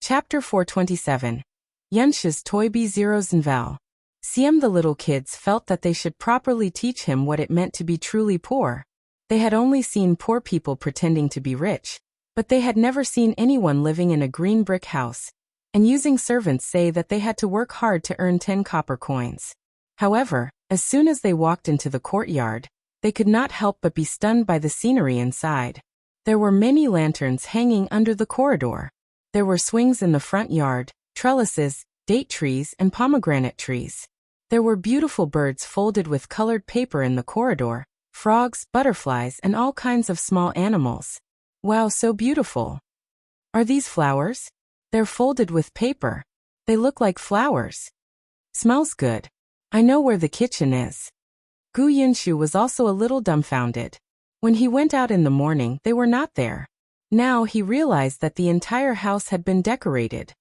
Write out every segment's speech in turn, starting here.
Chapter 427. Yunshu's Toy B0 CM. The little kids felt that they should properly teach him what it meant to be truly poor. They had only seen poor people pretending to be rich, but they had never seen anyone living in a green brick house, and using servants say that they had to work hard to earn 10 copper coins. However, as soon as they walked into the courtyard, they could not help but be stunned by the scenery inside. There were many lanterns hanging under the corridor. There were swings in the front yard, trellises, date trees, and pomegranate trees. There were beautiful birds folded with colored paper in the corridor, frogs, butterflies, and all kinds of small animals. Wow, so beautiful. Are these flowers? They're folded with paper. They look like flowers. Smells good. I know where the kitchen is. Yunshu was also a little dumbfounded. When he went out in the morning, they were not there. Now he realized that the entire house had been decorated.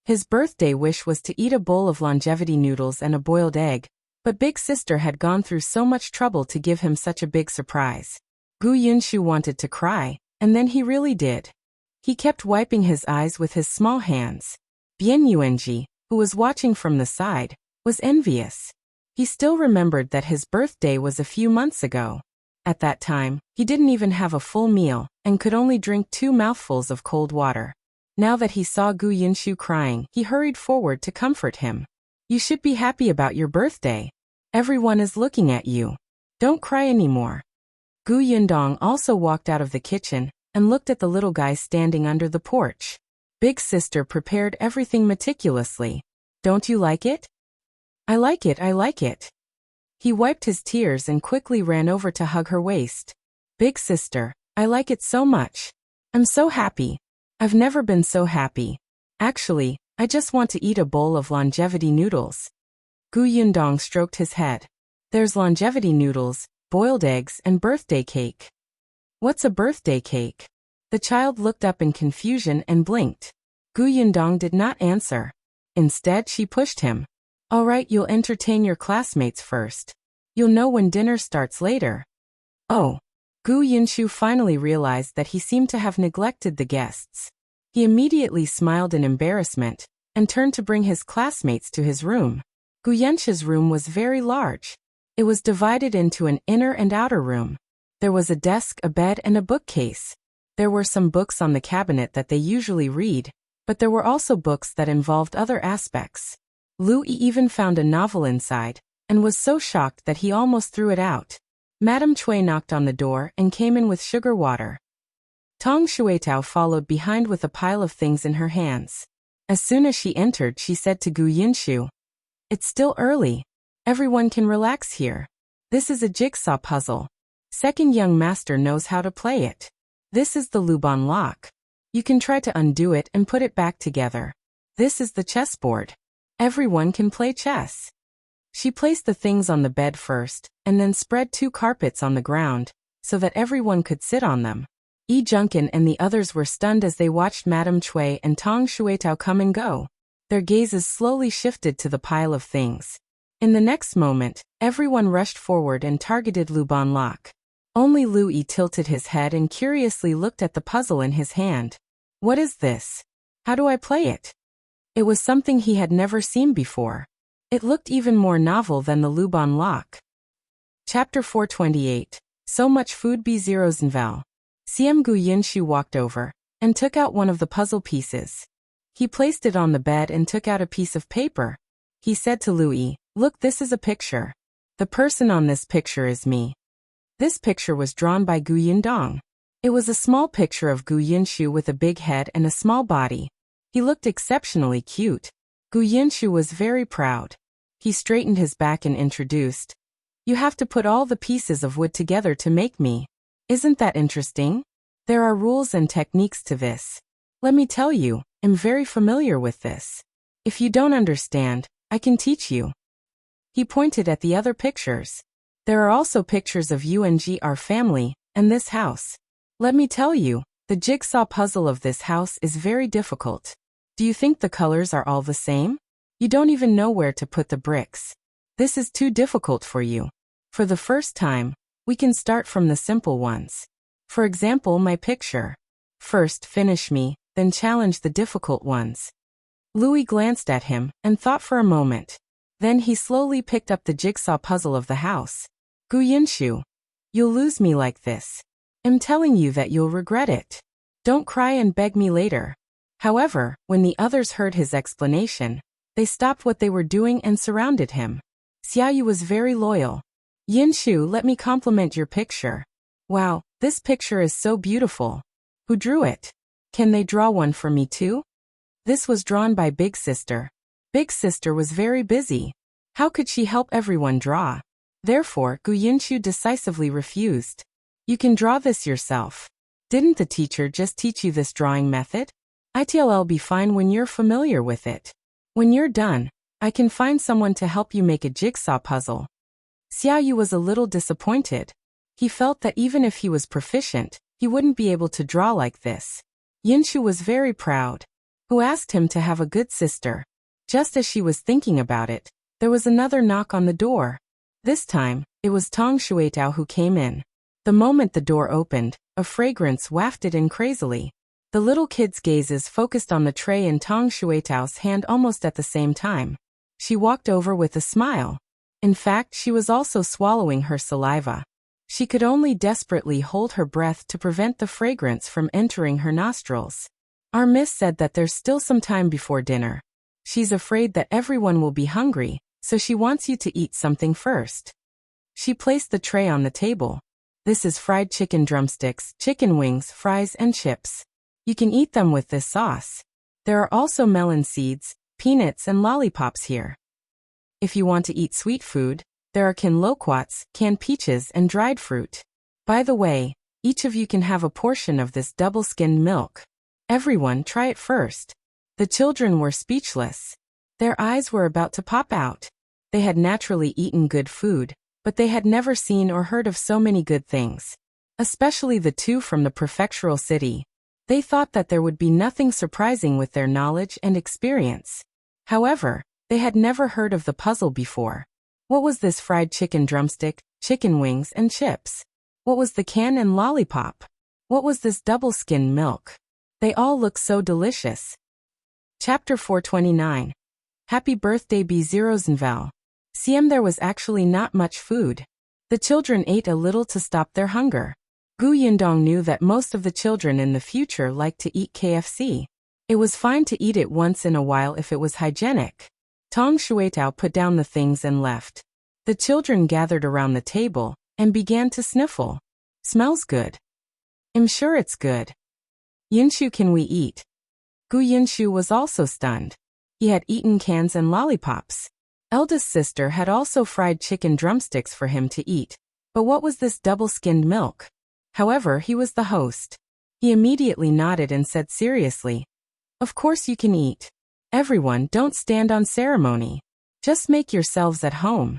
His birthday wish was to eat a bowl of longevity noodles and a boiled egg, but Big Sister had gone through so much trouble to give him such a big surprise. Yunshu wanted to cry, and then he really did. He kept wiping his eyes with his small hands. Yuanji, who was watching from the side, was envious. He still remembered that his birthday was a few months ago. At that time, he didn't even have a full meal, and could only drink 2 mouthfuls of cold water. Now that he saw Yunshu crying, he hurried forward to comfort him. You should be happy about your birthday. Everyone is looking at you. Don't cry anymore. Yundong also walked out of the kitchen, and looked at the little guy standing under the porch. Big Sister prepared everything meticulously. Don't you like it? I like it, I like it. He wiped his tears and quickly ran over to hug her waist. Big Sister, I like it so much. I'm so happy. I've never been so happy. Actually, I just want to eat a bowl of longevity noodles. Yundong stroked his head. There's longevity noodles, boiled eggs, and birthday cake. What's a birthday cake? The child looked up in confusion and blinked. Yundong did not answer. Instead, she pushed him. All right, you'll entertain your classmates first. You'll know when dinner starts later. Oh. Yunshu finally realized that he seemed to have neglected the guests. He immediately smiled in embarrassment, and turned to bring his classmates to his room. Yunshu's room was very large. It was divided into an inner and outer room. There was a desk, a bed, and a bookcase. There were some books on the cabinet that they usually read, but there were also books that involved other aspects. Lui even found a novel inside, and was so shocked that he almost threw it out. Madame Xue knocked on the door and came in with sugar water. Tong Shuetao followed behind with a pile of things in her hands. As soon as she entered, she said to Yunshu, "It's still early. Everyone can relax here. This is a jigsaw puzzle. Second young master knows how to play it. This is the Luban lock. You can try to undo it and put it back together. This is the chessboard. Everyone can play chess." She placed the things on the bed first, and then spread 2 carpets on the ground, so that everyone could sit on them. Junkin and the others were stunned as they watched Madame Xue and Tong Shuetao come and go. Their gazes slowly shifted to the pile of things. In the next moment, everyone rushed forward and targeted Luban lock. Only Lui tilted his head and curiously looked at the puzzle in his hand. What is this? How do I play it? It was something he had never seen before. It looked even more novel than the Luban lock. Chapter 428. So much food B0 CM Yunshu walked over, and took out one of the puzzle pieces. He placed it on the bed and took out a piece of paper. He said to Lui, "Look, this is a picture. The person on this picture is me." This picture was drawn by Yundong. It was a small picture of Yunshu with a big head and a small body. He looked exceptionally cute. Yunshu was very proud. He straightened his back and introduced, "You have to put all the pieces of wood together to make me. Isn't that interesting? There are rules and techniques to this. Let me tell you, I'm very familiar with this. If you don't understand, I can teach you." He pointed at the other pictures. There are also pictures of you and our family, and this house. Let me tell you, the jigsaw puzzle of this house is very difficult. Do you think the colors are all the same? You don't even know where to put the bricks. This is too difficult for you. For the first time, we can start from the simple ones. For example, my picture. First finish me, then challenge the difficult ones. Louis glanced at him and thought for a moment. Then he slowly picked up the jigsaw puzzle of the house. Yunshu, you'll lose me like this. I'm telling you that you'll regret it. Don't cry and beg me later. However, when the others heard his explanation, they stopped what they were doing and surrounded him. Xiaoyu was very loyal. Yunshu, let me compliment your picture. Wow, this picture is so beautiful. Who drew it? Can they draw one for me too? This was drawn by Big Sister. Big Sister was very busy. How could she help everyone draw? Therefore, Yunshu decisively refused. You can draw this yourself. Didn't the teacher just teach you this drawing method? It'll be fine when you're familiar with it. When you're done, I can find someone to help you make a jigsaw puzzle. Xiaoyu was a little disappointed. He felt that even if he was proficient, he wouldn't be able to draw like this. Yunshu was very proud. Who asked him to have a good sister? Just as she was thinking about it, there was another knock on the door. This time, it was Tong Shuetao who came in. The moment the door opened, a fragrance wafted in crazily. The little kid's gazes focused on the tray in Tong Shuetao's hand almost at the same time. She walked over with a smile. In fact, she was also swallowing her saliva. She could only desperately hold her breath to prevent the fragrance from entering her nostrils. Our miss said that there's still some time before dinner. She's afraid that everyone will be hungry, so she wants you to eat something first. She placed the tray on the table. This is fried chicken drumsticks, chicken wings, fries, and chips. You can eat them with this sauce. There are also melon seeds, peanuts, and lollipops here. If you want to eat sweet food, there are loquats, canned peaches, and dried fruit. By the way, each of you can have a portion of this double-skinned milk. Everyone try it first. The children were speechless. Their eyes were about to pop out. They had naturally eaten good food, but they had never seen or heard of so many good things. Especially the two from the prefectural city. They thought that there would be nothing surprising with their knowledge and experience. However, they had never heard of the puzzle before. What was this fried chicken drumstick, chicken wings, and chips? What was the can and lollipop? What was this double-skinned milk? They all looked so delicious. Chapter 429. Happy birthday B0 Zenvel. There was actually not much food. The children ate a little to stop their hunger. Yundong knew that most of the children in the future liked to eat KFC. It was fine to eat it once in a while if it was hygienic. Tong Shuetao put down the things and left. The children gathered around the table and began to sniffle. Smells good. I'm sure it's good. Yunshu, can we eat? Yunshu was also stunned. He had eaten cans and lollipops. Eldest sister had also fried chicken drumsticks for him to eat. But what was this double-skinned milk? However, he was the host. He immediately nodded and said seriously, "Of course you can eat. Everyone, don't stand on ceremony. Just make yourselves at home."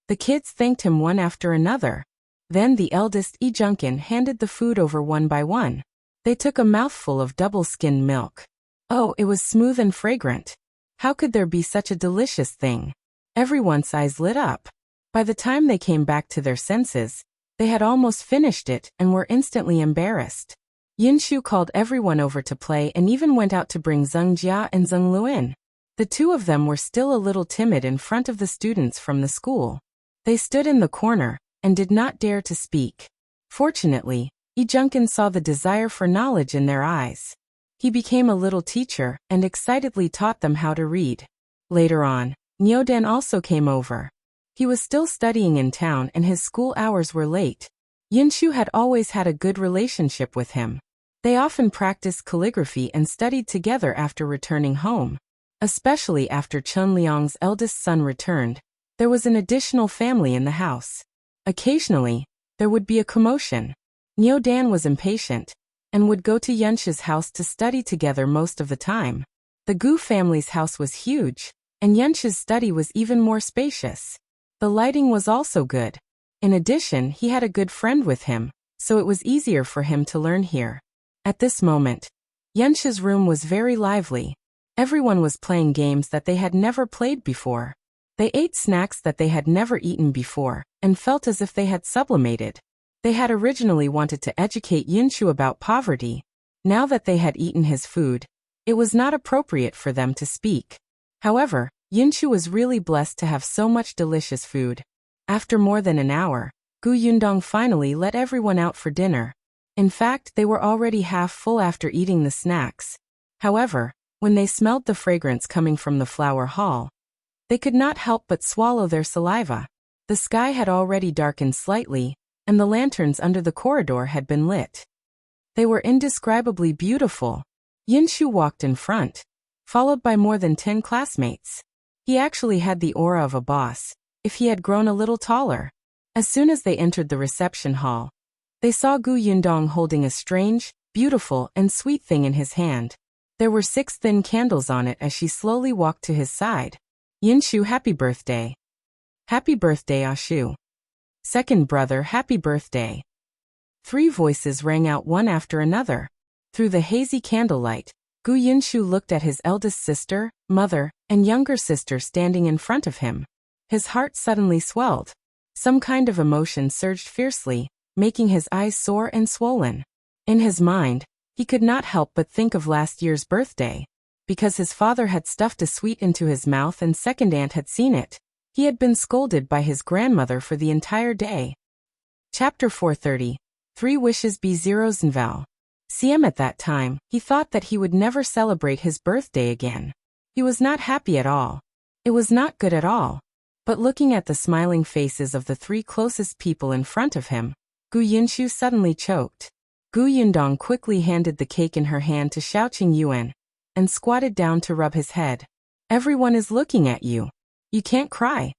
The kids thanked him one after another. Then the eldest Zhang handed the food over one by one. They took a mouthful of double-skinned milk. Oh, it was smooth and fragrant. How could there be such a delicious thing? Everyone's eyes lit up. By the time they came back to their senses, they had almost finished it and were instantly embarrassed. Yunshu called everyone over to play and even went out to bring Zhang Jia and Zhang Luin. The two of them were still a little timid in front of the students from the school. They stood in the corner and did not dare to speak. Fortunately, Zhang saw the desire for knowledge in their eyes. He became a little teacher and excitedly taught them how to read. Later on, Nyodan also came over. He was still studying in town and his school hours were late. Yunshu had always had a good relationship with him. They often practiced calligraphy and studied together after returning home. Especially after Chun Liang's eldest son returned, there was an additional family in the house. Occasionally, there would be a commotion. Nyodan was impatient and would go to Yunshu's house to study together most of the time. The Gu family's house was huge, and Yunshu's study was even more spacious. The lighting was also good. In addition, he had a good friend with him, so it was easier for him to learn here. At this moment, Yunshu's room was very lively. Everyone was playing games that they had never played before. They ate snacks that they had never eaten before, and felt as if they had sublimated. They had originally wanted to educate Yunshu about poverty, Now that they had eaten his food, it was not appropriate for them to speak. However, Yunshu was really blessed to have so much delicious food. After more than an hour, Yundong finally let everyone out for dinner. In fact, they were already half full after eating the snacks. However, when they smelled the fragrance coming from the flower hall, they could not help but swallow their saliva. The sky had already darkened slightly, and the lanterns under the corridor had been lit. They were indescribably beautiful. Yunshu walked in front, followed by more than 10 classmates. He actually had the aura of a boss, if he had grown a little taller. As soon as they entered the reception hall, they saw Yundong holding a strange, beautiful, and sweet thing in his hand. There were 6 thin candles on it as she slowly walked to his side. Yunshu, happy birthday. Happy birthday, Ashu. Second brother, happy birthday. 3 voices rang out one after another. Through the hazy candlelight, Yunshu looked at his eldest sister, mother, and younger sister standing in front of him. His heart suddenly swelled. Some kind of emotion surged fiercely, making his eyes sore and swollen. In his mind, he could not help but think of last year's birthday. Because his father had stuffed a sweet into his mouth and second aunt had seen it, he had been scolded by his grandmother for the entire day. Chapter 430. 3 Wishes B0 Zhenval. CM at that time, he thought that he would never celebrate his birthday again. He was not happy at all. It was not good at all. But looking at the smiling faces of the 3 closest people in front of him, Yunshu suddenly choked. Yundong quickly handed the cake in her hand to Shao Qingyuan, and squatted down to rub his head. Everyone is looking at you. You can't cry.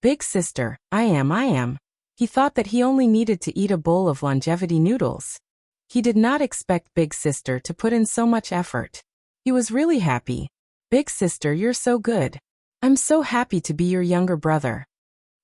Big sister, I am. He thought that he only needed to eat a bowl of longevity noodles. He did not expect Big Sister to put in so much effort. He was really happy. Big Sister, you're so good. I'm so happy to be your younger brother.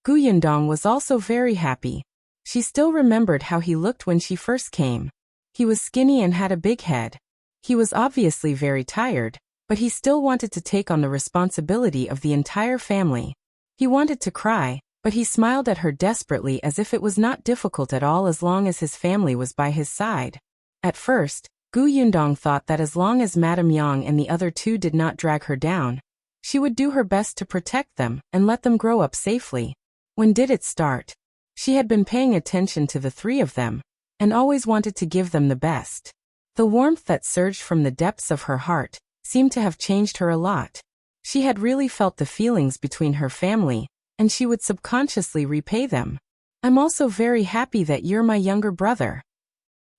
Yundong was also very happy. She still remembered how he looked when she first came. He was skinny and had a big head. He was obviously very tired, but he still wanted to take on the responsibility of the entire family. He wanted to cry, but he smiled at her desperately as if it was not difficult at all as long as his family was by his side. At first, Yundong thought that as long as Madame Yang and the other 2 did not drag her down, she would do her best to protect them and let them grow up safely. When did it start? She had been paying attention to the 3 of them, and always wanted to give them the best. The warmth that surged from the depths of her heart seemed to have changed her a lot. She had really felt the feelings between her family, and she would subconsciously repay them. I'm also very happy that you're my younger brother.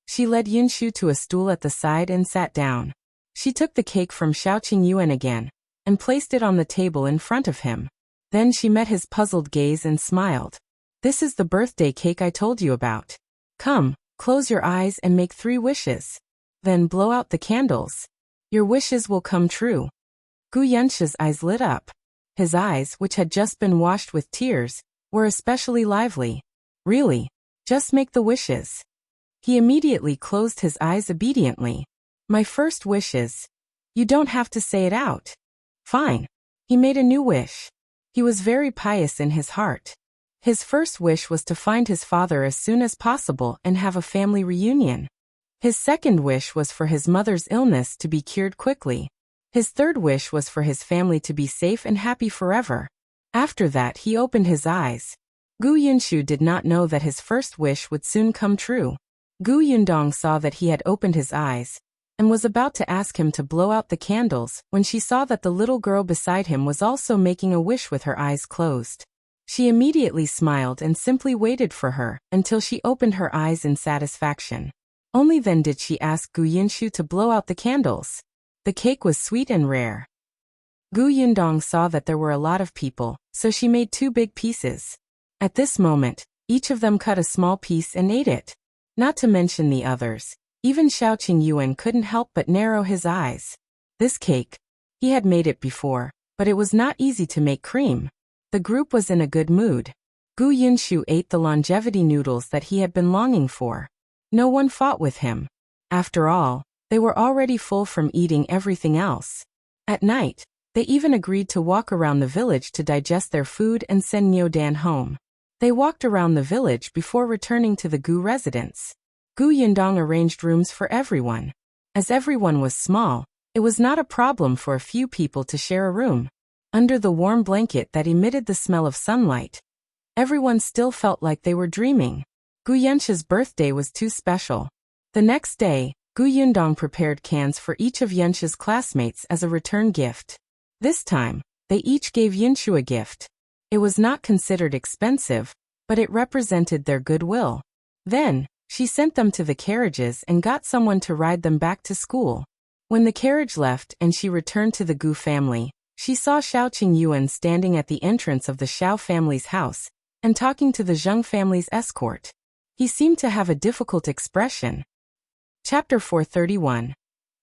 She led Yunshu to a stool at the side and sat down. She took the cake from Shao Qingyuan again, and placed it on the table in front of him. Then she met his puzzled gaze and smiled. This is the birthday cake I told you about. Come, close your eyes and make 3 wishes. Then blow out the candles. Your wishes will come true. Yunshu's eyes lit up. His eyes, which had just been washed with tears, were especially lively. Really? Just make the wishes. He immediately closed his eyes obediently. My first wish is. You don't have to say it out. Fine. He made a new wish. He was very pious in his heart. His first wish was to find his father as soon as possible and have a family reunion. His second wish was for his mother's illness to be cured quickly. His third wish was for his family to be safe and happy forever. After that, he opened his eyes. Yunshu did not know that his first wish would soon come true. Yundong saw that he had opened his eyes, and was about to ask him to blow out the candles when she saw that the little girl beside him was also making a wish with her eyes closed. She immediately smiled and simply waited for her until she opened her eyes in satisfaction. Only then did she ask Yunshu to blow out the candles. The cake was sweet and rare. Yundong saw that there were a lot of people, so she made 2 big pieces. At this moment, each of them cut a small piece and ate it. Not to mention the others, even Shao Qingyuan couldn't help but narrow his eyes. This cake. He had made it before, but it was not easy to make cream. The group was in a good mood. Yunshu ate the longevity noodles that he had been longing for. No one fought with him. After all, they were already full from eating everything else. At night, they even agreed to walk around the village to digest their food and send Nyodan home. They walked around the village before returning to the Gu residence. Yundong arranged rooms for everyone. As everyone was small, it was not a problem for a few people to share a room. Under the warm blanket that emitted the smell of sunlight, everyone still felt like they were dreaming. Gu Yunshu's birthday was too special. The next day, Gu Yundong prepared cans for each of Yunshu's classmates as a return gift. This time, they each gave Yunshu a gift. It was not considered expensive, but it represented their goodwill. Then, she sent them to the carriages and got someone to ride them back to school. When the carriage left and she returned to the Gu family, she saw Shao Qingyuan standing at the entrance of the Shao family's house and talking to the Zhang family's escort. He seemed to have a difficult expression. Chapter 431.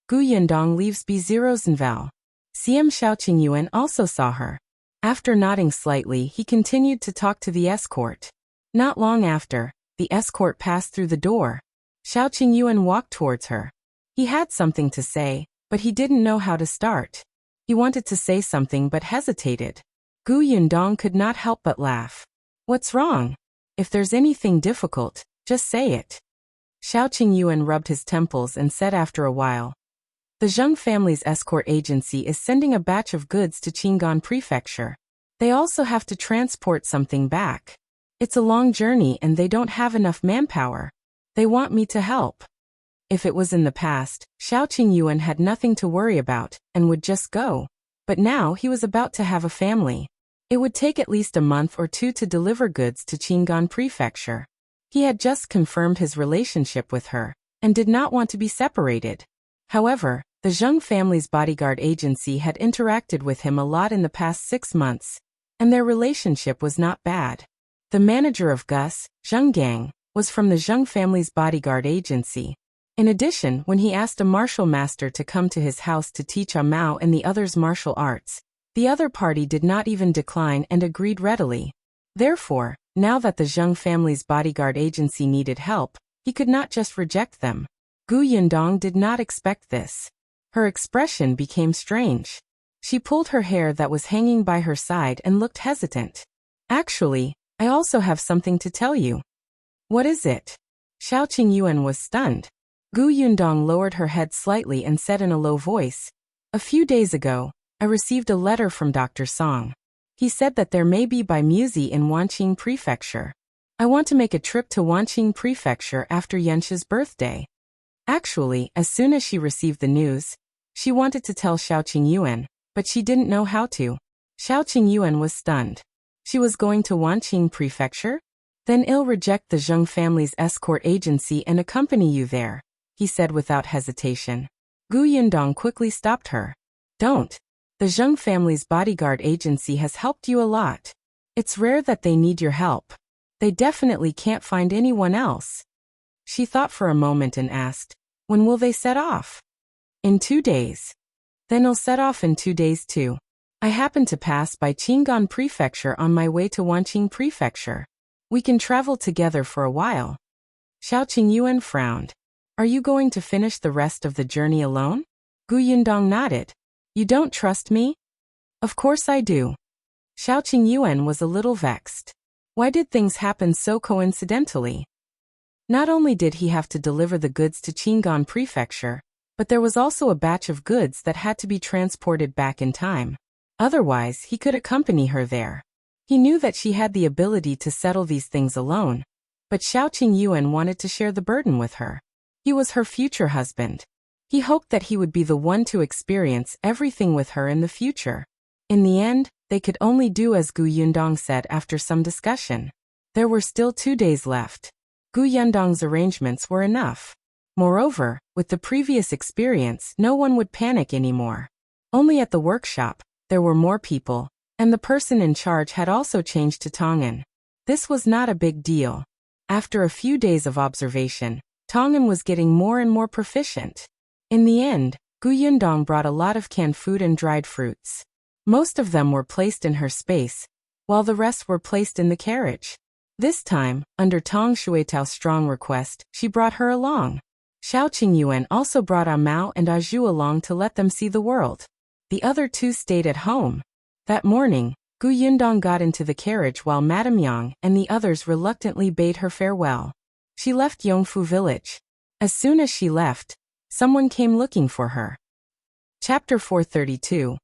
Gu Yundong leaves B0 CM Shao Qingyuan also saw her. After nodding slightly, he continued to talk to the escort. Not long after, the escort passed through the door. Shao Qingyuan walked towards her. He had something to say, but he didn't know how to start. He wanted to say something but hesitated. Gu Yundong could not help but laugh. What's wrong? If there's anything difficult, just say it. Shao Qingyuan rubbed his temples and said after a while, the Zhang family's escort agency is sending a batch of goods to Qingyuan Prefecture. They also have to transport something back. It's a long journey and they don't have enough manpower. They want me to help. If it was in the past, Shao Qingyuan had nothing to worry about and would just go. But now he was about to have a family. It would take at least a month or two to deliver goods to Qingyuan Prefecture. He had just confirmed his relationship with her and did not want to be separated. However, the Zhang family's bodyguard agency had interacted with him a lot in the past 6 months, and their relationship was not bad. The manager of Gus, Zhang, was from the Zhang family's bodyguard agency. In addition, when he asked a martial master to come to his house to teach Am Mo and the others martial arts, the other party did not even decline and agreed readily. Therefore, now that the Zhang family's bodyguard agency needed help, he could not just reject them. Gu Yundong did not expect this. Her expression became strange. She pulled her hair that was hanging by her side and looked hesitant. Actually, I also have something to tell you. What is it? Shao Qingyuan was stunned. Gu Yundong lowered her head slightly and said in a low voice, a few days ago, I received a letter from Dr. Song. He said that there may be by Musi in Wanqing Prefecture. I want to make a trip to Wanqing Prefecture after Yunshu's birthday. Actually, as soon as she received the news, she wanted to tell Shao Qingyuan, but she didn't know how to. Shao Qingyuan was stunned. She was going to Wanqing Prefecture? Then I'll reject the Zhang family's escort agency and accompany you there, he said without hesitation. Gu Yundong quickly stopped her. Don't. The Zhang family's bodyguard agency has helped you a lot. It's rare that they need your help. They definitely can't find anyone else. She thought for a moment and asked, when will they set off? In 2 days. Then I'll set off in 2 days too. I happen to pass by Qingyuan Prefecture on my way to Wanqing Prefecture. We can travel together for a while. Shao Qingyuan frowned. Are you going to finish the rest of the journey alone? Gu Yundong nodded. You don't trust me? Of course I do. Shao Qingyuan was a little vexed. Why did things happen so coincidentally? Not only did he have to deliver the goods to Qingyuan Prefecture, but there was also a batch of goods that had to be transported back in time. Otherwise, he could accompany her there. He knew that she had the ability to settle these things alone, but Shao Qingyuan wanted to share the burden with her. He was her future husband. He hoped that he would be the one to experience everything with her in the future. In the end, they could only do as Gu Yundong said after some discussion. There were still 2 days left. Gu Yundong's arrangements were enough. Moreover, with the previous experience, no one would panic anymore. Only at the workshop, there were more people, and the person in charge had also changed to Tongan. This was not a big deal. After a few days of observation, Tongan was getting more and more proficient. In the end, Gu Yundong brought a lot of canned food and dried fruits. Most of them were placed in her space, while the rest were placed in the carriage. This time, under Tong Shuetao's strong request, she brought her along. Shao Qingyuan also brought Am Mo and Zhu along to let them see the world. The other 2 stayed at home. That morning, Gu Yundong got into the carriage while Madame Yang and the others reluctantly bade her farewell. She left Yongfu village. As soon as she left, Someone came looking for her. Chapter 432.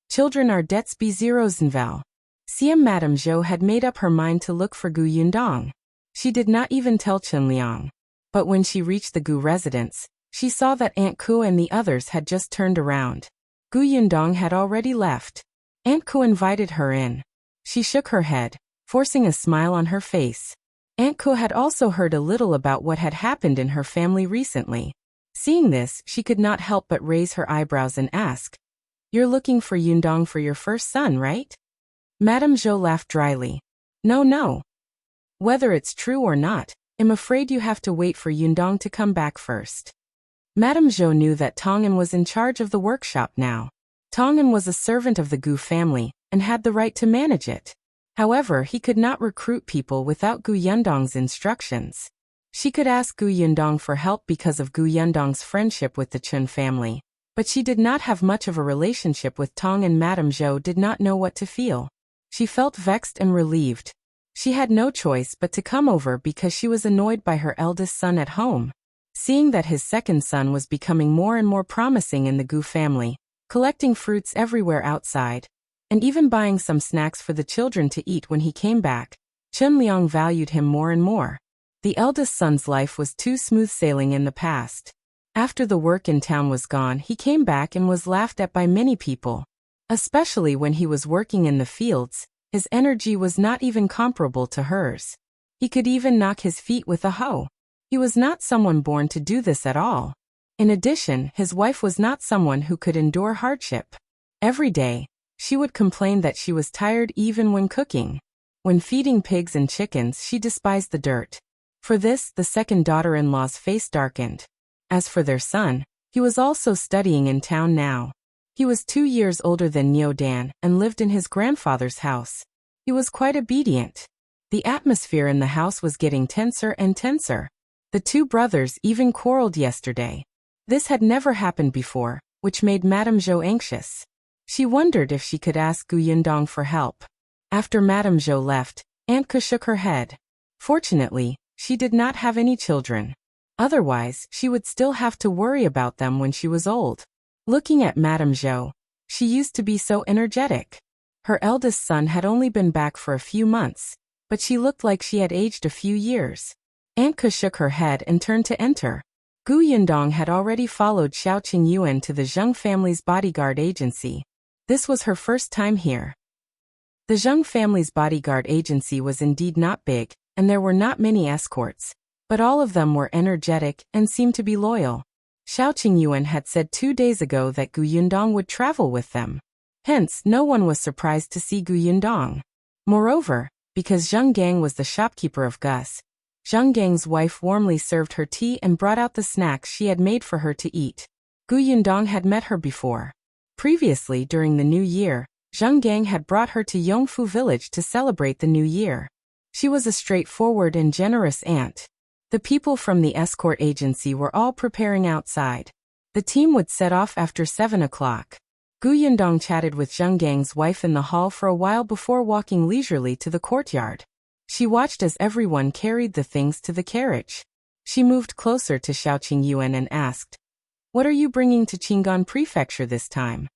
Children are debts B0 CM Madame Zhou had made up her mind to look for Gu Yundong. She did not even tell Qingyuan. But when she reached the Gu residence, she saw that Aunt Ku and the others had just turned around. Gu Yundong had already left. Aunt Ku invited her in. She shook her head, forcing a smile on her face. Aunt Ku had also heard a little about what had happened in her family recently. Seeing this, she could not help but raise her eyebrows and ask, "You're looking for Yundong for your first son, right?" Madame Zhou laughed dryly. No. Whether it's true or not, I'm afraid you have to wait for Yundong to come back first." Madame Zhou knew that Tongan was in charge of the workshop now. Tongan was a servant of the Gu family, and had the right to manage it. However, he could not recruit people without Gu Yundong's instructions. She could ask Gu Yundong for help because of Gu Yundong's friendship with the Chun family, but she did not have much of a relationship with Tong, and Madame Zhou did not know what to feel. She felt vexed and relieved. She had no choice but to come over because she was annoyed by her eldest son at home. Seeing that his second son was becoming more and more promising in the Gu family, collecting fruits everywhere outside, and even buying some snacks for the children to eat when he came back, Chen Liang valued him more and more. The eldest son's life was too smooth sailing in the past. After the work in town was gone, he came back and was laughed at by many people. Especially when he was working in the fields, his energy was not even comparable to hers. He could even knock his feet with a hoe. He was not someone born to do this at all. In addition, his wife was not someone who could endure hardship. Every day, she would complain that she was tired even when cooking. When feeding pigs and chickens, she despised the dirt. For this, the second daughter-in-law's face darkened. As for their son, he was also studying in town now. He was 2 years older than Niu Dan and lived in his grandfather's house. He was quite obedient. The atmosphere in the house was getting tenser and tenser. The two brothers even quarreled yesterday. This had never happened before, which made Madame Zhou anxious. She wondered if she could ask Gu Yundong for help. After Madame Zhou left, Aunt Ku shook her head. Fortunately, she did not have any children. Otherwise, she would still have to worry about them when she was old. Looking at Madame Zhou, she used to be so energetic. Her eldest son had only been back for a few months, but she looked like she had aged a few years. Aunt Ku shook her head and turned to enter. Gu Yundong had already followed Xiao Qingyuan to the Zhang family's bodyguard agency. This was her first time here. The Zhang family's bodyguard agency was indeed not big, and there were not many escorts, but all of them were energetic and seemed to be loyal. Xiao Qingyuan had said 2 days ago that Gu Yundong would travel with them. Hence, no one was surprised to see Gu Yundong. Moreover, because Zhang Gang was the shopkeeper of Gus, Zhang Gang's wife warmly served her tea and brought out the snacks she had made for her to eat. Gu Yundong had met her before. Previously, during the New Year, Zhang Gang had brought her to Yongfu village to celebrate the New Year. She was a straightforward and generous aunt. The people from the escort agency were all preparing outside. The team would set off after 7 o'clock. Gu Yundong chatted with Zhang Gang's wife in the hall for a while before walking leisurely to the courtyard. She watched as everyone carried the things to the carriage. She moved closer to Xiao Qingyuan and asked, "What are you bringing to Qingyuan Prefecture this time?"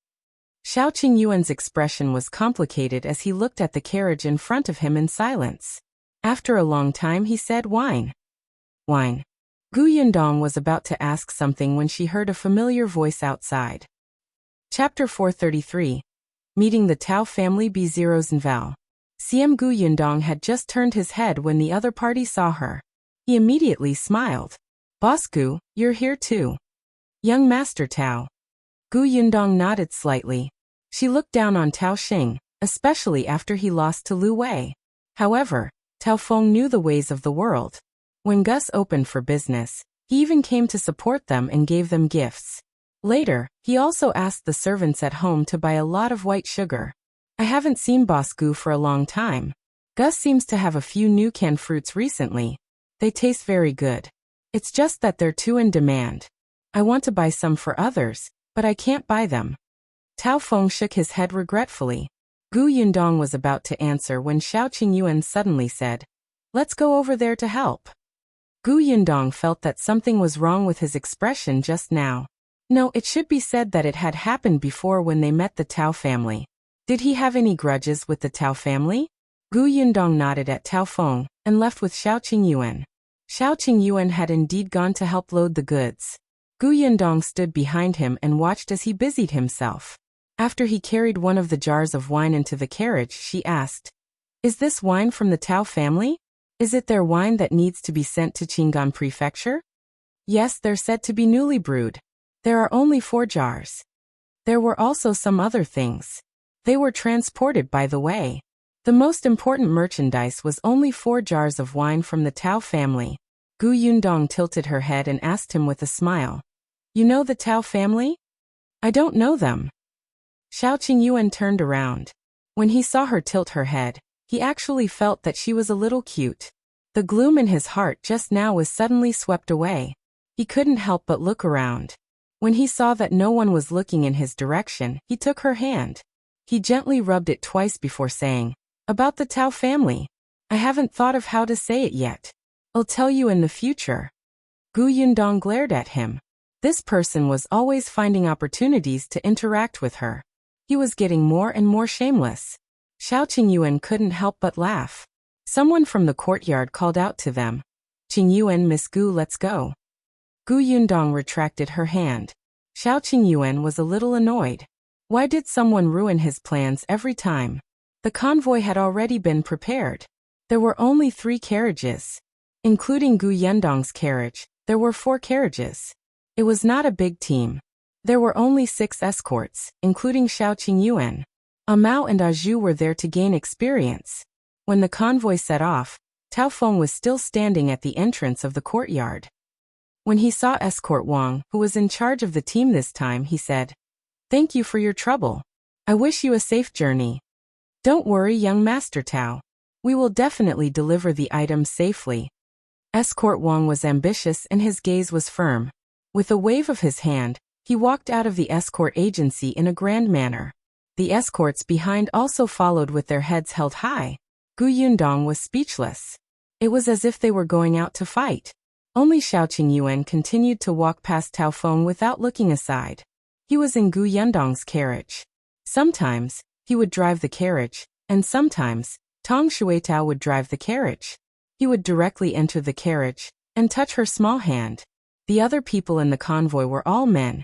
Xiao Qingyuan's expression was complicated as he looked at the carriage in front of him in silence. After a long time he said, "Wine." Wine. Gu Yundong was about to ask something when she heard a familiar voice outside. Chapter 433. Meeting the Tao family B0 CM Gu Yundong had just turned his head when the other party saw her. He immediately smiled. "Boss Gu, you're here too." "Young Master Tao." Gu Yundong nodded slightly. She looked down on Tao Xing, especially after he lost to Lu Wei. However, Tao Feng knew the ways of the world. When Gus opened for business, he even came to support them and gave them gifts. Later, he also asked the servants at home to buy a lot of white sugar. "I haven't seen Boss Gu for a long time. Gus seems to have a few new canned fruits recently. They taste very good. It's just that they're too in demand. I want to buy some for others, but I can't buy them." Tao Feng shook his head regretfully. Gu Yundong was about to answer when Xiao Qingyuan suddenly said, "Let's go over there to help." Gu Yundong felt that something was wrong with his expression just now. No, it should be said that it had happened before when they met the Tao family. Did he have any grudges with the Tao family? Gu Yundong nodded at Tao Feng and left with Shao Qingyuan. Shao Qingyuan had indeed gone to help load the goods. Gu Yundong stood behind him and watched as he busied himself. After he carried one of the jars of wine into the carriage, she asked, "Is this wine from the Tao family? Is it their wine that needs to be sent to Qingyuan Prefecture?" "Yes, they're said to be newly brewed. There are only 4 jars. There were also some other things. They were transported by the way. The most important merchandise was only 4 jars of wine from the Tao family." Gu Yundong tilted her head and asked him with a smile, "You know the Tao family?" "I don't know them." Shao Qingyuan turned around. When he saw her tilt her head, he actually felt that she was a little cute. The gloom in his heart just now was suddenly swept away. He couldn't help but look around. When he saw that no one was looking in his direction, he took her hand. He gently rubbed it twice before saying, "About the Tao family. I haven't thought of how to say it yet. I'll tell you in the future." Gu Yundong glared at him. This person was always finding opportunities to interact with her. He was getting more and more shameless. Shao Qingyuan couldn't help but laugh. Someone from the courtyard called out to them, "Qingyuan, Miss Gu, let's go." Gu Yundong retracted her hand. Shao Qingyuan was a little annoyed. Why did someone ruin his plans every time? The convoy had already been prepared. There were only 3 carriages. Including Gu Yundong's carriage, there were 4 carriages. It was not a big team. There were only 6 escorts, including Shao Qingyuan. Am Mo and Zhu were there to gain experience. When the convoy set off, Tao Feng was still standing at the entrance of the courtyard. When he saw Escort Wang, who was in charge of the team this time, he said, "Thank you for your trouble. I wish you a safe journey." "Don't worry, young Master Tao. We will definitely deliver the items safely." Escort Wang was ambitious and his gaze was firm. With a wave of his hand, he walked out of the escort agency in a grand manner. The escorts behind also followed with their heads held high. Gu Yundong was speechless. It was as if they were going out to fight. Only Shao Qingyuan continued to walk past Tao Feng without looking aside. He was in Gu Yundong's carriage. Sometimes, he would drive the carriage, and sometimes, Tong Shuetao would drive the carriage. He would directly enter the carriage and touch her small hand. The other people in the convoy were all men,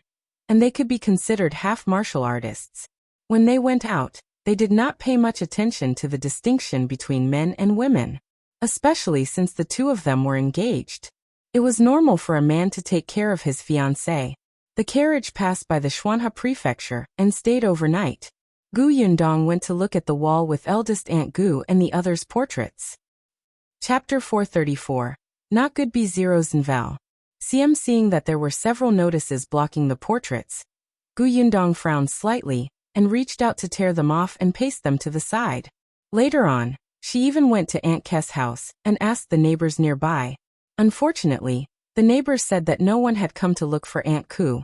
and they could be considered half martial artists. When they went out, they did not pay much attention to the distinction between men and women, especially since the 2 of them were engaged. It was normal for a man to take care of his fiancée. The carriage passed by the Xuanha Prefecture and stayed overnight. Gu Yundong went to look at the wall with eldest Aunt Gu and the others' portraits. Chapter 434. Not Good B0's Nvel. Seeing that there were several notices blocking the portraits, Gu Yundong frowned slightly and reached out to tear them off and paste them to the side. Later on, she even went to Aunt Kes' house and asked the neighbors nearby. Unfortunately, the neighbors said that no one had come to look for Aunt Ku.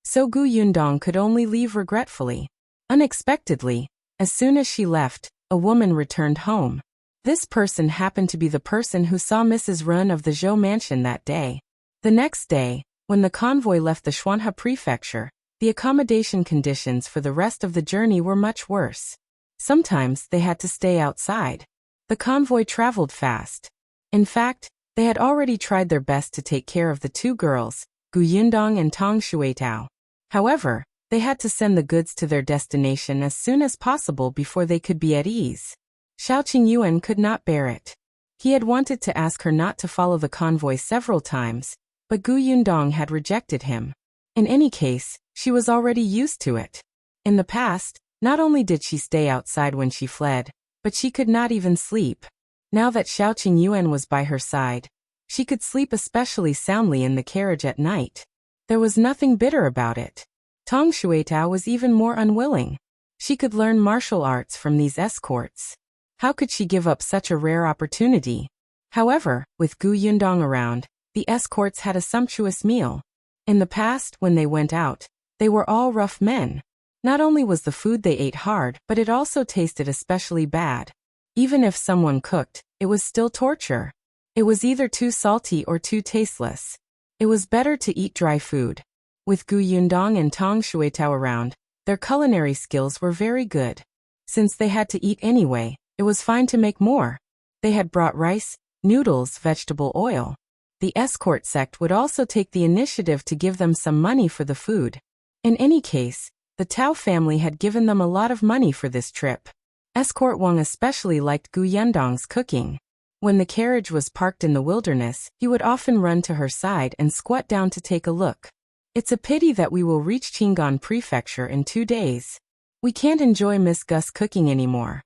So Gu Yundong could only leave regretfully. Unexpectedly, as soon as she left, a woman returned home. This person happened to be the person who saw Mrs. Run of the Zhou mansion that day. The next day, when the convoy left the Xuanha Prefecture, the accommodation conditions for the rest of the journey were much worse. Sometimes they had to stay outside. The convoy traveled fast. In fact, they had already tried their best to take care of the 2 girls, Gu Yundong and Tong Shuetao. However, they had to send the goods to their destination as soon as possible before they could be at ease. Shao Qingyuan could not bear it. He had wanted to ask her not to follow the convoy several times, but Gu Yundong had rejected him. In any case, she was already used to it. In the past, not only did she stay outside when she fled, but she could not even sleep. Now that Shao Qingyuan was by her side, she could sleep especially soundly in the carriage at night. There was nothing bitter about it. Tong Shuetao was even more unwilling. She could learn martial arts from these escorts. How could she give up such a rare opportunity? However, with Gu Yundong around, the escorts had a sumptuous meal. In the past, when they went out, they were all rough men. Not only was the food they ate hard, but it also tasted especially bad. Even if someone cooked, it was still torture. It was either too salty or too tasteless. It was better to eat dry food. With Gu Yundong and Tong Xuetao around, their culinary skills were very good. Since they had to eat anyway, it was fine to make more. They had brought rice, noodles, vegetable oil. The escort sect would also take the initiative to give them some money for the food. In any case, the Tao family had given them a lot of money for this trip. Escort Wang especially liked Gu Yundong's cooking. When the carriage was parked in the wilderness, he would often run to her side and squat down to take a look. It's a pity that we will reach Qingyuan Prefecture in 2 days. We can't enjoy Miss Gus cooking anymore.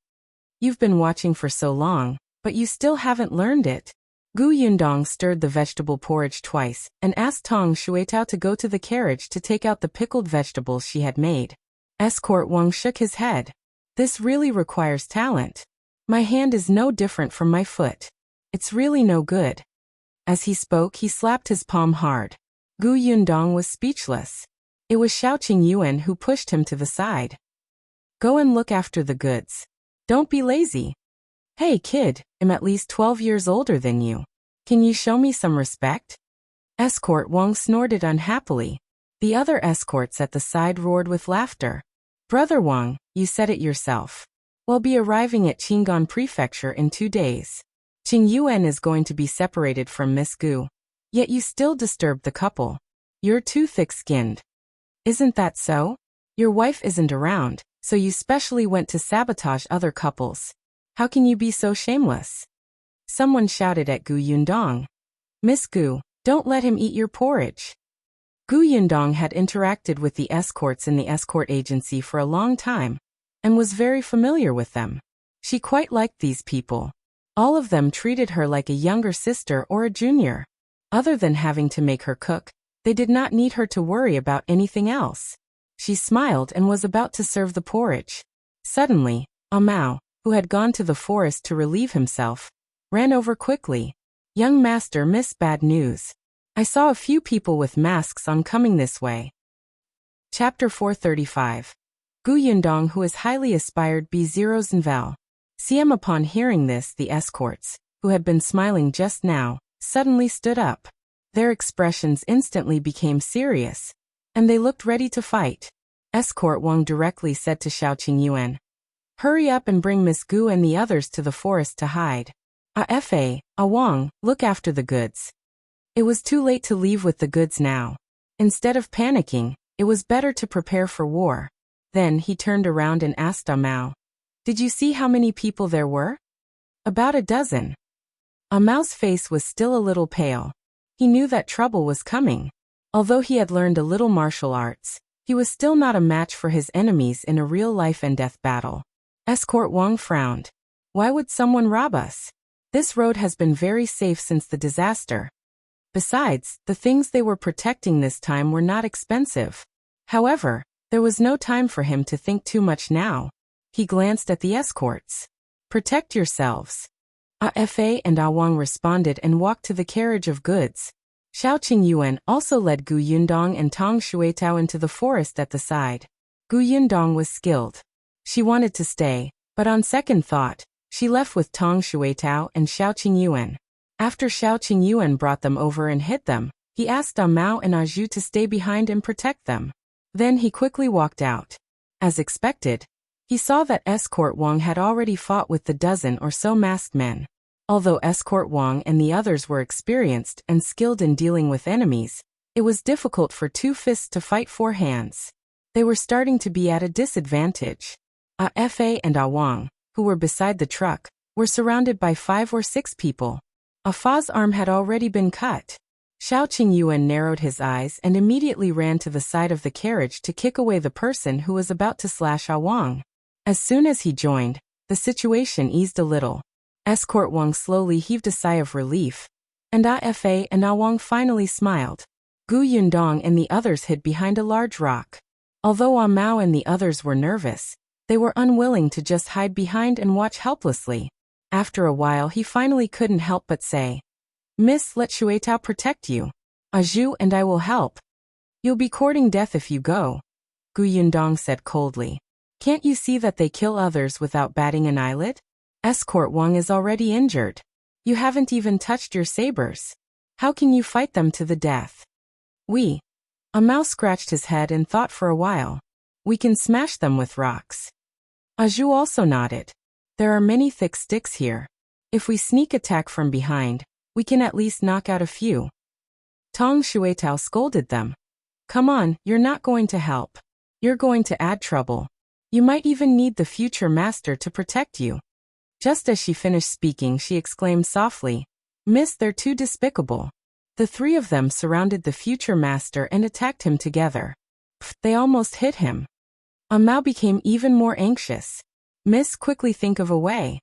You've been watching for so long, but you still haven't learned it. Gu Yundong stirred the vegetable porridge twice and asked Tong Xuetao to go to the carriage to take out the pickled vegetables she had made. Escort Wang shook his head. This really requires talent. My hand is no different from my foot. It's really no good. As he spoke, he slapped his palm hard. Gu Yundong was speechless. It was Shao Qingyuan who pushed him to the side. Go and look after the goods. Don't be lazy. Hey kid, I'm at least 12 years older than you. Can you show me some respect? Escort Wang snorted unhappily. The other escorts at the side roared with laughter. Brother Wang, you said it yourself. We'll be arriving at Qingyuan Prefecture in 2 days. Qingyuan is going to be separated from Miss Gu. Yet you still disturbed the couple. You're too thick-skinned. Isn't that so? Your wife isn't around, so you specially went to sabotage other couples. How can you be so shameless? Someone shouted at Gu Yundong. Miss Gu, don't let him eat your porridge. Gu Yundong had interacted with the escorts in the escort agency for a long time, and was very familiar with them. She quite liked these people. All of them treated her like a younger sister or a junior. Other than having to make her cook, they did not need her to worry about anything else. She smiled and was about to serve the porridge. Suddenly, Am Mo, who had gone to the forest to relieve himself, ran over quickly. Young master, miss bad news. I saw a few people with masks on coming this way. Chapter 435. Gu Yundong, who is highly aspired B0 Zenval. CM. Upon hearing this, the escorts, who had been smiling just now, suddenly stood up. Their expressions instantly became serious, and they looked ready to fight. Escort Wang directly said to Shao Qingyuan, hurry up and bring Miss Gu and the others to the forest to hide. Wang, look after the goods. It was too late to leave with the goods now. Instead of panicking, it was better to prepare for war. Then he turned around and asked Am Mo, did you see how many people there were? About a dozen. Am Mo's face was still a little pale. He knew that trouble was coming. Although he had learned a little martial arts, he was still not a match for his enemies in a real life and death battle. Escort Wang frowned. Why would someone rob us? This road has been very safe since the disaster. Besides, the things they were protecting this time were not expensive. However, there was no time for him to think too much now. He glanced at the escorts. Protect yourselves. Afa and Wang responded and walked to the carriage of goods. Shao Qingyuan also led Gu Yundong and Tong Xuetao into the forest at the side. Gu Yundong was skilled. She wanted to stay, but on second thought, she left with Tong Xuetao and Shao Qingyuan. After Shao Qingyuan brought them over and hid them, he asked Am Mo and Zhu to stay behind and protect them. Then he quickly walked out. As expected, he saw that Escort Wang had already fought with the dozen or so masked men. Although Escort Wang and the others were experienced and skilled in dealing with enemies, it was difficult for 2 fists to fight 4 hands. They were starting to be at a disadvantage. Afa and Wang, who were beside the truck, were surrounded by 5 or 6 people. Afa's arm had already been cut. Shao Qingyuan narrowed his eyes and immediately ran to the side of the carriage to kick away the person who was about to slash Wang. As soon as he joined, the situation eased a little. Escort Wang slowly heaved a sigh of relief, and Afa and Wang finally smiled. Gu Yundong and the others hid behind a large rock. Although Am Mo and the others were nervous, they were unwilling to just hide behind and watch helplessly. After a while he finally couldn't help but say, Miss, let Xuetao protect you. Zhu and I will help. You'll be courting death if you go, Gu Yundong said coldly. Can't you see that they kill others without batting an eyelid? Escort Wang is already injured. You haven't even touched your sabers. How can you fight them to the death? Am Mo scratched his head and thought for a while. We can smash them with rocks. Zhu also nodded. There are many thick sticks here. If we sneak attack from behind, we can at least knock out a few. Tong Xuetao scolded them. Come on, you're not going to help. You're going to add trouble. You might even need the future master to protect you. Just as she finished speaking, she exclaimed softly, Miss, they're too despicable. The three of them surrounded the future master and attacked him together. They almost hit him. Am Mo became even more anxious. Miss, quickly think of a way.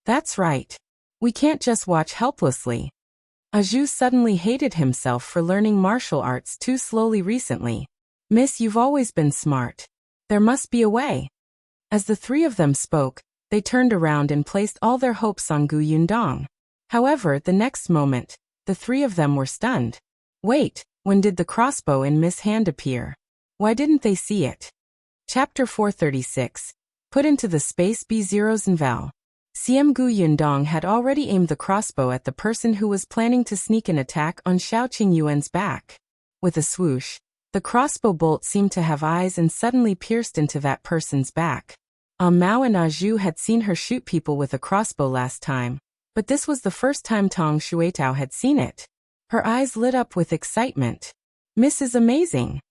That's right. We can't just watch helplessly. Zhu suddenly hated himself for learning martial arts too slowly recently. Miss, you've always been smart. There must be a way. As the three of them spoke, they turned around and placed all their hopes on Gu Yundong. However, the next moment, the three of them were stunned. Wait, when did the crossbow in Miss' hand appear? Why didn't they see it? Chapter 436. Put into the space B0's and Val. CM Gu Yundong had already aimed the crossbow at the person who was planning to sneak an attack on Shao Qingyuan's back. With a swoosh, the crossbow bolt seemed to have eyes and suddenly pierced into that person's back. Am Mo and Zhu had seen her shoot people with a crossbow last time, but this was the first time Tong Xuetao had seen it. Her eyes lit up with excitement. Miss is amazing.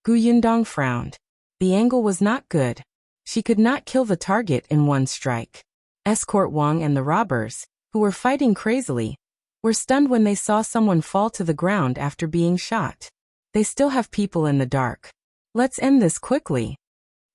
Gu Yundong frowned. The angle was not good. She could not kill the target in one strike. Escort Wang and the robbers, who were fighting crazily, were stunned when they saw someone fall to the ground after being shot. They still have people in the dark. Let's end this quickly.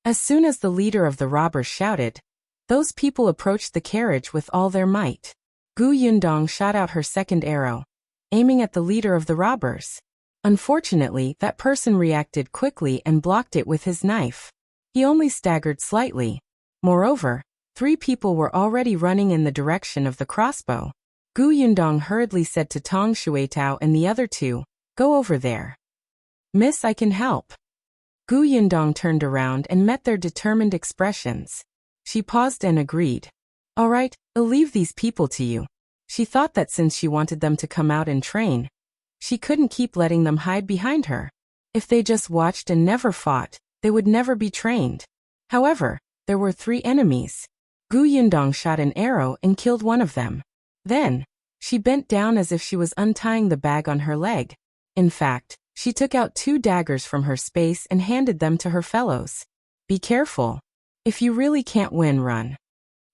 As soon as the leader of the robbers shouted, those people approached the carriage with all their might. Gu Yundong shot out her second arrow, aiming at the leader of the robbers. Unfortunately, that person reacted quickly and blocked it with his knife. He only staggered slightly. Moreover, 3 people were already running in the direction of the crossbow. Gu Yundong hurriedly said to Tong Xuetao and the other 2, go over there. Miss, I can help. Gu Yundong turned around and met their determined expressions. She paused and agreed. All right, I'll leave these people to you. She thought that since she wanted them to come out and train, she couldn't keep letting them hide behind her. If they just watched and never fought, they would never be trained. However, there were 3 enemies. Gu Yundong shot an arrow and killed one of them. Then, she bent down as if she was untying the bag on her leg. In fact, she took out 2 daggers from her space and handed them to her fellows. Be careful. If you really can't win, run.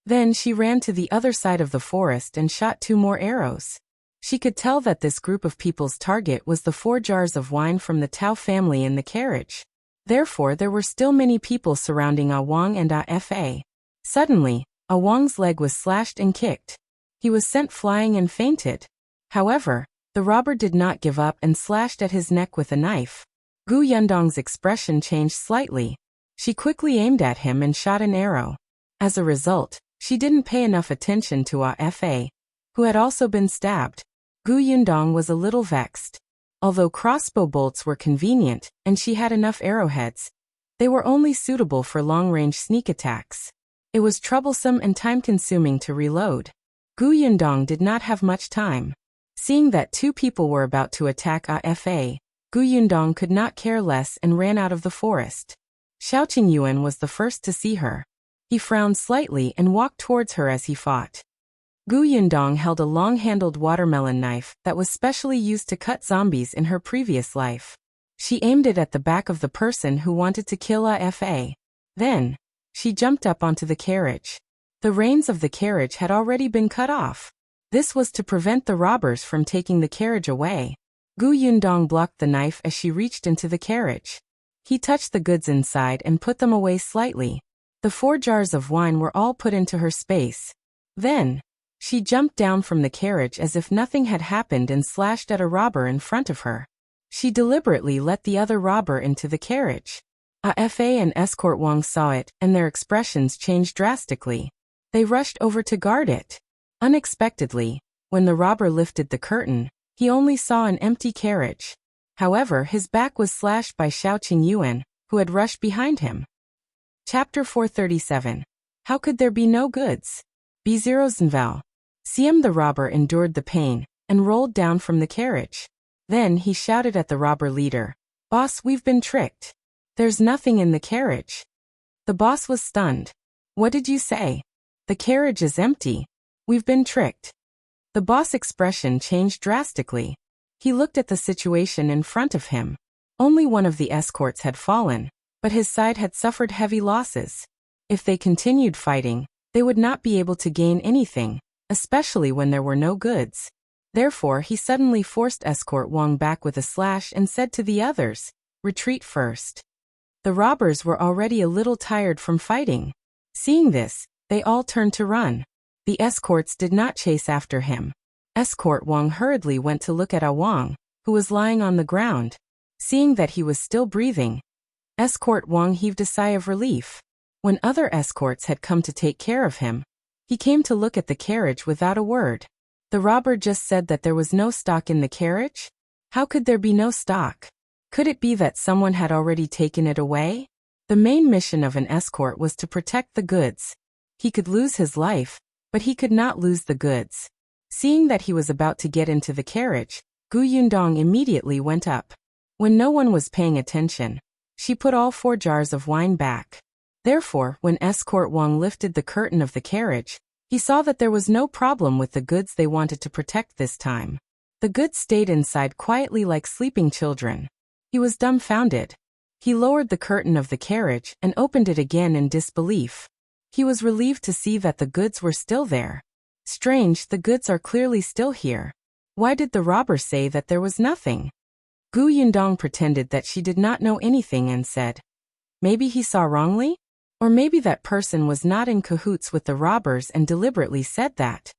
Then she ran to the other side of the forest and shot 2 more arrows. She could tell that this group of people's target was the 4 jars of wine from the Tao family in the carriage. Therefore, there were still many people surrounding A Wang and A Fa. Suddenly, A Wang's leg was slashed and kicked. He was sent flying and fainted. However, the robber did not give up and slashed at his neck with a knife. Gu Yundong's expression changed slightly. She quickly aimed at him and shot an arrow. As a result, she didn't pay enough attention to A Fa, who had also been stabbed. Gu Yundong was a little vexed. Although crossbow bolts were convenient, and she had enough arrowheads, they were only suitable for long-range sneak attacks. It was troublesome and time-consuming to reload. Gu Yundong did not have much time. Seeing that 2 people were about to attack A Fa, Gu Yundong could not care less and ran out of the forest. Shao Qingyuan was the first to see her. He frowned slightly and walked towards her as he fought. Gu Yundong held a long-handled watermelon knife that was specially used to cut zombies in her previous life. She aimed it at the back of the person who wanted to kill A Fa. Then, she jumped up onto the carriage. The reins of the carriage had already been cut off. This was to prevent the robbers from taking the carriage away. Gu Yundong blocked the knife as she reached into the carriage. He touched the goods inside and put them away slightly. The 4 jars of wine were all put into her space. Then, she jumped down from the carriage as if nothing had happened and slashed at a robber in front of her. She deliberately let the other robber into the carriage. A Fa and Escort Wang saw it, and their expressions changed drastically. They rushed over to guard it. Unexpectedly, when the robber lifted the curtain, he only saw an empty carriage. However, his back was slashed by Shao Qingyuan, who had rushed behind him. Chapter 437. How could there be no goods? B0 Znval. Siam the robber endured the pain and rolled down from the carriage. Then he shouted at the robber leader, "Boss, we've been tricked. There's nothing in the carriage." The boss was stunned. "What did you say?" "The carriage is empty. We've been tricked." The boss' expression changed drastically. He looked at the situation in front of him. Only one of the escorts had fallen, but his side had suffered heavy losses. If they continued fighting, they would not be able to gain anything, especially when there were no goods. Therefore, he suddenly forced Escort Wang back with a slash and said to the others, "Retreat first." The robbers were already a little tired from fighting. Seeing this, they all turned to run. The escorts did not chase after him. Escort Wang hurriedly went to look at Awang, who was lying on the ground. Seeing that he was still breathing, Escort Wang heaved a sigh of relief. When other escorts had come to take care of him, he came to look at the carriage without a word. The robber just said that there was no stock in the carriage? How could there be no stock? Could it be that someone had already taken it away? The main mission of an escort was to protect the goods. He could lose his life, but he could not lose the goods. Seeing that he was about to get into the carriage, Yundong immediately went up. When no one was paying attention, she put all 4 jars of wine back. Therefore, when Escort Wang lifted the curtain of the carriage, he saw that there was no problem with the goods they wanted to protect this time. The goods stayed inside quietly like sleeping children. He was dumbfounded. He lowered the curtain of the carriage and opened it again in disbelief. He was relieved to see that the goods were still there. Strange, the goods are clearly still here. Why did the robber say that there was nothing? Yundong pretended that she did not know anything and said, "Maybe he saw wrongly? Or maybe that person was not in cahoots with the robbers and deliberately said that."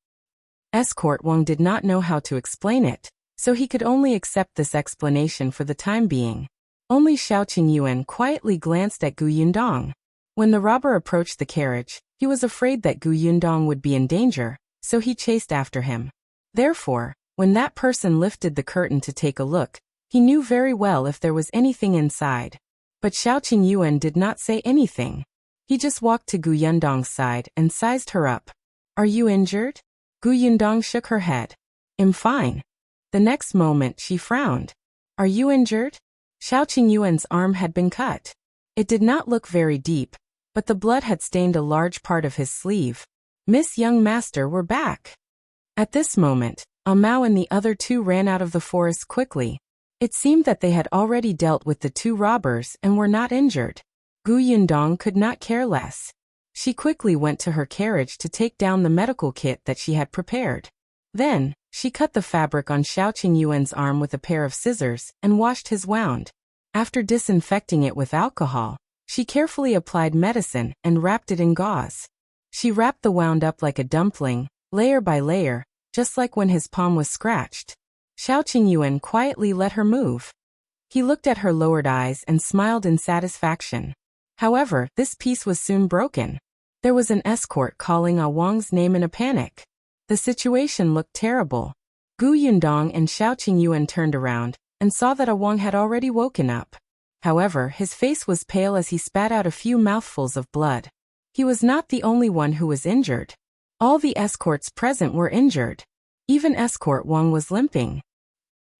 Escort Wang did not know how to explain it, so he could only accept this explanation for the time being. Only Qingyuan quietly glanced at Yundong. When the robber approached the carriage, he was afraid that Yundong would be in danger, so he chased after him. Therefore, when that person lifted the curtain to take a look, he knew very well if there was anything inside. But Qingyuan did not say anything. He just walked to Yundong's side and sized her up. "Are you injured?" Yundong shook her head. "I'm fine." The next moment she frowned. "Are you injured?" Qingyuan's arm had been cut. It did not look very deep, but the blood had stained a large part of his sleeve. Miss Young Master were back. At this moment, Am Mo and the other 2 ran out of the forest quickly. It seemed that they had already dealt with the 2 robbers and were not injured. Yundong could not care less. She quickly went to her carriage to take down the medical kit that she had prepared. Then, she cut the fabric on Qingyuan's arm with a pair of scissors and washed his wound. After disinfecting it with alcohol, she carefully applied medicine and wrapped it in gauze. She wrapped the wound up like a dumpling, layer by layer, just like when his palm was scratched. Qingyuan quietly let her move. He looked at her lowered eyes and smiled in satisfaction. However, this piece was soon broken. There was an escort calling Awang's name in a panic. The situation looked terrible. Yundong and Qingyuan turned around and saw that Awang had already woken up. However, his face was pale as he spat out a few mouthfuls of blood. He was not the only one who was injured. All the escorts present were injured. Even Escort Wang was limping.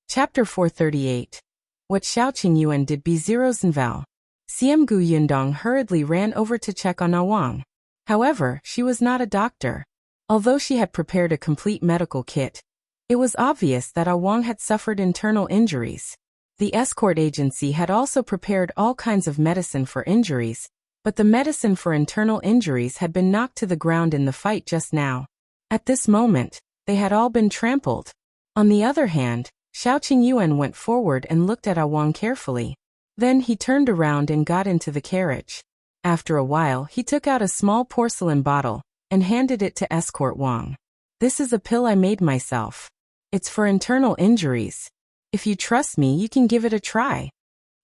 Chapter 438. What Qingyuan did B0 Siam Yundong hurriedly ran over to check on Awang. However, she was not a doctor. Although she had prepared a complete medical kit, it was obvious that Awang had suffered internal injuries. The escort agency had also prepared all kinds of medicine for injuries, but the medicine for internal injuries had been knocked to the ground in the fight just now. At this moment, they had all been trampled. On the other hand, Qingyuan went forward and looked at Awang carefully. Then he turned around and got into the carriage. After a while, he took out a small porcelain bottle and handed it to Escort Wang. "This is a pill I made myself. It's for internal injuries. If you trust me, you can give it a try."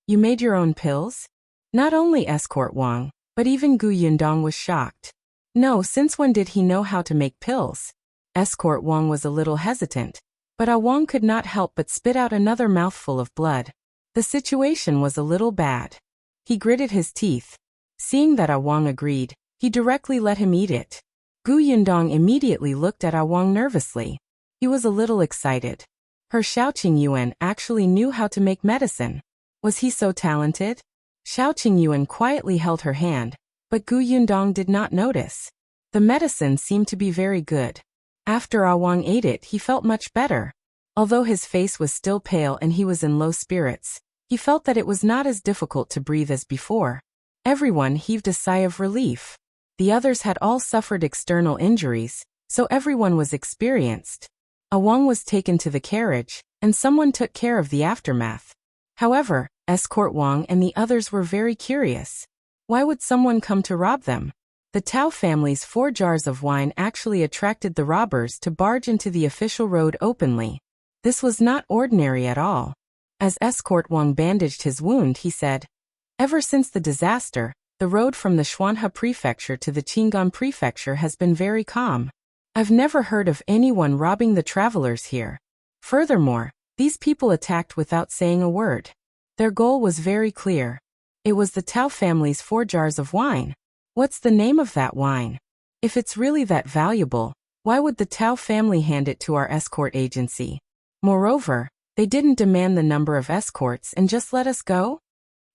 "You made your own pills?" Not only Escort Wang, but even Yundong was shocked. No, since when did he know how to make pills? Escort Wang was a little hesitant, but Awang could not help but spit out another mouthful of blood. The situation was a little bad. He gritted his teeth. Seeing that Awang agreed, he directly let him eat it. Yundong immediately looked at Awang nervously. He was a little excited. Her Shao Qingyuan actually knew how to make medicine. Was he so talented? Shao Qingyuan quietly held her hand, but Yundong did not notice. The medicine seemed to be very good. After Awang ate it, he felt much better. Although his face was still pale and he was in low spirits, he felt that it was not as difficult to breathe as before. Everyone heaved a sigh of relief. The others had all suffered external injuries, so everyone was experienced. Awang was taken to the carriage, and someone took care of the aftermath. However, Escort Wang and the others were very curious. Why would someone come to rob them? The Tao family's 4 jars of wine actually attracted the robbers to barge into the official road openly. This was not ordinary at all. As Escort Wang bandaged his wound, he said, "Ever since the disaster, the road from the Xuanhe Prefecture to the Qingyuan Prefecture has been very calm. I've never heard of anyone robbing the travelers here. Furthermore, these people attacked without saying a word. Their goal was very clear. It was the Tao family's 4 jars of wine. What's the name of that wine? If it's really that valuable, why would the Tao family hand it to our escort agency? Moreover, they didn't demand the number of escorts and just let us go?"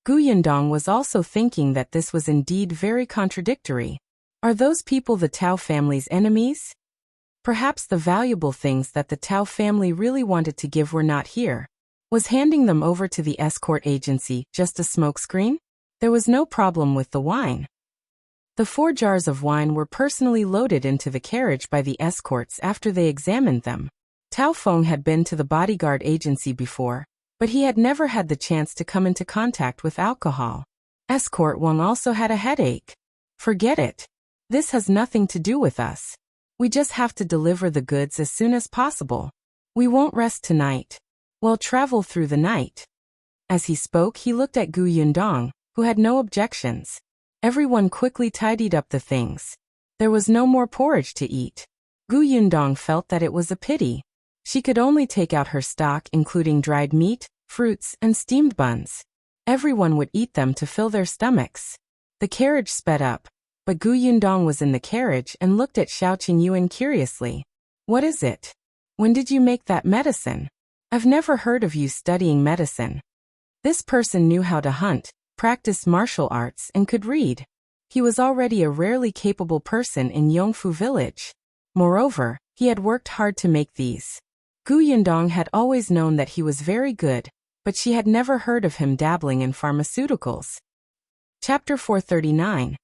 Yundong was also thinking that this was indeed very contradictory. Are those people the Tao family's enemies? Perhaps the valuable things that the Tao family really wanted to give were not here. Was handing them over to the escort agency just a smokescreen? There was no problem with the wine. The 4 jars of wine were personally loaded into the carriage by the escorts after they examined them. Tao Feng had been to the bodyguard agency before, but he had never had the chance to come into contact with alcohol. Escort Wang also had a headache. "Forget it. This has nothing to do with us. We just have to deliver the goods as soon as possible. We won't rest tonight. We'll travel through the night." As he spoke, he looked at Yundong, who had no objections. Everyone quickly tidied up the things. There was no more porridge to eat. Yundong felt that it was a pity. She could only take out her stock, including dried meat, fruits, and steamed buns. Everyone would eat them to fill their stomachs. The carriage sped up, but Yundong was in the carriage and looked at Shao Qingyuan curiously. "What is it? When did you make that medicine? I've never heard of you studying medicine." This person knew how to hunt, practiced martial arts, and could read. He was already a rarely capable person in Yongfu village. Moreover, he had worked hard to make these. Yundong had always known that he was very good, but she had never heard of him dabbling in pharmaceuticals. Chapter 439.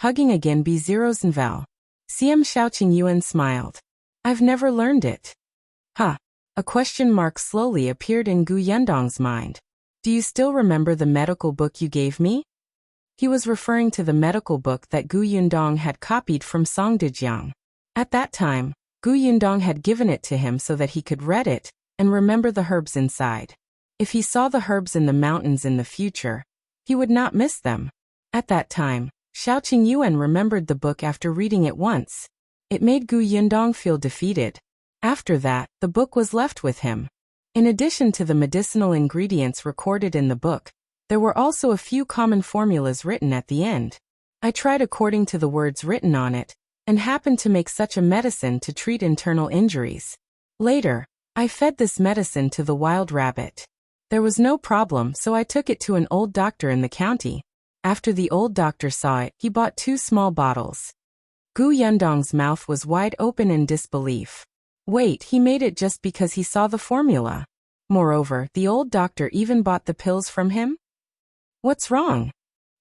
Hugging again B0's Nvel. CM Shao Qingyuan smiled. "I've never learned it." "Huh." A question mark slowly appeared in Yundong's mind. "Do you still remember the medical book you gave me?" He was referring to the medical book that Yundong had copied from Song Dajiang. At that time, Yundong had given it to him so that he could read it and remember the herbs inside. If he saw the herbs in the mountains in the future, he would not miss them. At that time, Shao Qingyuan remembered the book after reading it once. It made Yundong feel defeated. After that, the book was left with him. In addition to the medicinal ingredients recorded in the book, there were also a few common formulas written at the end. I tried according to the words written on it, and happened to make such a medicine to treat internal injuries. Later, I fed this medicine to the wild rabbit. There was no problem, so I took it to an old doctor in the county. After the old doctor saw it, he bought 2 small bottles. Yundong's mouth was wide open in disbelief. Wait, he made it just because he saw the formula. Moreover, the old doctor even bought the pills from him? What's wrong?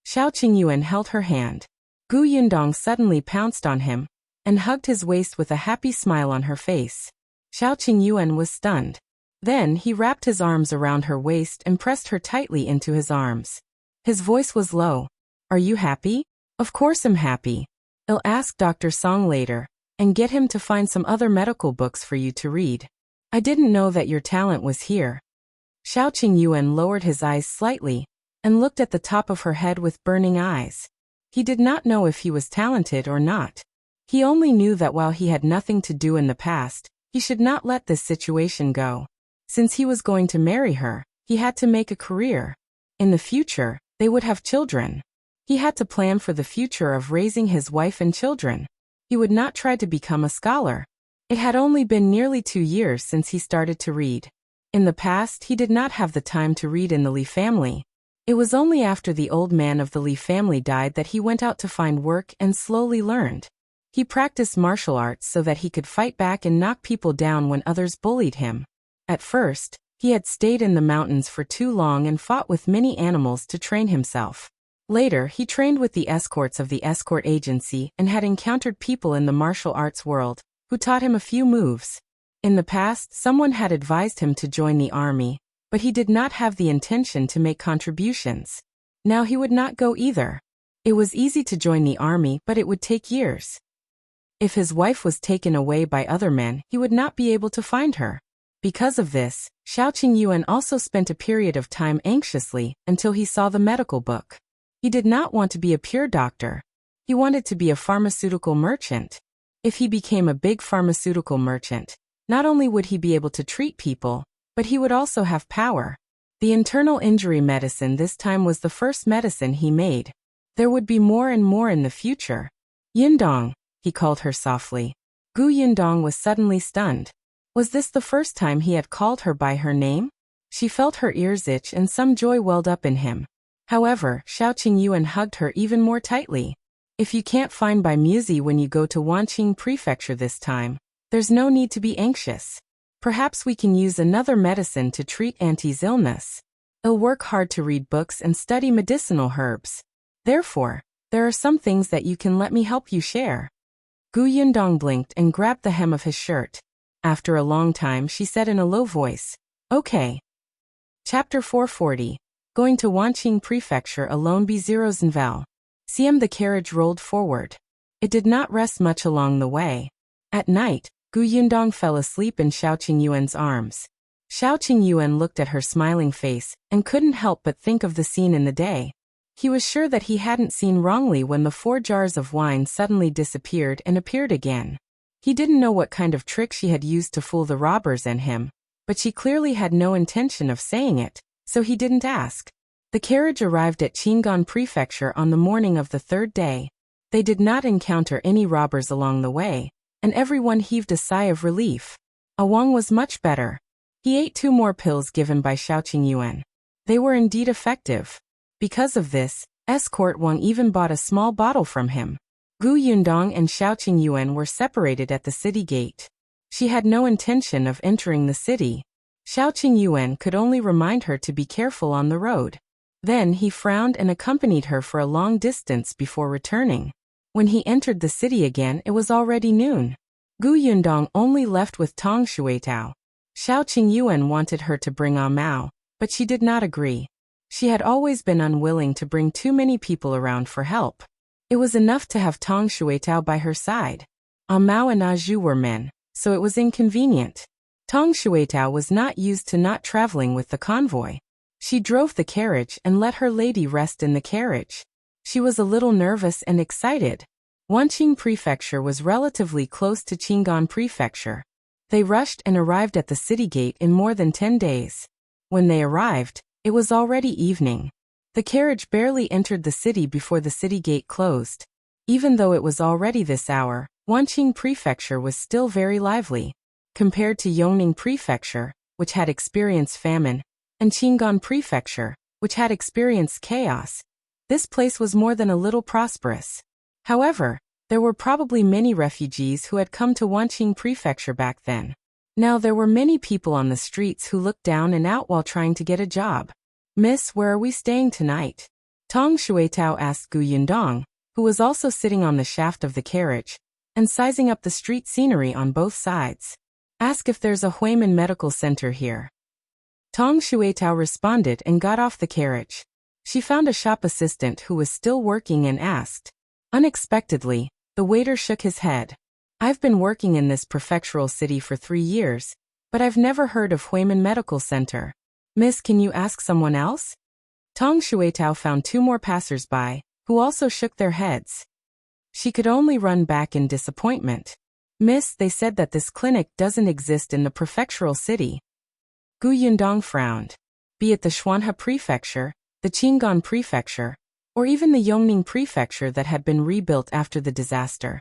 Shao Qingyuan held her hand. Yundong suddenly pounced on him and hugged his waist with a happy smile on her face. Shao Qingyuan was stunned. Then he wrapped his arms around her waist and pressed her tightly into his arms. His voice was low. "Are you happy?" "Of course I'm happy. I'll ask Dr. Song later and get him to find some other medical books for you to read. I didn't know that your talent was here." Shao Qingyuan lowered his eyes slightly and looked at the top of her head with burning eyes. He did not know if he was talented or not. He only knew that while he had nothing to do in the past, he should not let this situation go. Since he was going to marry her, he had to make a career. In the future, they would have children. He had to plan for the future of raising his wife and children. He He would not try to become a scholar. It had only been nearly 2 years since he started to read. In the past, he did not have the time to read in the Li family. It was only after the old man of the Li family died that he went out to find work and slowly learned. He practiced martial arts so that he could fight back and knock people down when others bullied him. At first, he had stayed in the mountains for too long and fought with many animals to train himself. Later, he trained with the escorts of the escort agency and had encountered people in the martial arts world who taught him a few moves. In the past, someone had advised him to join the army, but he did not have the intention to make contributions. Now he would not go either. It was easy to join the army, but it would take years. If his wife was taken away by other men, he would not be able to find her. Because of this, Qingyuan also spent a period of time anxiously until he saw the medical book. He did not want to be a pure doctor. He wanted to be a pharmaceutical merchant. If he became a big pharmaceutical merchant, not only would he be able to treat people, but he would also have power. The internal injury medicine this time was the first medicine he made. There would be more and more in the future. Yundong, he called her softly. Yundong was suddenly stunned. Was this the first time he had called her by her name? She felt her ears itch and some joy welled up in him. However, Qingyuan hugged her even more tightly. If you can't find Bai Muzi when you go to Wanqing Prefecture this time, there's no need to be anxious. Perhaps we can use another medicine to treat Auntie's illness. I'll work hard to read books and study medicinal herbs. Therefore, there are some things that you can let me help you share. Yundong blinked and grabbed the hem of his shirt. After a long time, she said in a low voice, "Okay." Chapter 440. Going to Wanqing Prefecture alone. B0 Zhenval. The carriage rolled forward. It did not rest much along the way. At night, Yundong fell asleep in Qingyuan's arms. Qingyuan looked at her smiling face and couldn't help but think of the scene in the day. He was sure that he hadn't seen wrongly when the 4 jars of wine suddenly disappeared and appeared again. He didn't know what kind of trick she had used to fool the robbers and him, but she clearly had no intention of saying it, so he didn't ask. The carriage arrived at Qingyuan Prefecture on the morning of the 3rd day. They did not encounter any robbers along the way, and everyone heaved a sigh of relief. Awang was much better. He ate 2 more pills given by Qingyuan. They were indeed effective. Because of this, escort Wang even bought a small bottle from him. Yundong and Qingyuan were separated at the city gate. She had no intention of entering the city. Qingyuan could only remind her to be careful on the road. Then he frowned and accompanied her for a long distance before returning. When he entered the city again, it was already noon. Yundong only left with Tong Shuitao. Qingyuan wanted her to bring Am Mo, but she did not agree. She had always been unwilling to bring too many people around for help. It was enough to have Tong Shuitao by her side. Am Mo and Zhu were men, so it was inconvenient. Tong Shuitao was not used to not traveling with the convoy. She drove the carriage and let her lady rest in the carriage. She was a little nervous and excited. Wanqing Prefecture was relatively close to Qingyuan Prefecture. They rushed and arrived at the city gate in more than 10 days. When they arrived, it was already evening. The carriage barely entered the city before the city gate closed. Even though it was already this hour, Wanqing Prefecture was still very lively. Compared to Yongning Prefecture, which had experienced famine, and Qingyuan Prefecture, which had experienced chaos, this place was more than a little prosperous. However, there were probably many refugees who had come to Wanqing Prefecture back then. Now there were many people on the streets who looked down and out while trying to get a job. "Miss, where are we staying tonight?" Tong Shuitao asked Yundong, who was also sitting on the shaft of the carriage, and sizing up the street scenery on both sides. "Ask if there's a Huimin Medical Center here." Tong Shuitao responded and got off the carriage. She found a shop assistant who was still working and asked. Unexpectedly, the waiter shook his head. "I've been working in this prefectural city for 3 years, but I've never heard of Huimin Medical Center. Miss, can you ask someone else?" Tong Shuitao found 2 more passers-by, who also shook their heads. She could only run back in disappointment. "Miss, they said that this clinic doesn't exist in the prefectural city." Yundong frowned. Be it the Xuanhe Prefecture, the Qingyuan Prefecture, or even the Yongning Prefecture that had been rebuilt after the disaster.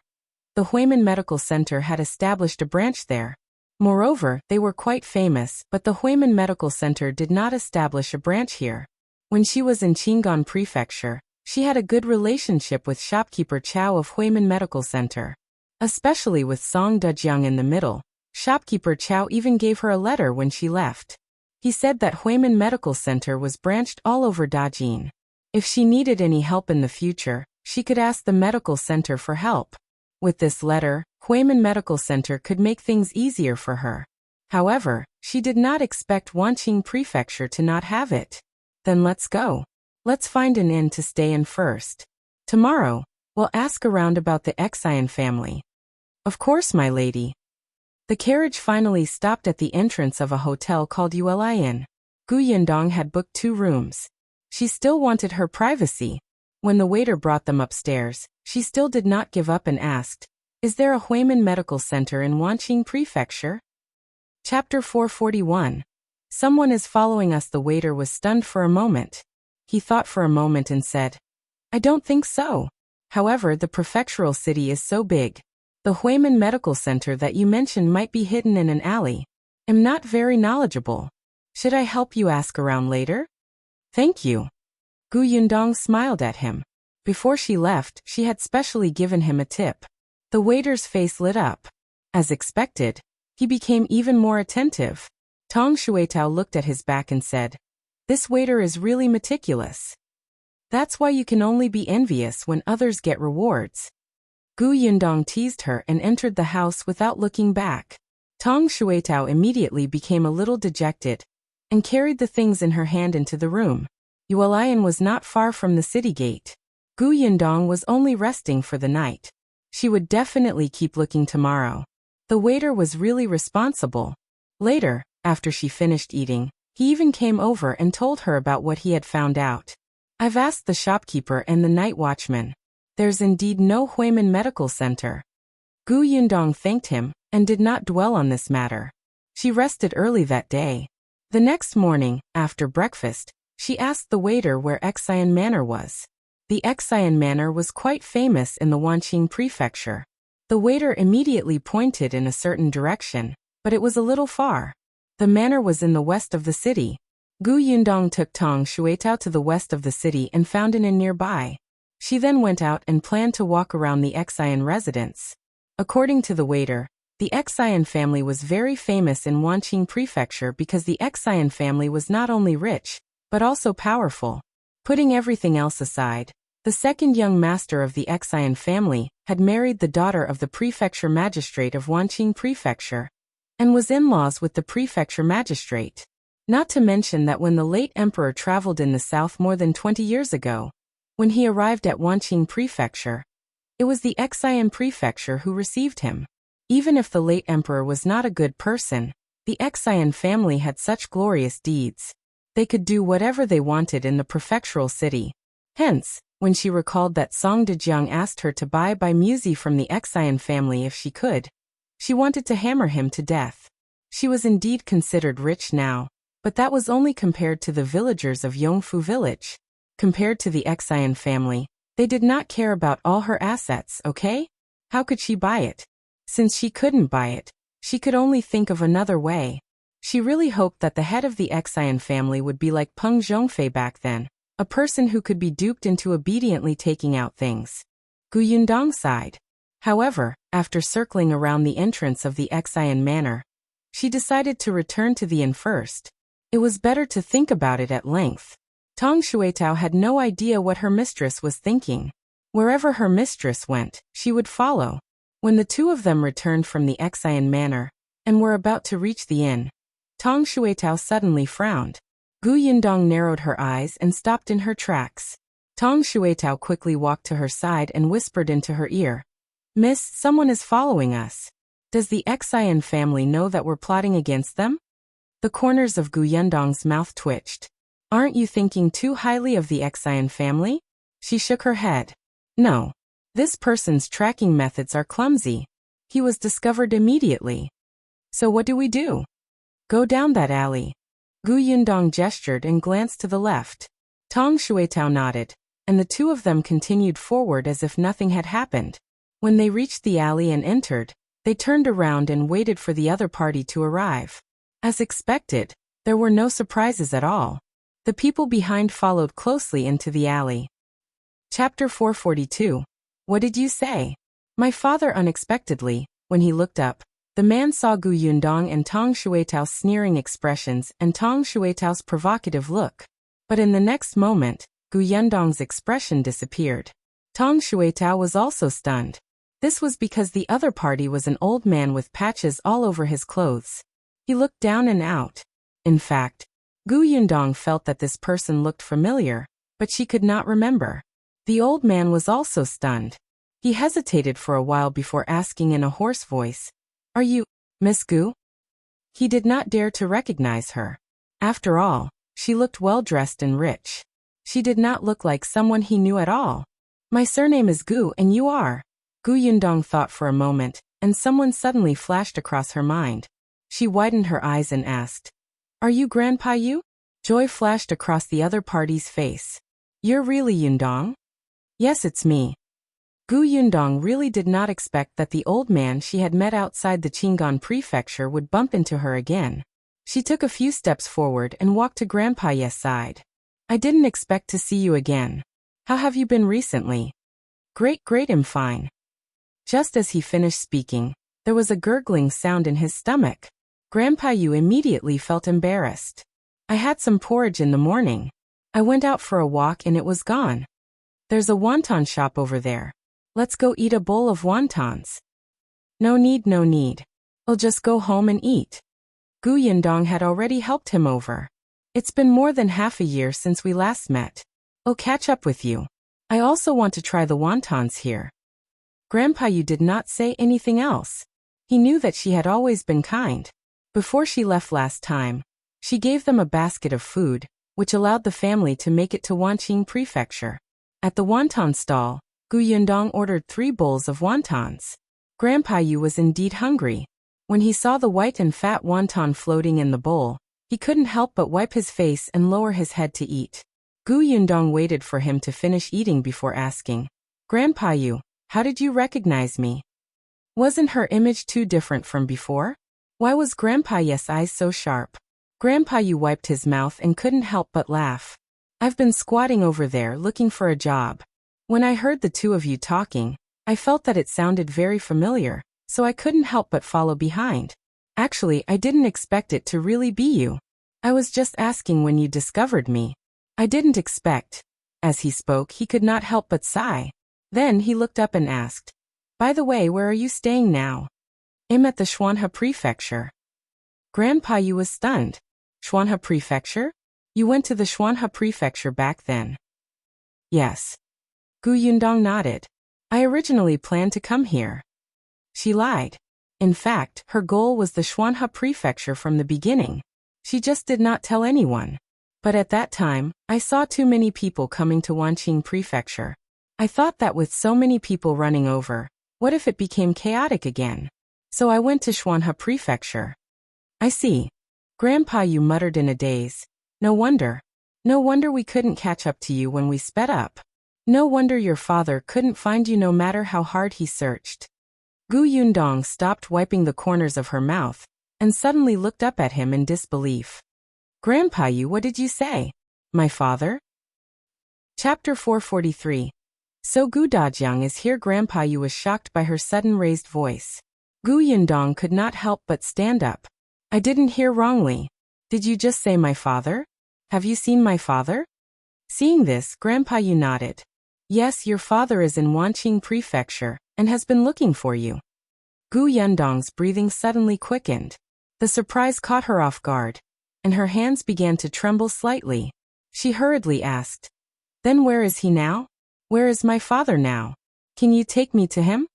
The Huimin Medical Center had established a branch there. Moreover, they were quite famous, but the Huimin Medical Center did not establish a branch here. When she was in Qingyuan Prefecture, she had a good relationship with shopkeeper Chao of Huimin Medical Center. Especially with Song Dajiang in the middle, shopkeeper Chao even gave her a letter when she left. He said that Huimin Medical Center was branched all over Dajiang. If she needed any help in the future, she could ask the medical center for help. With this letter, Huimin Medical Center could make things easier for her. However, she did not expect Wanqing Prefecture to not have it. Then let's go. Let's find an inn to stay in first. Tomorrow, we'll ask around about the Xie family. Of course, my lady. The carriage finally stopped at the entrance of a hotel called Yulin. Yundong had booked 2 rooms. She still wanted her privacy. When the waiter brought them upstairs, she still did not give up and asked, "Is there a Huimin Medical Center in Wanqing Prefecture?" Chapter 441. Someone is following us. The waiter was stunned for a moment. He thought for a moment and said, "I don't think so. However, the prefectural city is so big. The Huimin Medical Center that you mentioned might be hidden in an alley. I'm not very knowledgeable. Should I help you ask around later?" "Thank you." Yundong smiled at him. Before she left, she had specially given him a tip. The waiter's face lit up. As expected, he became even more attentive. Tong Shuetao looked at his back and said, "This waiter is really meticulous. That's why you can only be envious when others get rewards." Yundong teased her and entered the house without looking back. Tong Shuetao immediately became a little dejected and carried the things in her hand into the room. Yulin was not far from the city gate. Yundong was only resting for the night. She would definitely keep looking tomorrow. The waiter was really responsible. Later, after she finished eating, he even came over and told her about what he had found out. "I've asked the shopkeeper and the night watchman. There's indeed no Huimin Medical Center." Yundong thanked him and did not dwell on this matter. She rested early that day. The next morning, after breakfast, she asked the waiter where Xie Manor was. The Xie Manor was quite famous in the Wanqing Prefecture. The waiter immediately pointed in a certain direction, but it was a little far. The manor was in the west of the city. Yundong took Tong Shuetao to the west of the city and found an inn nearby. She then went out and planned to walk around the Xie residence. According to the waiter, the Xie family was very famous in Wanqing Prefecture because the Xie family was not only rich, but also powerful. Putting everything else aside, the second young master of the Xie family had married the daughter of the prefecture magistrate of Wanqing Prefecture, and was in-laws with the prefecture magistrate. Not to mention that when the late emperor traveled in the south more than 20 years ago, when he arrived at Wanqing Prefecture, it was the Xie Prefecture who received him. Even if the late emperor was not a good person, the Xie family had such glorious deeds. They could do whatever they wanted in the prefectural city. Hence, when she recalled that Song Dajiang asked her to buy Musi from the Xie family if she could, she wanted to hammer him to death. She was indeed considered rich now, but that was only compared to the villagers of Yongfu village. Compared to the Xie family, they did not care about all her assets, okay? How could she buy it? Since she couldn't buy it, she could only think of another way. She really hoped that the head of the Xie family would be like Peng Zhongfei back then, a person who could be duped into obediently taking out things. Yundong sighed. However, after circling around the entrance of the Xie manor, she decided to return to the inn first. It was better to think about it at length. Tong Shuetao had no idea what her mistress was thinking. Wherever her mistress went, she would follow. When the two of them returned from the Xie manor, and were about to reach the inn, Tong Shuetao suddenly frowned. Yundong narrowed her eyes and stopped in her tracks. Tong Shuetao quickly walked to her side and whispered into her ear, "Miss, someone is following us. Does the Xie family know that we're plotting against them?" The corners of Yundong's mouth twitched. "Aren't you thinking too highly of the Xie family?" She shook her head. "No. This person's tracking methods are clumsy. He was discovered immediately. So what do we do?" "Go down that alley." Yundong gestured and glanced to the left. Tong Shuetao nodded, and the two of them continued forward as if nothing had happened. When they reached the alley and entered, they turned around and waited for the other party to arrive. As expected, there were no surprises at all. The people behind followed closely into the alley. Chapter 442. What did you say? My father unexpectedly, when he looked up, the man saw Gu Yundong and Tong Shuetao's sneering expressions and Tong Shuetao's provocative look. But in the next moment, Gu Yundong's expression disappeared. Tong Shuetao was also stunned. This was because the other party was an old man with patches all over his clothes. He looked down and out. In fact, Gu Yundong felt that this person looked familiar, but she could not remember. The old man was also stunned. He hesitated for a while before asking in a hoarse voice, "Are you, Miss Gu?" He did not dare to recognize her. After all, she looked well-dressed and rich. She did not look like someone he knew at all. My surname is Gu and you are? Gu Yundong thought for a moment, and someone suddenly flashed across her mind. She widened her eyes and asked, "Are you Grandpa Yu?" Joy flashed across the other party's face. "You're really Yundong?" "Yes, it's me." Gu Yundong really did not expect that the old man she had met outside the Qingyuan Prefecture would bump into her again. She took a few steps forward and walked to Grandpa Ye's side. "I didn't expect to see you again. How have you been recently?" Great, I'm fine." Just as he finished speaking, there was a gurgling sound in his stomach. Grandpa Yu immediately felt embarrassed. "I had some porridge in the morning. I went out for a walk and it was gone. There's a wonton shop over there. Let's go eat a bowl of wontons." No need. I'll just go home and eat." Gu Yundong had already helped him over. "It's been more than half a year since we last met. I'll catch up with you. I also want to try the wontons here." Grandpa Yu did not say anything else. He knew that she had always been kind. Before she left last time, she gave them a basket of food, which allowed the family to make it to Wanqing Prefecture. At the wonton stall, Gu Yundong ordered 3 bowls of wontons. Grandpa Yu was indeed hungry. When he saw the white and fat wonton floating in the bowl, he couldn't help but wipe his face and lower his head to eat. Gu Yundong waited for him to finish eating before asking, "Grandpa Yu, how did you recognize me? Wasn't her image too different from before? Why was Grandpa Ye's eyes so sharp?" Grandpa Yu wiped his mouth and couldn't help but laugh. "I've been squatting over there looking for a job. When I heard the two of you talking, I felt that it sounded very familiar, so I couldn't help but follow behind. Actually, I didn't expect it to really be you. I was just asking when you discovered me. I didn't expect." As he spoke, he could not help but sigh. Then he looked up and asked, "By the way, where are you staying now?" "I'm at the Xuanhe Prefecture." Grandpa Yu was stunned. "Xuanhe Prefecture? You went to the Xuanhe Prefecture back then?" "Yes." Gu Yundong nodded. "I originally planned to come here." She lied. In fact, her goal was the Xuanhe Prefecture from the beginning. She just did not tell anyone. "But at that time, I saw too many people coming to Wanqing Prefecture. I thought that with so many people running over, what if it became chaotic again? So I went to Xuanhe Prefecture." "I see." Grandpa Yu muttered in a daze. No wonder we couldn't catch up to you when we sped up. No wonder your father couldn't find you no matter how hard he searched." Gu Yundong stopped wiping the corners of her mouth, and suddenly looked up at him in disbelief. "Grandpa Yu, what did you say? My father?" Chapter 443. "So Gu Dajiang is here." Grandpa Yu was shocked by her sudden raised voice. Gu Yundong could not help but stand up. "I didn't hear wrongly. Did you just say my father? Have you seen my father?" Seeing this, Grandpa Yu nodded. "Yes, your father is in Wanqing Prefecture, and has been looking for you." Gu Yundong's breathing suddenly quickened. The surprise caught her off guard, and her hands began to tremble slightly. She hurriedly asked, "Then where is he now? Where is my father now? Can you take me to him?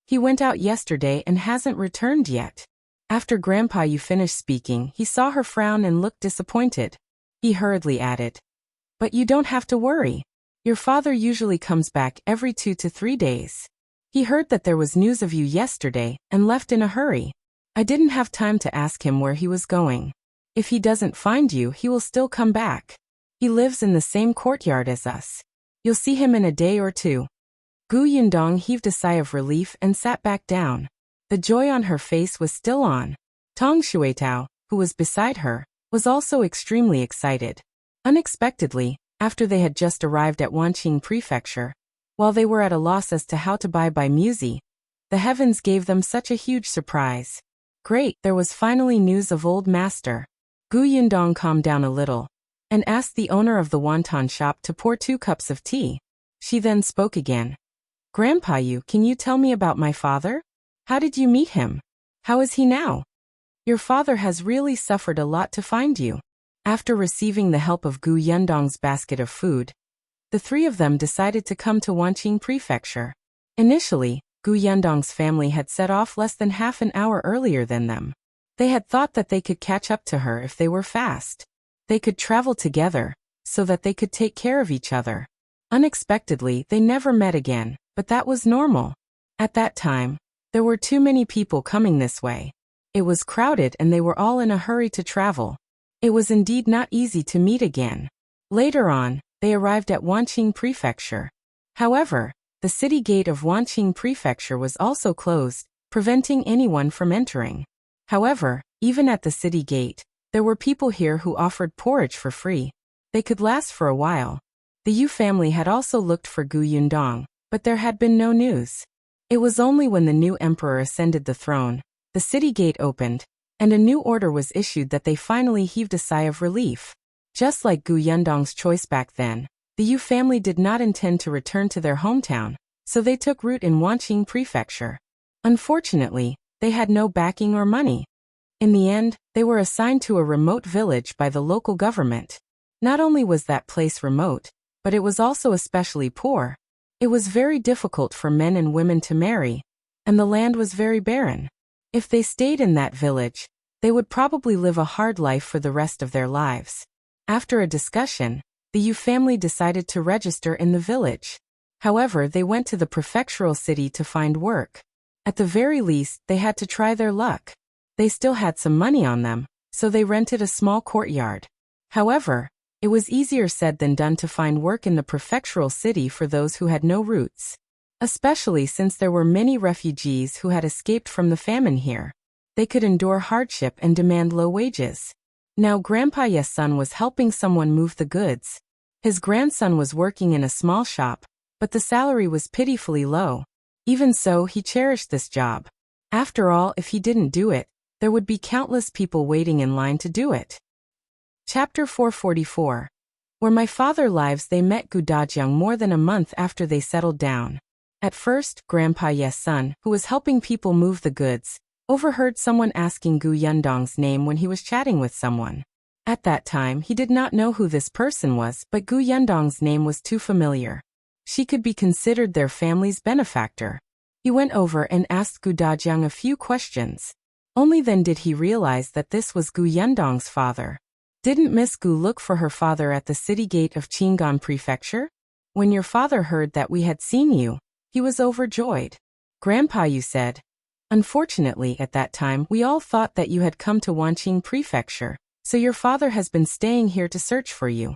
He went out yesterday and hasn't returned yet." After Grandpa Yu finished speaking, he saw her frown and looked disappointed. He hurriedly added, "But you don't have to worry. Your father usually comes back every 2 to 3 days. He heard that there was news of you yesterday and left in a hurry. I didn't have time to ask him where he was going. If he doesn't find you, he will still come back. He lives in the same courtyard as us. You'll see him in a day or 2. Gu Yundong heaved a sigh of relief and sat back down. The joy on her face was still on. Tong Shuetao, who was beside her, was also extremely excited. Unexpectedly, after they had just arrived at Wanqing Prefecture, while they were at a loss as to how to buy Musi, the heavens gave them such a huge surprise. Great, there was finally news of old master. Gu Yundong calmed down a little and asked the owner of the wonton shop to pour 2 cups of tea. She then spoke again. Grandpa Yu, can you tell me about my father? How did you meet him? How is he now? Your father has really suffered a lot to find you. After receiving the help of Gu Yundong's basket of food, the 3 of them decided to come to Wanqing Prefecture. Initially, Gu Yundong's family had set off less than half an hour earlier than them. They had thought that they could catch up to her if they were fast. They could travel together, so that they could take care of each other. Unexpectedly, they never met again, but that was normal. At that time, there were too many people coming this way. It was crowded and they were all in a hurry to travel. It was indeed not easy to meet again. Later on, they arrived at Wanqing Prefecture. However, the city gate of Wanqing Prefecture was also closed, preventing anyone from entering. However, even at the city gate, there were people here who offered porridge for free. They could last for a while. The Yu family had also looked for Gu Yundong, but there had been no news. It was only when the new emperor ascended the throne, the city gate opened, and a new order was issued that they finally heaved a sigh of relief. Just like Gu Yundong's choice back then, the Yu family did not intend to return to their hometown, so they took root in Wanqing Prefecture. Unfortunately, they had no backing or money. In the end, they were assigned to a remote village by the local government. Not only was that place remote, but it was also especially poor. It was very difficult for men and women to marry, and the land was very barren. If they stayed in that village, they would probably live a hard life for the rest of their lives. After a discussion, the Yu family decided to register in the village. However, they went to the prefectural city to find work. At the very least, they had to try their luck. They still had some money on them, so they rented a small courtyard. However, it was easier said than done to find work in the prefectural city for those who had no roots. Especially since there were many refugees who had escaped from the famine here. They could endure hardship and demand low wages. Now Grandpa Ye's son was helping someone move the goods. His grandson was working in a small shop, but the salary was pitifully low. Even so, he cherished this job. After all, if he didn't do it, there would be countless people waiting in line to do it. Chapter 444. Where my father lives. They met Gu Dajiang more than a month after they settled down. At first, Grandpa Ye's son, who was helping people move the goods, overheard someone asking Gu Yundong's name when he was chatting with someone. At that time, he did not know who this person was, but Gu Yundong's name was too familiar. She could be considered their family's benefactor. He went over and asked Gu Dajiang a few questions. Only then did he realize that this was Gu Yundong's father. Didn't Miss Gu look for her father at the city gate of Qingyuan Prefecture? When your father heard that we had seen you, he was overjoyed. Grandpa Yu said. Unfortunately, at that time, we all thought that you had come to Wanqing Prefecture, so your father has been staying here to search for you.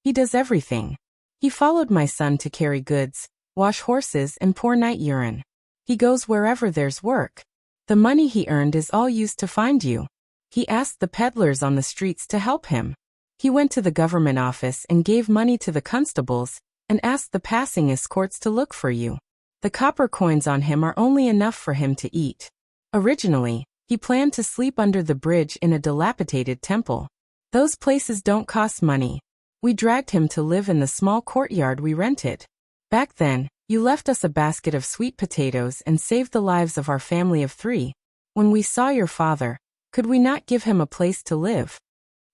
He does everything. He followed my son to carry goods, wash horses and pour night urine. He goes wherever there's work. The money he earned is all used to find you. He asked the peddlers on the streets to help him. He went to the government office and gave money to the constables, and asked the passing escorts to look for you. The copper coins on him are only enough for him to eat. Originally, he planned to sleep under the bridge in a dilapidated temple. Those places don't cost money. We dragged him to live in the small courtyard we rented. Back then, you left us a basket of sweet potatoes and saved the lives of our family of 3. When we saw your father, could we not give him a place to live?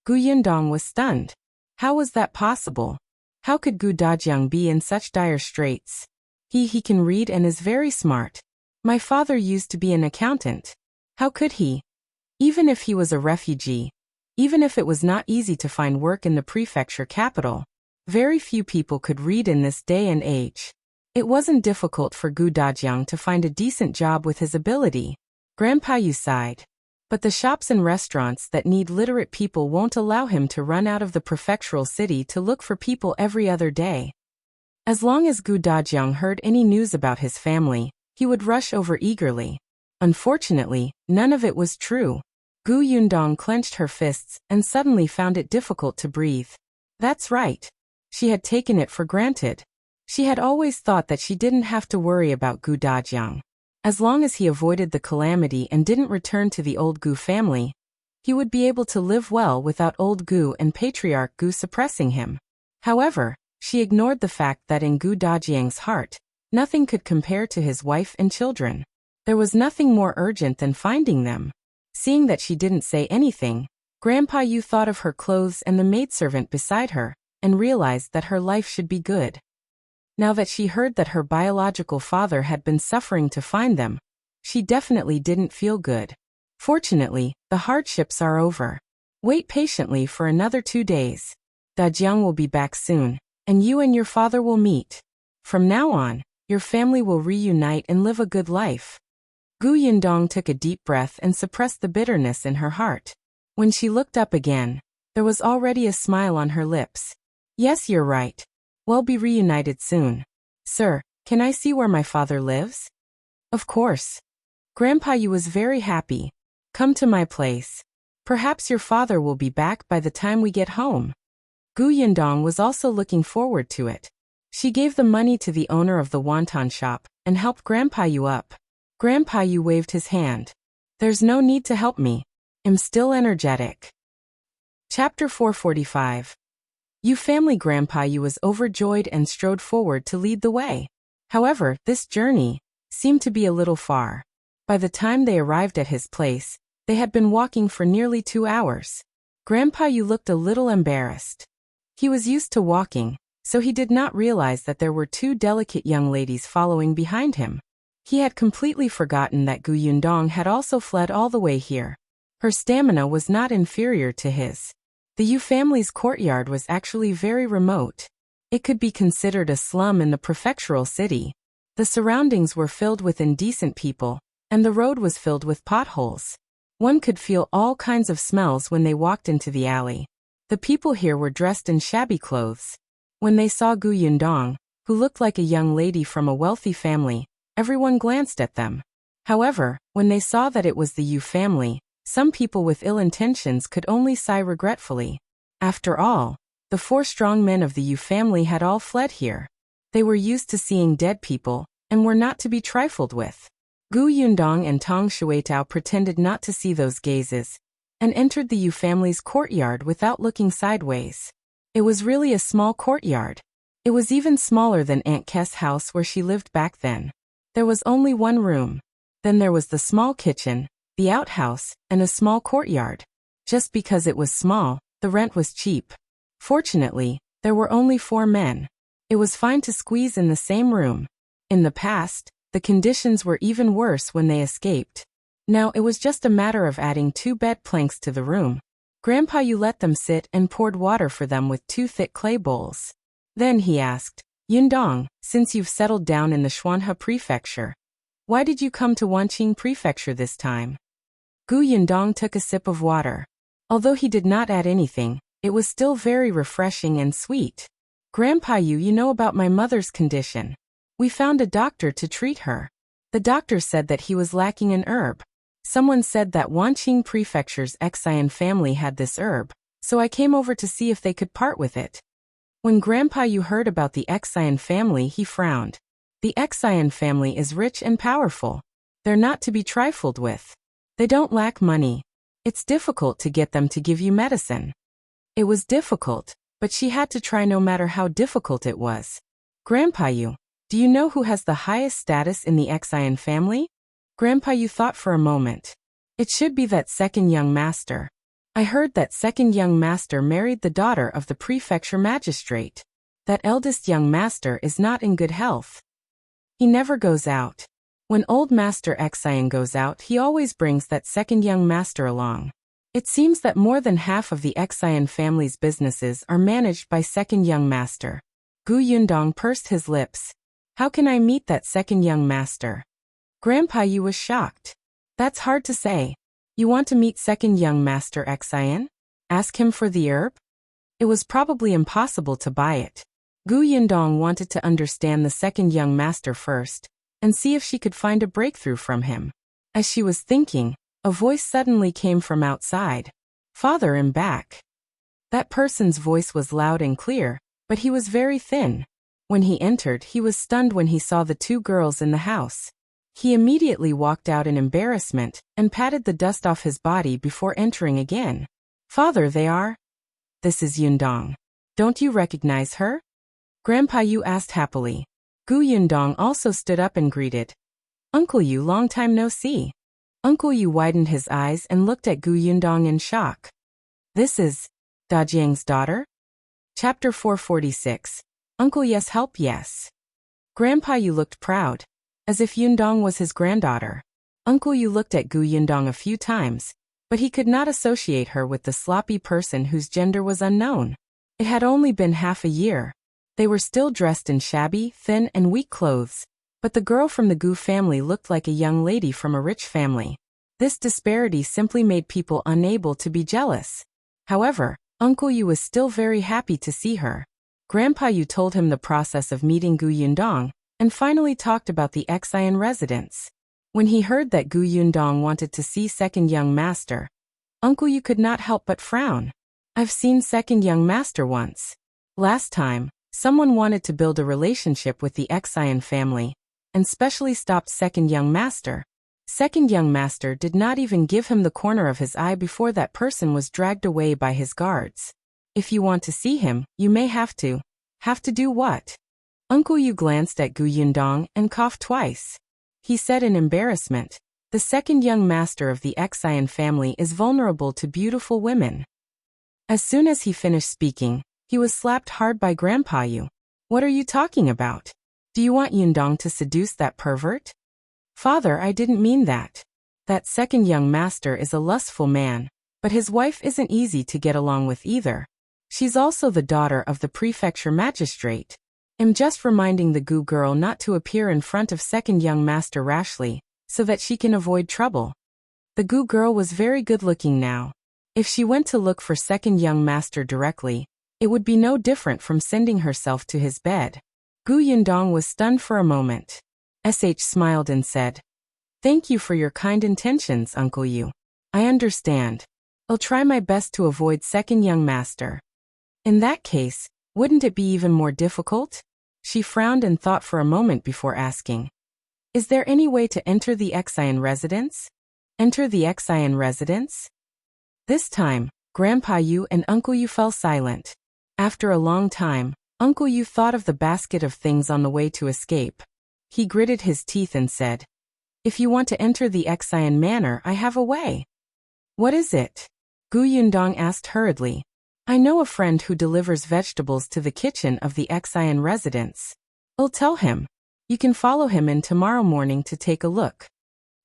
Gu Yundong was stunned. How was that possible? How could Gu Dajiang be in such dire straits? He can read and is very smart. My father used to be an accountant. How could he? Even if he was a refugee, even if it was not easy to find work in the prefecture capital, very few people could read in this day and age. It wasn't difficult for Gu Dajiang to find a decent job with his ability. Grandpa Yu sighed. But the shops and restaurants that need literate people won't allow him to run out of the prefectural city to look for people every other day. As long as Gu Dajiang heard any news about his family, he would rush over eagerly. Unfortunately, none of it was true. Gu Yundong clenched her fists and suddenly found it difficult to breathe. That's right. She had taken it for granted. She had always thought that she didn't have to worry about Gu Dajiang. As long as he avoided the calamity and didn't return to the old Gu family, he would be able to live well without old Gu and Patriarch Gu suppressing him. However, she ignored the fact that in Gu Dajiang's heart, nothing could compare to his wife and children. There was nothing more urgent than finding them. Seeing that she didn't say anything, Grandpa Yu thought of her clothes and the maidservant beside her, and realized that her life should be good. Now that she heard that her biological father had been suffering to find them, she definitely didn't feel good. Fortunately, the hardships are over. Wait patiently for another 2 days. Dajiang will be back soon, and you and your father will meet. From now on, your family will reunite and live a good life. Gu Yundong took a deep breath and suppressed the bitterness in her heart. When she looked up again, there was already a smile on her lips. Yes, you're right. We'll be reunited soon. Sir, can I see where my father lives? Of course. Grandpa Yu was very happy. Come to my place. Perhaps your father will be back by the time we get home. Gu Yundong was also looking forward to it. She gave the money to the owner of the wonton shop and helped Grandpa Yu up. Grandpa Yu waved his hand. There's no need to help me. I'm still energetic. Chapter 445. Yu family. Grandpa Yu was overjoyed and strode forward to lead the way. However, this journey seemed to be a little far. By the time they arrived at his place, they had been walking for nearly 2 hours. Grandpa Yu looked a little embarrassed. He was used to walking, so he did not realize that there were 2 delicate young ladies following behind him. He had completely forgotten that Gu Yundong had also fled all the way here. Her stamina was not inferior to his. The Yu family's courtyard was actually very remote. It could be considered a slum in the prefectural city. The surroundings were filled with indecent people, and the road was filled with potholes. One could feel all kinds of smells when they walked into the alley. The people here were dressed in shabby clothes. When they saw Gu Yundong, who looked like a young lady from a wealthy family, everyone glanced at them. However, when they saw that it was the Yu family, some people with ill intentions could only sigh regretfully. After all, the 4 strong men of the Yu family had all fled here. They were used to seeing dead people, and were not to be trifled with. Gu Yundong and Tong Shuitao pretended not to see those gazes, and entered the Yu family's courtyard without looking sideways. It was really a small courtyard. It was even smaller than Aunt Kess' house where she lived back then. There was only 1 room. Then there was the small kitchen, the outhouse, and a small courtyard. Just because it was small, the rent was cheap. Fortunately, there were only 4 men. It was fine to squeeze in the same room. In the past, the conditions were even worse when they escaped. Now it was just a matter of adding 2 bed planks to the room. Grandpa Yu let them sit and poured water for them with 2 thick clay bowls. Then he asked, Yundong, since you've settled down in the Xuanhe Prefecture, why did you come to Wanqing Prefecture this time? Gu Yundong took a sip of water. Although he did not add anything, it was still very refreshing and sweet. Grandpa Yu, you know about my mother's condition. We found a doctor to treat her. The doctor said that he was lacking an herb. Someone said that Wanqing Prefecture's Xian family had this herb, so I came over to see if they could part with it. When Grandpa Yu heard about the Xian family, he frowned. The Xian family is rich and powerful. They're not to be trifled with. They don't lack money. It's difficult to get them to give you medicine. It was difficult, but she had to try no matter how difficult it was. Grandpa Yu, do you know who has the highest status in the Xian family? Grandpa Yu thought for a moment. It should be that 2nd young master. I heard that 2nd young master married the daughter of the prefecture magistrate. That eldest young master is not in good health. He never goes out. When old master Xian goes out, he always brings that 2nd young master along. It seems that more than half of the Xian family's businesses are managed by 2nd young master. Gu Yundong pursed his lips. How can I meet that 2nd young master? Grandpa Yu was shocked. That's hard to say. You want to meet 2nd young master Xian? Ask him for the herb? It was probably impossible to buy it. Gu Yundong wanted to understand the second young master first, and see if she could find a breakthrough from him. As she was thinking, a voice suddenly came from outside. "Father, I'm back." That person's voice was loud and clear, but he was very thin. When he entered, he was stunned when he saw the two girls in the house. He immediately walked out in embarrassment, and patted the dust off his body before entering again. "Father, they are?" "This is Yundong. Don't you recognize her?" Grandpa Yu asked happily. Gu Yundong also stood up and greeted. "Uncle Yu, long time no see." Uncle Yu widened his eyes and looked at Gu Yundong in shock. "This is Dajiang's daughter?" Chapter 446. Uncle Yes, help yes. Grandpa Yu looked proud, as if Yundong was his granddaughter. Uncle Yu looked at Gu Yundong a few times, but he could not associate her with the sloppy person whose gender was unknown. It had only been half a year. They were still dressed in shabby, thin and weak clothes, but the girl from the Gu family looked like a young lady from a rich family. This disparity simply made people unable to be jealous. However, Uncle Yu was still very happy to see her. Grandpa Yu told him the process of meeting Gu Yundong, and finally talked about the Xian residence. When he heard that Gu Yundong wanted to see second young master, Uncle Yu could not help but frown. "I've seen second young master once. Last time, someone wanted to build a relationship with the Xian family, and specially stopped second young master. Second young master did not even give him the corner of his eye before that person was dragged away by his guards. If you want to see him, you may have to. Have to do what?" Uncle Yu glanced at Gu Yundong and coughed twice. He said in embarrassment, "The second young master of the Xian family is vulnerable to beautiful women." As soon as he finished speaking, he was slapped hard by Grandpa Yu. "What are you talking about? Do you want Yundong to seduce that pervert?" "Father, I didn't mean that. That second young master is a lustful man, but his wife isn't easy to get along with either. She's also the daughter of the Prefecture magistrate. I'm just reminding the Gu girl not to appear in front of second young master rashly, so that she can avoid trouble." The Gu girl was very good-looking now. If she went to look for second young master directly, it would be no different from sending herself to his bed. Gu Yundong was stunned for a moment. SH smiled and said, "Thank you for your kind intentions, Uncle Yu. I understand. I'll try my best to avoid second young master." "In that case, wouldn't it be even more difficult?" She frowned and thought for a moment before asking, "Is there any way to enter the Xian residence?" "Enter the Xian residence?" This time, Grandpa Yu and Uncle Yu fell silent. After a long time, Uncle Yu thought of the basket of things on the way to escape. He gritted his teeth and said, "If you want to enter the Xian manor, I have a way." "What is it?" Gu Yundong asked hurriedly. "I know a friend who delivers vegetables to the kitchen of the Xian residence. I'll tell him. You can follow him in tomorrow morning to take a look."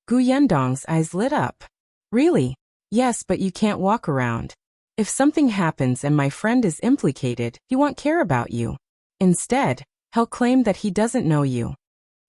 Gu Yundong's eyes lit up. "Really?" "Yes, but you can't walk around. If something happens and my friend is implicated, he won't care about you. Instead, he'll claim that he doesn't know you."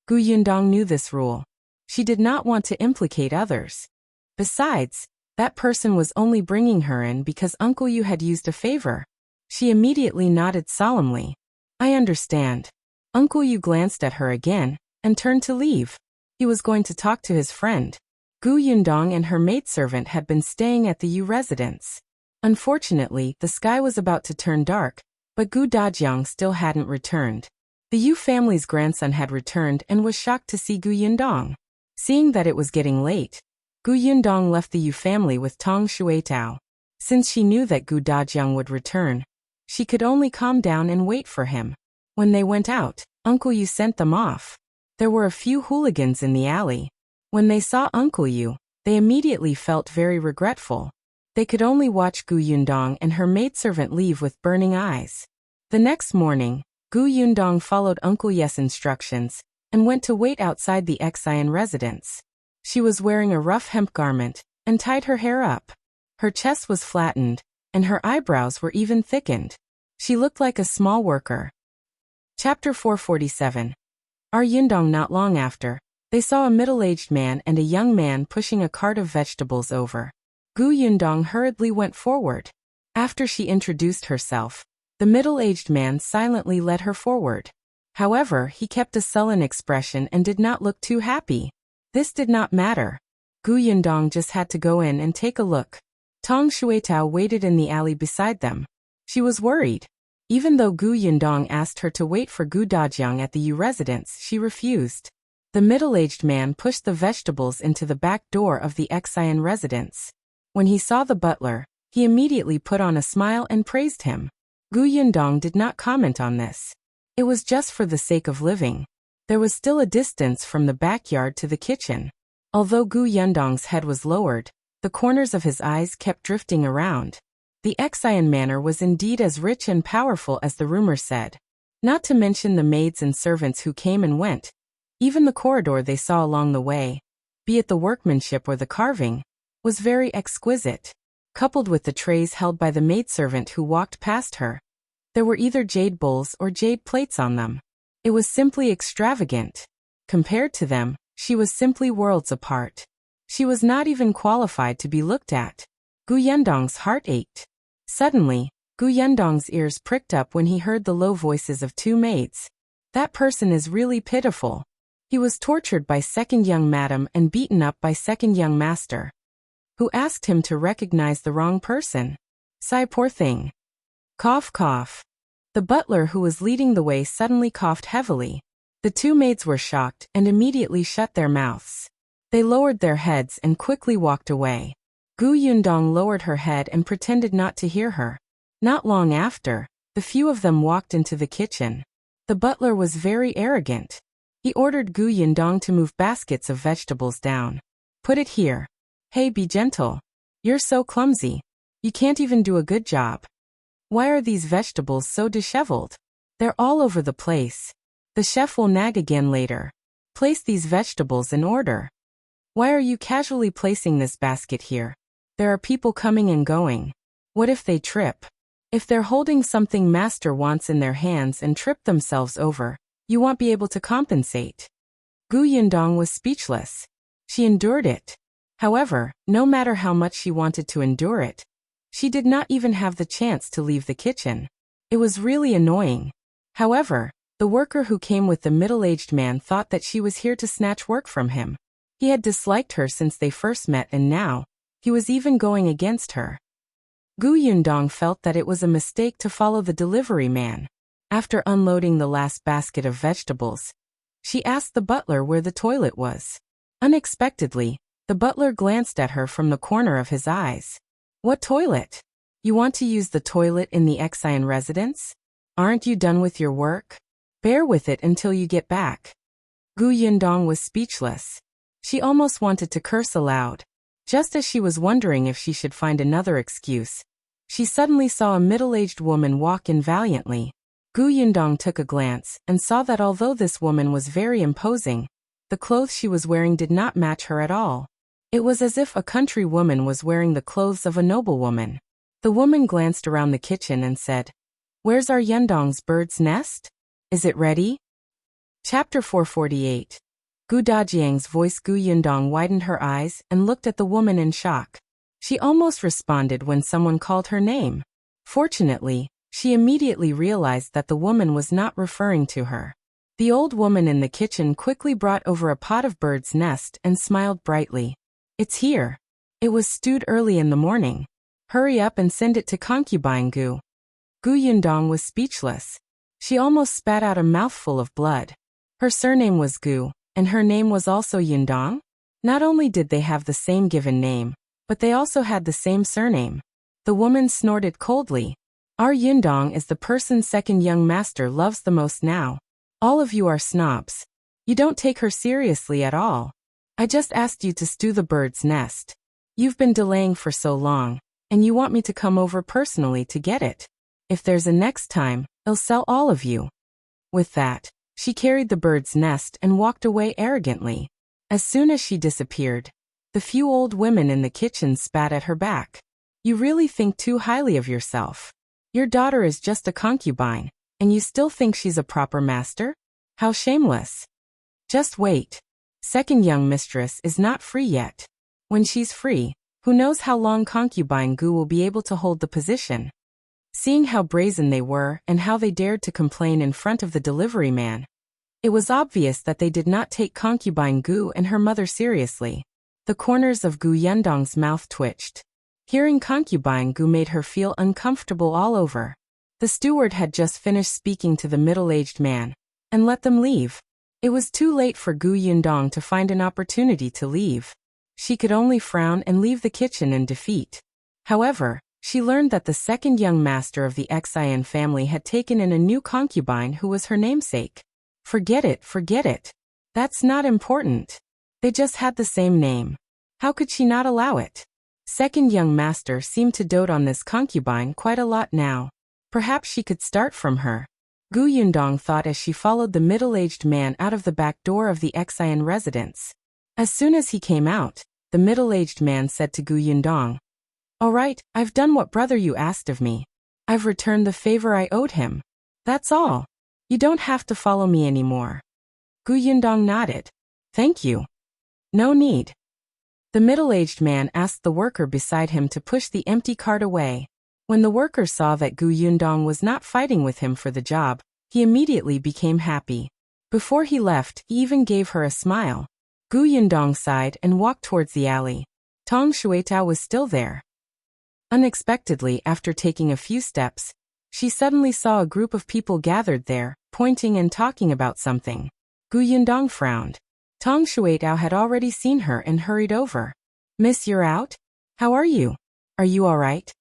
Gu Yundong knew this rule. She did not want to implicate others. Besides, that person was only bringing her in because Uncle Yu had used a favor. She immediately nodded solemnly. "I understand." Uncle Yu glanced at her again, and turned to leave. He was going to talk to his friend. Gu Yundong and her maidservant had been staying at the Yu residence. Unfortunately, the sky was about to turn dark, but Gu Dajiang still hadn't returned. The Yu family's grandson had returned and was shocked to see Gu Yundong. Seeing that it was getting late, Gu Yundong left the Yu family with Tong Shuetao. Since she knew that Gu Dajiang would return, she could only calm down and wait for him. When they went out, Uncle Yu sent them off. There were a few hooligans in the alley. When they saw Uncle Yu, they immediately felt very regretful. They could only watch Gu Yundong and her maidservant leave with burning eyes. The next morning, Gu Yundong followed Uncle Yes' instructions and went to wait outside the Xian residence. She was wearing a rough hemp garment and tied her hair up. Her chest was flattened, and her eyebrows were even thickened. She looked like a small worker. Chapter 447. Our Yundong. Not long after, they saw a middle-aged man and a young man pushing a cart of vegetables over. Gu Yundong hurriedly went forward. After she introduced herself, The middle-aged man silently led her forward. However, he kept a sullen expression and did not look too happy. This did not matter. Gu Yundong just had to go in and take a look. Tong Xuetao waited in the alley beside them. She was worried. Even though Gu Yundong asked her to wait for Gu Dajiang at the Yu residence, she refused. The middle-aged man pushed the vegetables into the back door of the Xian residence. When he saw the butler, he immediately put on a smile and praised him. Gu Yundong did not comment on this. It was just for the sake of living. There was still a distance from the backyard to the kitchen. Although Gu Yundong's head was lowered, the corners of his eyes kept drifting around. The Xian manor was indeed as rich and powerful as the rumor said. Not to mention the maids and servants who came and went. Even the corridor they saw along the way, be it the workmanship or the carving, was very exquisite. Coupled with the trays held by the maidservant who walked past her, there were either jade bowls or jade plates on them. It was simply extravagant. Compared to them, she was simply worlds apart. She was not even qualified to be looked at. Gu Yundong's heart ached. Suddenly, Gu Yundong's ears pricked up when he heard the low voices of two maids. That person is really pitiful. He was tortured by second young madam and beaten up by second young master, who asked him to recognize the wrong person. Sigh, poor thing. Cough, cough. The butler who was leading the way suddenly coughed heavily. The two maids were shocked and immediately shut their mouths. They lowered their heads and quickly walked away. Gu Yundong lowered her head and pretended not to hear her. Not long after, the few of them walked into the kitchen. The butler was very arrogant. He ordered Gu Yundong to move baskets of vegetables down. Put it here. Hey, be gentle. You're so clumsy. You can't even do a good job. Why are these vegetables so disheveled? They're all over the place. The chef will nag again later. Place these vegetables in order. Why are you casually placing this basket here? There are people coming and going. What if they trip? If they're holding something master wants in their hands and trip themselves over, you won't be able to compensate. Gu Yundong was speechless. She endured it. However, no matter how much she wanted to endure it, she did not even have the chance to leave the kitchen. It was really annoying. However, the worker who came with the middle-aged man thought that she was here to snatch work from him. He had disliked her since they first met and now, he was even going against her. Gu Yundong felt that it was a mistake to follow the delivery man. After unloading the last basket of vegetables, she asked the butler where the toilet was. Unexpectedly, the butler glanced at her from the corner of his eyes. What toilet? You want to use the toilet in the Xian residence? Aren't you done with your work? Bear with it until you get back. Gu Yundong was speechless. She almost wanted to curse aloud. Just as she was wondering if she should find another excuse, she suddenly saw a middle-aged woman walk in valiantly. Gu Yundong took a glance and saw that although this woman was very imposing, the clothes she was wearing did not match her at all. It was as if a country woman was wearing the clothes of a noblewoman. The woman glanced around the kitchen and said, "Where's our Yundong's bird's nest? Is it ready?" Chapter 448. Gu Dajiang's voice. Gu Yundong widened her eyes and looked at the woman in shock. She almost responded when someone called her name. Fortunately, she immediately realized that the woman was not referring to her. The old woman in the kitchen quickly brought over a pot of bird's nest and smiled brightly. "It's here. It was stewed early in the morning. Hurry up and send it to concubine Gu." Gu Yundong was speechless. She almost spat out a mouthful of blood. Her surname was Gu, and her name was also Yundong? Not only did they have the same given name, but they also had the same surname. The woman snorted coldly. "Our Yundong is the person second young master loves the most now. All of you are snobs. You don't take her seriously at all. I just asked you to stew the bird's nest. You've been delaying for so long, and you want me to come over personally to get it. If there's a next time, I'll sell all of you." With that, she carried the bird's nest and walked away arrogantly. As soon as she disappeared, the few old women in the kitchen spat at her back. "You really think too highly of yourself. Your daughter is just a concubine, and you still think she's a proper master? How shameless. Just wait. Second young mistress is not free yet. When she's free, who knows how long concubine Gu will be able to hold the position." Seeing how brazen they were and how they dared to complain in front of the delivery man, it was obvious that they did not take concubine Gu and her mother seriously. The corners of Gu Yundong's mouth twitched. Hearing concubine Gu made her feel uncomfortable all over. The steward had just finished speaking to the middle-aged man and let them leave. It was too late for Gu Yundong to find an opportunity to leave. She could only frown and leave the kitchen in defeat. However, she learned that the second young master of the Xian family had taken in a new concubine who was her namesake. Forget it. That's not important. They just had the same name. How could she not allow it? Second young master seemed to dote on this concubine quite a lot now. Perhaps she could start from her. Gu Yundong thought as she followed the middle-aged man out of the back door of the Xian residence. As soon as he came out, the middle-aged man said to Gu Yundong, "All right, I've done what brother you asked of me. I've returned the favor I owed him. That's all. You don't have to follow me anymore." Gu Yundong nodded. "Thank you. No need." The middle-aged man asked the worker beside him to push the empty cart away. When the worker saw that Gu Yundong was not fighting with him for the job, he immediately became happy. Before he left, he even gave her a smile. Gu Yundong sighed and walked towards the alley. Tong Xuetao was still there. Unexpectedly, after taking a few steps, she suddenly saw a group of people gathered there, pointing and talking about something. Gu Yundong frowned. Tong Xuetao had already seen her and hurried over. "Miss, you're out? How are you? Are you all right?"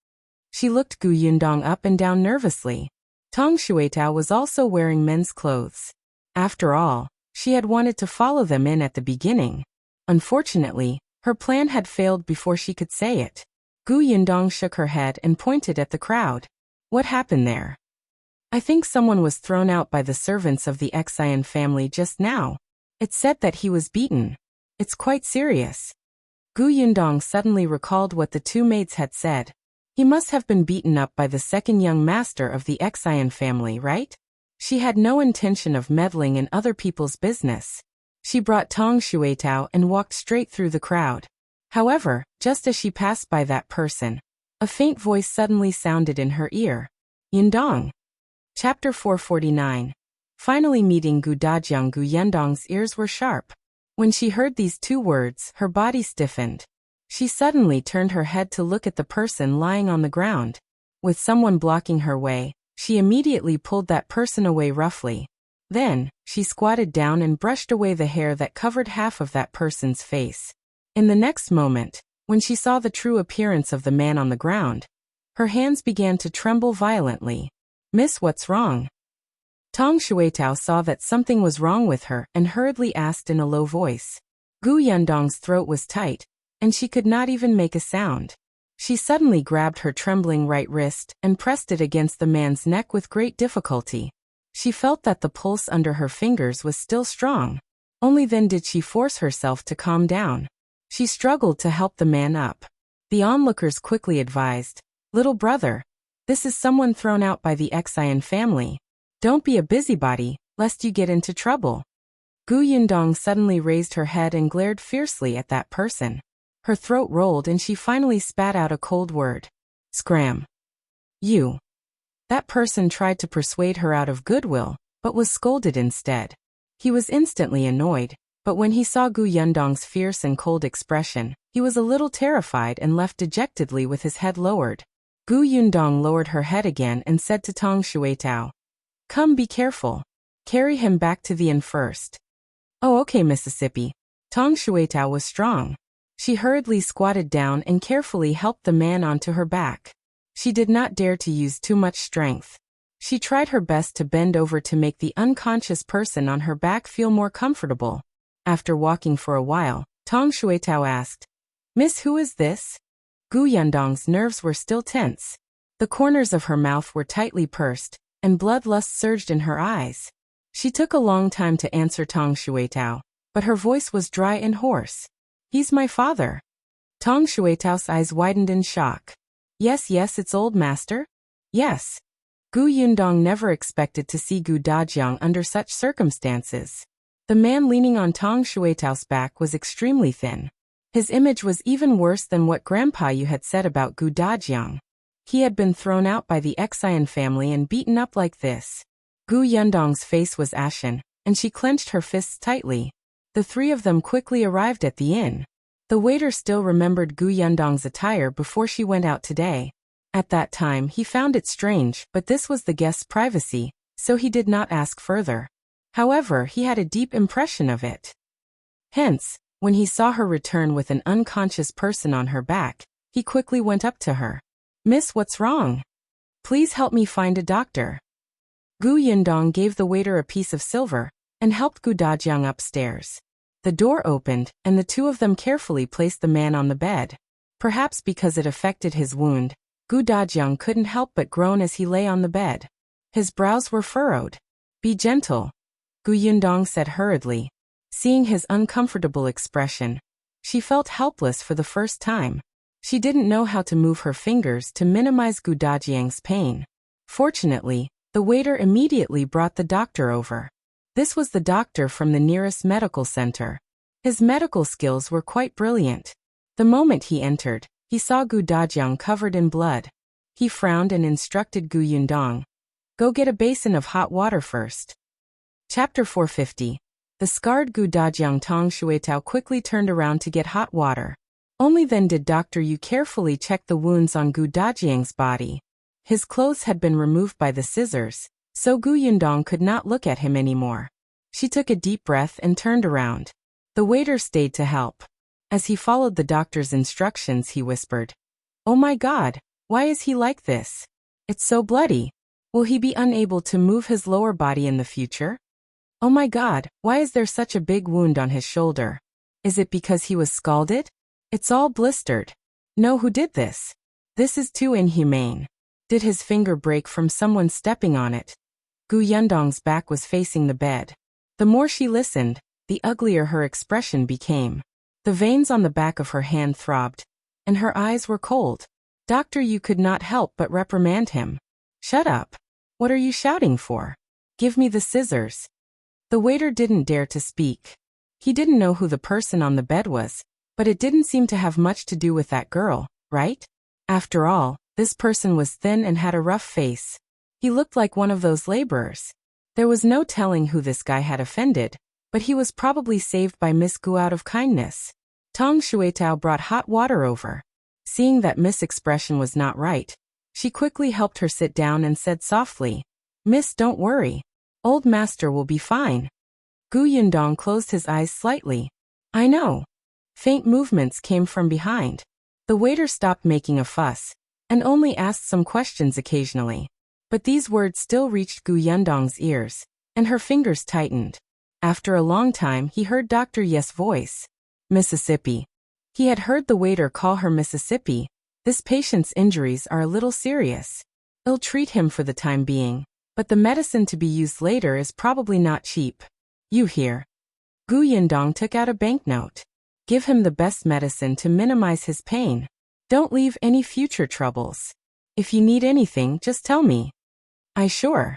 She looked Gu Yundong up and down nervously. Tong Xuetao was also wearing men's clothes. After all, she had wanted to follow them in at the beginning. Unfortunately, her plan had failed before she could say it. Gu Yundong shook her head and pointed at the crowd. "What happened there?" "I think someone was thrown out by the servants of the Xian family just now. It's said that he was beaten. It's quite serious." Gu Yundong suddenly recalled what the two maids had said. He must have been beaten up by the second young master of the Xian family, right? She had no intention of meddling in other people's business. She brought Tong Xuetao and walked straight through the crowd. However, just as she passed by that person, a faint voice suddenly sounded in her ear. "Yundong." Chapter 449. Finally meeting Gu Dajiang. Gu Yundong's ears were sharp. When she heard these two words, her body stiffened. She suddenly turned her head to look at the person lying on the ground. With someone blocking her way, she immediately pulled that person away roughly. Then, she squatted down and brushed away the hair that covered half of that person's face. In the next moment, when she saw the true appearance of the man on the ground, her hands began to tremble violently. "Miss, what's wrong?" Tong Xuetao saw that something was wrong with her and hurriedly asked in a low voice. Gu Yundong's throat was tight, and she could not even make a sound. She suddenly grabbed her trembling right wrist and pressed it against the man's neck with great difficulty. She felt that the pulse under her fingers was still strong. Only then did she force herself to calm down. She struggled to help the man up. The onlookers quickly advised, "Little brother, this is someone thrown out by the Xian family. Don't be a busybody, lest you get into trouble." Gu Yundong suddenly raised her head and glared fiercely at that person. Her throat rolled and she finally spat out a cold word. "Scram. You." That person tried to persuade her out of goodwill, but was scolded instead. He was instantly annoyed, but when he saw Gu Yundong's fierce and cold expression, he was a little terrified and left dejectedly with his head lowered. Gu Yundong lowered her head again and said to Tong Xuetao, "Come, be careful. Carry him back to the inn first." "Oh, okay, Mississippi." Tong Xuetao was strong. She hurriedly squatted down and carefully helped the man onto her back. She did not dare to use too much strength. She tried her best to bend over to make the unconscious person on her back feel more comfortable. After walking for a while, Tong Xuetao asked, "Miss, who is this?" Gu Yundong's nerves were still tense. The corners of her mouth were tightly pursed, and bloodlust surged in her eyes. She took a long time to answer Tong Xuetao, but her voice was dry and hoarse. "He's my father." Tong Xuetao's eyes widened in shock. Yes, it's old master? Yes." Gu Yundong never expected to see Gu Dajiang under such circumstances. The man leaning on Tong Xuetao's back was extremely thin. His image was even worse than what Grandpa Yu had said about Gu Dajiang. He had been thrown out by the Xian family and beaten up like this. Gu Yundong's face was ashen, and she clenched her fists tightly. The three of them quickly arrived at the inn. The waiter still remembered Gu Yundong's attire before she went out today. At that time he found it strange, but this was the guest's privacy, so he did not ask further. However, he had a deep impression of it. Hence, when he saw her return with an unconscious person on her back, he quickly went up to her. "Miss, what's wrong? Please help me find a doctor." Gu Yundong gave the waiter a piece of silver and helped Gu Dajiang upstairs. The door opened, and the two of them carefully placed the man on the bed. Perhaps because it affected his wound, Gu Dajiang couldn't help but groan as he lay on the bed. His brows were furrowed. "Be gentle," Gu Yundong said hurriedly. Seeing his uncomfortable expression, she felt helpless for the first time. She didn't know how to move her fingers to minimize Gu Dajiang's pain. Fortunately, the waiter immediately brought the doctor over. This was the doctor from the nearest medical center. His medical skills were quite brilliant. The moment he entered, he saw Gu Dajiang covered in blood. He frowned and instructed Gu Yundong, "Go get a basin of hot water first." Chapter 450. The scarred Gu Dajiang Tong Shuetao quickly turned around to get hot water. Only then did Dr. Yu carefully check the wounds on Gu Dajiang's body. His clothes had been removed by the scissors, so Gu Yundong could not look at him anymore. She took a deep breath and turned around. The waiter stayed to help. As he followed the doctor's instructions, he whispered, "Oh my God, why is he like this? It's so bloody. Will he be unable to move his lower body in the future? Oh my God, why is there such a big wound on his shoulder? Is it because he was scalded? It's all blistered. No, who did this? This is too inhumane. Did his finger break from someone stepping on it?" Gu Yundong's back was facing the bed. The more she listened, the uglier her expression became. The veins on the back of her hand throbbed, and her eyes were cold. Dr. Yu could not help but reprimand him. "Shut up. What are you shouting for? Give me the scissors." The waiter didn't dare to speak. He didn't know who the person on the bed was, but it didn't seem to have much to do with that girl, right? After all, this person was thin and had a rough face. He looked like one of those laborers. There was no telling who this guy had offended, but he was probably saved by Miss Gu out of kindness. Tong Shuetao brought hot water over. Seeing that Miss' expression was not right, she quickly helped her sit down and said softly, "Miss, don't worry. Old master will be fine." Gu Yundong closed his eyes slightly. "I know." Faint movements came from behind. The waiter stopped making a fuss, and only asked some questions occasionally. But these words still reached Gu Yundong's ears, and her fingers tightened. After a long time he heard Dr. Yes' voice. "Mississippi." He had heard the waiter call her Mississippi. This patient's injuries are a little serious. Ill-treat him for the time being, but the medicine to be used later is probably not cheap. You hear? Gu Yundong took out a banknote. Give him the best medicine to minimize his pain. Don't leave any future troubles. If you need anything, just tell me. I sure.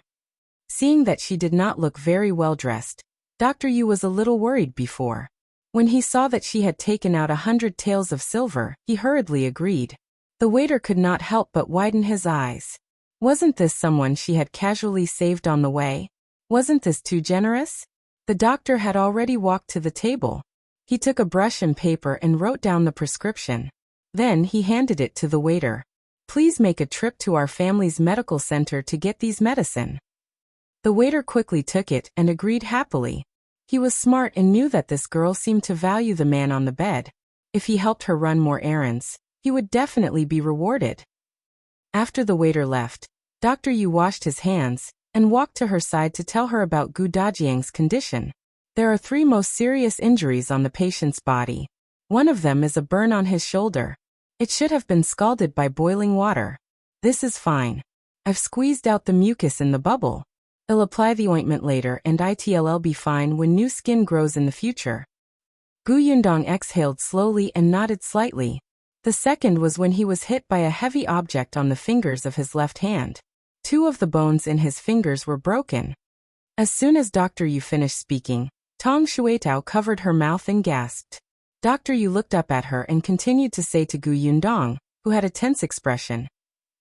Seeing that she did not look very well dressed, Dr. Yu was a little worried before. When he saw that she had taken out 100 taels of silver, he hurriedly agreed. The waiter could not help but widen his eyes. Wasn't this someone she had casually saved on the way? Wasn't this too generous? The doctor had already walked to the table. He took a brush and paper and wrote down the prescription. Then he handed it to the waiter. Please make a trip to our family's medical center to get these medicine. The waiter quickly took it and agreed happily. He was smart and knew that this girl seemed to value the man on the bed. If he helped her run more errands, he would definitely be rewarded. After the waiter left, Dr. Yu washed his hands and walked to her side to tell her about Gu Dajiang's condition. There are 3 most serious injuries on the patient's body. One of them is a burn on his shoulder. It should have been scalded by boiling water. This is fine. I've squeezed out the mucus in the bubble. I'll apply the ointment later and it'll be fine when new skin grows in the future. Gu Yundong exhaled slowly and nodded slightly. The second was when he was hit by a heavy object on the fingers of his left hand. 2 of the bones in his fingers were broken. As soon as Dr. Yu finished speaking, Tong Shuetao covered her mouth and gasped. Dr. Yu looked up at her and continued to say to Gu Yundong, who had a tense expression,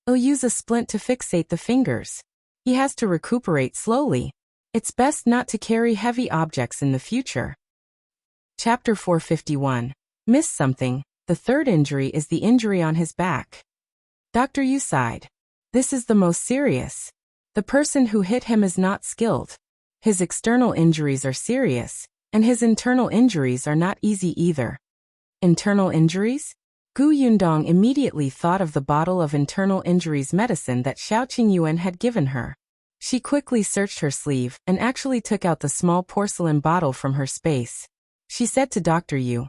Oh, use a splint to fixate the fingers. He has to recuperate slowly. It's best not to carry heavy objects in the future. Chapter 451. Miss something. The third injury is the injury on his back. Dr. Yu sighed. This is the most serious. The person who hit him is not skilled. His external injuries are serious, and his internal injuries are not easy either. Internal injuries? Gu Yundong immediately thought of the bottle of internal injuries medicine that Shao Qingyuan had given her. She quickly searched her sleeve and actually took out the small porcelain bottle from her space. She said to Dr. Yu,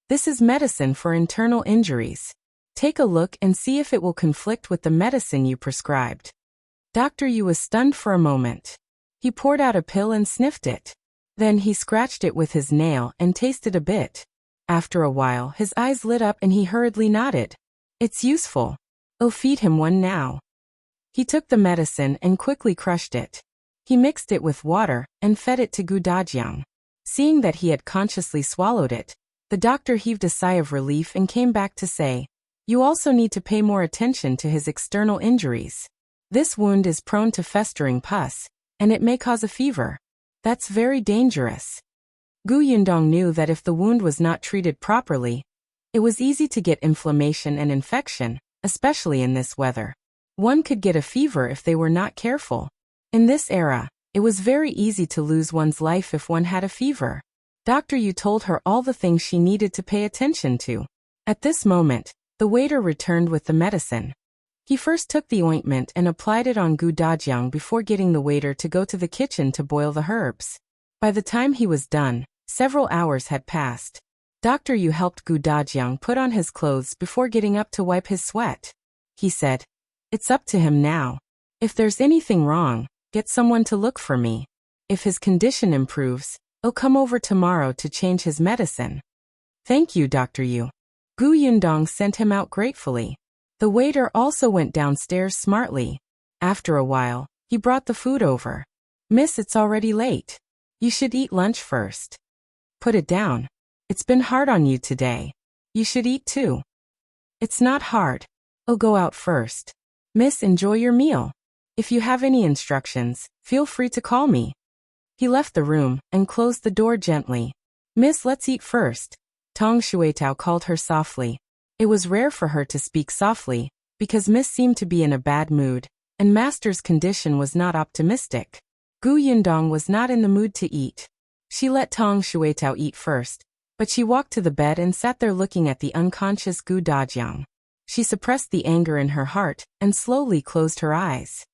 "This is medicine for internal injuries. Take a look and see if it will conflict with the medicine you prescribed." Dr. Yu was stunned for a moment. He poured out a pill and sniffed it. Then he scratched it with his nail and tasted a bit. After a while, his eyes lit up and he hurriedly nodded. "It's useful. Oh, feed him one now." He took the medicine and quickly crushed it. He mixed it with water and fed it to Gu Dajiang. Seeing that he had consciously swallowed it, the doctor heaved a sigh of relief and came back to say, "You also need to pay more attention to his external injuries. This wound is prone to festering pus, and it may cause a fever. That's very dangerous." Gu Yundong knew that if the wound was not treated properly, it was easy to get inflammation and infection, especially in this weather. One could get a fever if they were not careful. In this era, it was very easy to lose one's life if one had a fever. Dr. Yu told her all the things she needed to pay attention to. At this moment, the waiter returned with the medicine. He first took the ointment and applied it on Gu Dajiang before getting the waiter to go to the kitchen to boil the herbs. By the time he was done, several hours had passed. Dr. Yu helped Gu Dajiang put on his clothes before getting up to wipe his sweat. He said, "It's up to him now. If there's anything wrong, get someone to look for me. If his condition improves, I'll come over tomorrow to change his medicine." "Thank you, Dr. Yu." Gu Yundong sent him out gratefully. The waiter also went downstairs smartly. After a while, he brought the food over. "Miss, it's already late. You should eat lunch first." "Put it down. It's been hard on you today. You should eat too." "It's not hard. I'll go out first. Miss, enjoy your meal. If you have any instructions, feel free to call me." He left the room and closed the door gently. "Miss, let's eat first." Tong Shuetao called her softly. It was rare for her to speak softly, because Miss seemed to be in a bad mood, and Master's condition was not optimistic. Gu Yundong was not in the mood to eat. She let Tong Shuetao eat first, but she walked to the bed and sat there looking at the unconscious Gu Dajiang. She suppressed the anger in her heart and slowly closed her eyes.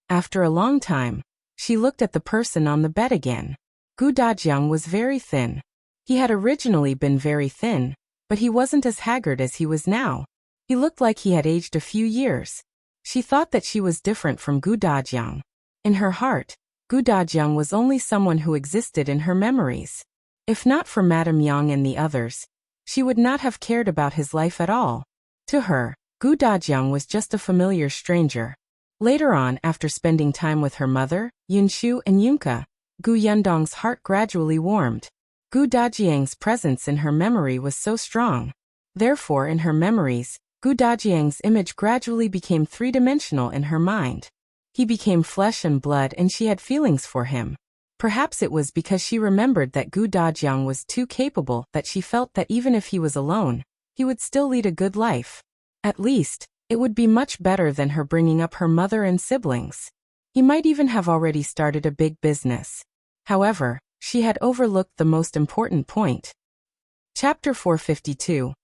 After a long time, she looked at the person on the bed again. Gu Dajiang was very thin. He had originally been very thin, but he wasn't as haggard as he was now. He looked like he had aged a few years. She thought that she was different from Gu Dajiang. In her heart, Gu Dajiang was only someone who existed in her memories. If not for Madame Yang and the others, she would not have cared about his life at all. To her, Gu Dajiang was just a familiar stranger. Later on, after spending time with her mother, Yunshu and Yunka, Gu Yundong's heart gradually warmed. Gu Dajiang's presence in her memory was so strong. Therefore, in her memories, Gu Dajiang's image gradually became three-dimensional in her mind. He became flesh and blood and she had feelings for him. Perhaps it was because she remembered that Gu Dajiang was too capable that she felt that even if he was alone, he would still lead a good life. At least, it would be much better than her bringing up her mother and siblings. He might even have already started a big business. However, she had overlooked the most important point. Chapter 452.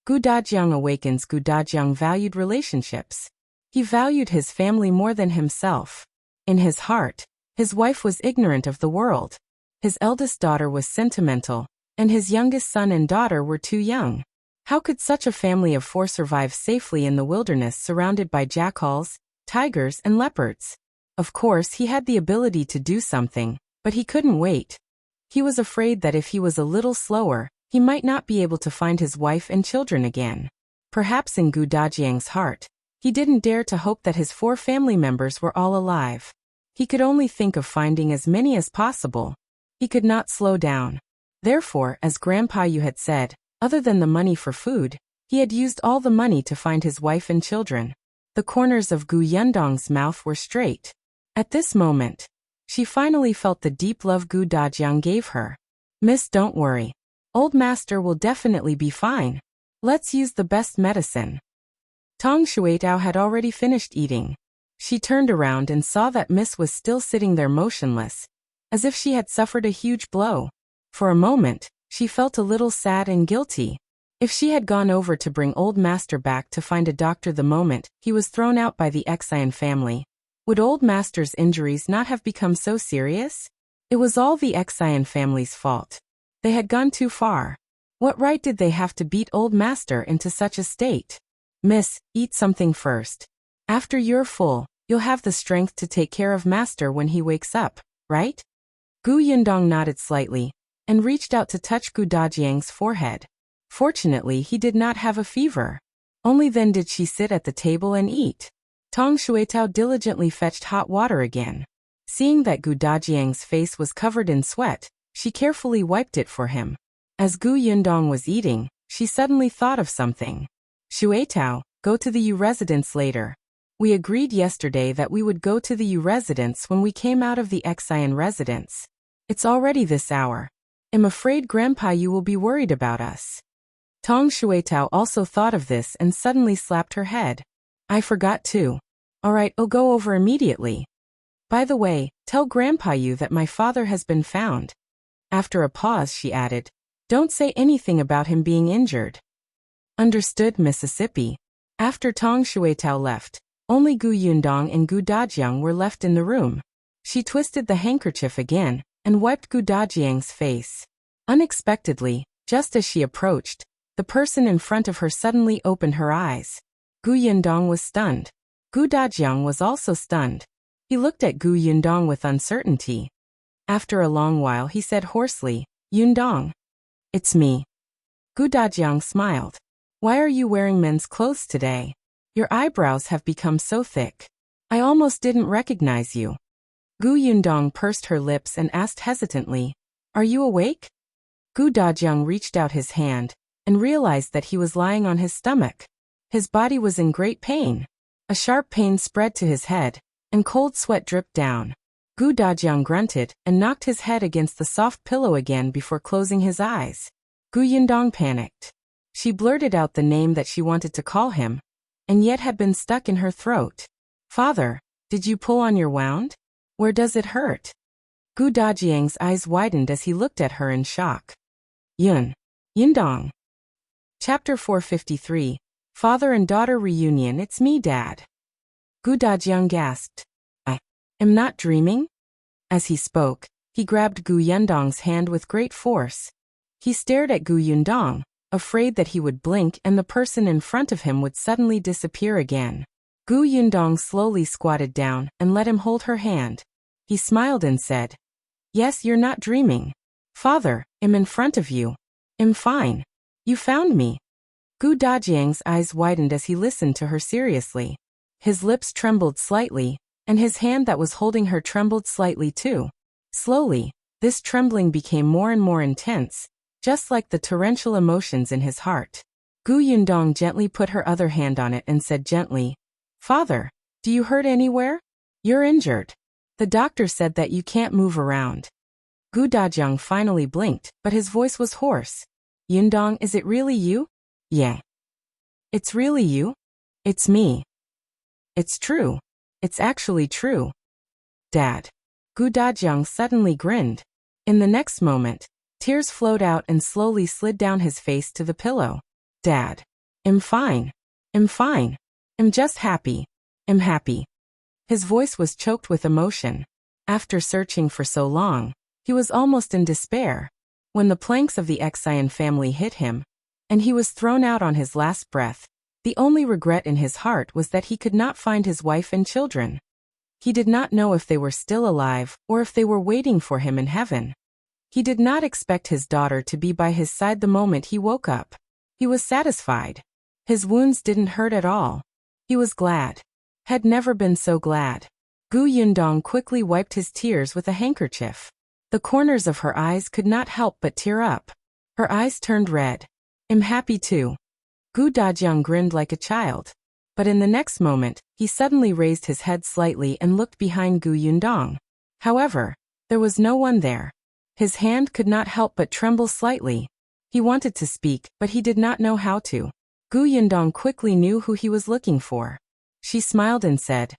Gu Dajiang Awakens. Gu Dajiang valued relationships. He valued his family more than himself. In his heart, his wife was ignorant of the world. His eldest daughter was sentimental, and his youngest son and daughter were too young. How could such a family of four survive safely in the wilderness surrounded by jackals, tigers, and leopards? Of course, he had the ability to do something, but he couldn't wait. He was afraid that if he was a little slower, he might not be able to find his wife and children again. Perhaps in Gu Dajiang's heart, he didn't dare to hope that his four family members were all alive. He could only think of finding as many as possible. He could not slow down. Therefore, as Grandpa Yu had said, other than the money for food, he had used all the money to find his wife and children. The The corners of Gu Yundong's mouth were straight. At this moment, she finally felt the deep love Gu Dajiang gave her. Miss, don't worry. Old master will definitely be fine. Let's use the best medicine. Tong Shuetao had already finished eating. She turned around and saw that Miss was still sitting there motionless, as if she had suffered a huge blow. For a moment, she felt a little sad and guilty. If she had gone over to bring old master back to find a doctor the moment he was thrown out by the Xie family, would old master's injuries not have become so serious? It was all the Xie family's fault. They had gone too far. What right did they have to beat old master into such a state? Miss, eat something first. After you're full, you'll have the strength to take care of master when he wakes up, right? Gu Yundong nodded slightly and reached out to touch Gu Dajiang's forehead. Fortunately, he did not have a fever. Only then did she sit at the table and eat. Tong Shuetao diligently fetched hot water again. Seeing that Gu Dajiang's face was covered in sweat, she carefully wiped it for him. As Gu Yundong was eating, she suddenly thought of something. Shuetao, go to the Yu residence later. We agreed yesterday that we would go to the Yu residence when we came out of the Xian residence. It's already this hour. I'm afraid Grandpa Yu will be worried about us. Tong Shuetao also thought of this and suddenly slapped her head. I forgot too. All right, I'll go over immediately. By the way, tell Grandpa Yu that my father has been found. After a pause, she added, don't say anything about him being injured. Understood, Mississippi. After Tong Shuetao left, only Gu Yundong and Gu Dajiang were left in the room. She twisted the handkerchief again and wiped Gu Dajiang's face. Unexpectedly, just as she approached, the person in front of her suddenly opened her eyes. Gu Yundong was stunned. Gu Dajiang was also stunned. He looked at Gu Yundong with uncertainty. After a long while he said hoarsely, Yundong. It's me. Gu Dajiang smiled. Why are you wearing men's clothes today? Your eyebrows have become so thick. I almost didn't recognize you. Gu Yundong pursed her lips and asked hesitantly, are you awake? Gu Dajiang reached out his hand and realized that he was lying on his stomach. His body was in great pain. A sharp pain spread to his head, and cold sweat dripped down. Gu Dajiang grunted and knocked his head against the soft pillow again before closing his eyes. Gu Yundong panicked. She blurted out the name that she wanted to call him, and yet had been stuck in her throat. Father, did you pull on your wound? Where does it hurt? Gu Dajiang's eyes widened as he looked at her in shock. Yundong. Chapter 453. Father and daughter reunion. It's me, Dad. Gu Dajiang gasped. I am not dreaming? As he spoke, he grabbed Gu Yundong's hand with great force. He stared at Gu Yundong, afraid that he would blink and the person in front of him would suddenly disappear again. Gu Yundong slowly squatted down and let him hold her hand. He smiled and said, yes, you're not dreaming. Father, I'm in front of you. I'm fine. You found me. Gu Dajiang's eyes widened as he listened to her seriously. His lips trembled slightly, and his hand that was holding her trembled slightly too. Slowly, this trembling became more and more intense, just like the torrential emotions in his heart. Gu Yundong gently put her other hand on it and said gently, Father, do you hurt anywhere? You're injured. The doctor said that you can't move around. Gu Dajiang finally blinked, but his voice was hoarse. Yundong, is it really you? Yeah. It's really you? It's me. It's true. It's actually true. Dad. Gu Dajiang suddenly grinned. In the next moment, tears flowed out and slowly slid down his face to the pillow. Dad. I'm fine. I'm fine. I'm just happy. I'm happy. His voice was choked with emotion. After searching for so long, he was almost in despair. When the planks of the Xian family hit him, and he was thrown out on his last breath, the only regret in his heart was that he could not find his wife and children. He did not know if they were still alive or if they were waiting for him in heaven. He did not expect his daughter to be by his side the moment he woke up. He was satisfied. His wounds didn't hurt at all. He was glad. Had never been so glad. Gu Yundong quickly wiped his tears with a handkerchief. The corners of her eyes could not help but tear up. Her eyes turned red. I'm happy too. Gu Dajiang grinned like a child. But in the next moment, he suddenly raised his head slightly and looked behind Gu Yundong. However, there was no one there. His hand could not help but tremble slightly. He wanted to speak, but he did not know how to. Gu Yundong quickly knew who he was looking for. She smiled and said,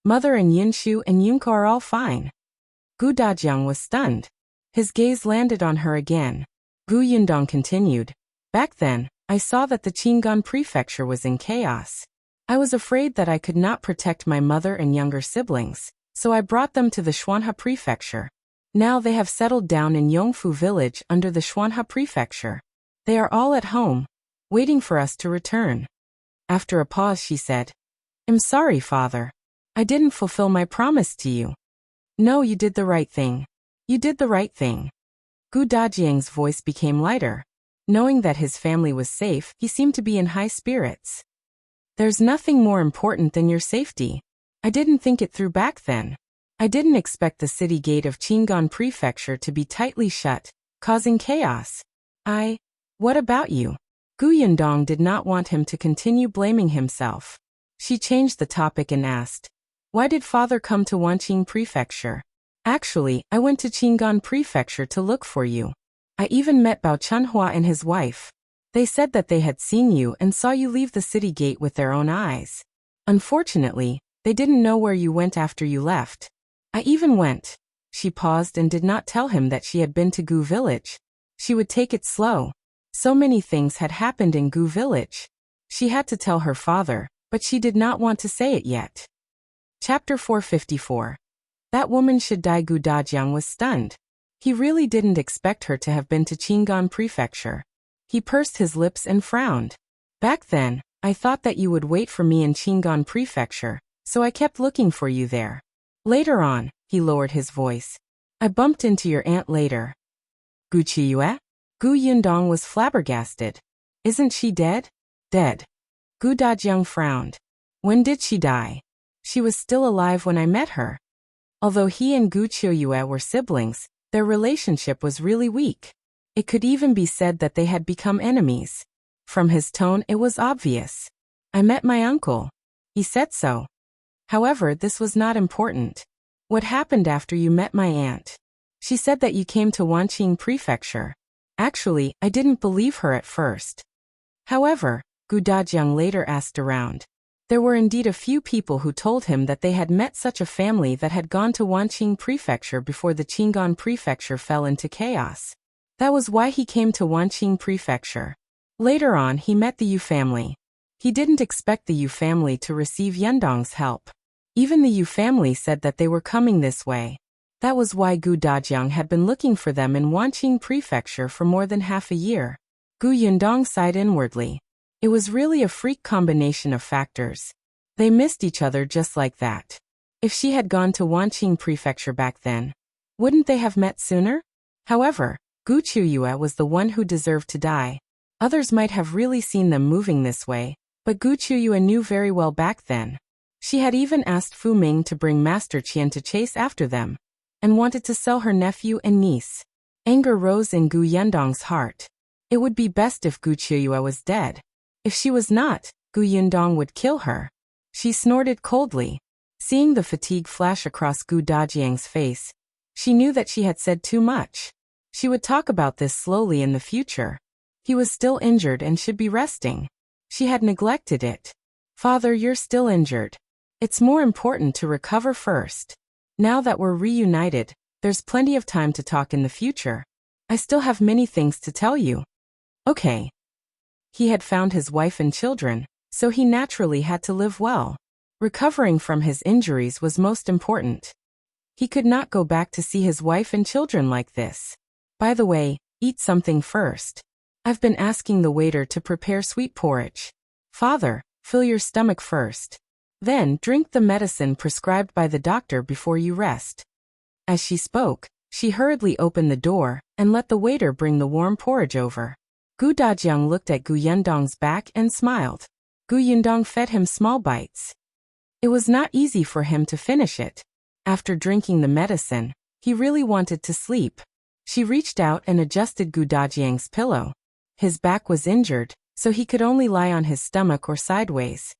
"Mother and Yunshu and Yunko are all fine." Gu Dajiang was stunned. His gaze landed on her again. Gu Yundong continued, "Back then, I saw that the Qingyuan Prefecture was in chaos. I was afraid that I could not protect my mother and younger siblings, so I brought them to the Xuanhe Prefecture. Now they have settled down in Yongfu village under the Xuanhe Prefecture. They are all at home, waiting for us to return." After a pause she said, "I'm sorry, father. I didn't fulfill my promise to you." "No, you did the right thing. You did the right thing." Gu Dajiang's voice became lighter. Knowing that his family was safe, he seemed to be in high spirits. "There's nothing more important than your safety. I didn't think it through back then. I didn't expect the city gate of Qingyuan Prefecture to be tightly shut, causing chaos. What about you?" Gu Yundong did not want him to continue blaming himself. She changed the topic and asked, "Why did father come to Wanqing Prefecture?" "Actually, I went to Qingyuan Prefecture to look for you. I even met Bao Chunhua and his wife. They said that they had seen you and saw you leave the city gate with their own eyes. Unfortunately, they didn't know where you went after you left. I even went." She paused and did not tell him that she had been to Gu village. She would take it slow. So many things had happened in Gu village. She had to tell her father, but she did not want to say it yet. Chapter 454. That woman should die. Gu Dajiang was stunned. He really didn't expect her to have been to Qingyuan Prefecture. He pursed his lips and frowned. "Back then, I thought that you would wait for me in Qingyuan Prefecture, so I kept looking for you there. Later on," he lowered his voice, "I bumped into your aunt later." "Gu Qiyue?" Gu Yundong was flabbergasted. "Isn't she dead?" "Dead." Gu Dajiang frowned. "When did she die?" "She was still alive when I met her." Although he and Gu Qiyue were siblings, their relationship was really weak. It could even be said that they had become enemies. From his tone it was obvious. "I met my uncle. He said so." However, this was not important. "What happened after you met my aunt?" "She said that you came to Wanqing Prefecture." Actually, I didn't believe her at first. However, Gu Dajiang later asked around. There were indeed a few people who told him that they had met such a family that had gone to Wanqing Prefecture before the Qingyuan Prefecture fell into chaos. That was why he came to Wanqing Prefecture. Later on, he met the Yu family. He didn't expect the Yu family to receive Yundong's help. Even the Yu family said that they were coming this way. That was why Gu Dajiang had been looking for them in Wanqing Prefecture for more than half a year. Gu Yundong sighed inwardly. It was really a freak combination of factors. They missed each other just like that. If she had gone to Wanqing Prefecture back then, wouldn't they have met sooner? However, Gu Qiyue was the one who deserved to die. Others might have really seen them moving this way, but Gu Qiyue knew very well back then. She had even asked Fu Ming to bring Master Qian to chase after them, and wanted to sell her nephew and niece. Anger rose in Gu Yundong's heart. It would be best if Gu Qiyue was dead. If she was not, Gu Yundong would kill her. She snorted coldly. Seeing the fatigue flash across Gu Dajiang's face, she knew that she had said too much. She would talk about this slowly in the future. He was still injured and should be resting. She had neglected it. "Father, you're still injured. It's more important to recover first. Now that we're reunited, there's plenty of time to talk in the future. I still have many things to tell you." "Okay." He had found his wife and children, so he naturally had to live well. Recovering from his injuries was most important. He could not go back to see his wife and children like this. "By the way, eat something first. I've been asking the waiter to prepare sweet porridge. Father, fill your stomach first. Then drink the medicine prescribed by the doctor before you rest." As she spoke, she hurriedly opened the door and let the waiter bring the warm porridge over. Gu Dajiang looked at Gu Yundong's back and smiled. Gu Yundong fed him small bites. It was not easy for him to finish it. After drinking the medicine, he really wanted to sleep. She reached out and adjusted Gu Dajiang's pillow. His back was injured, so he could only lie on his stomach or sideways.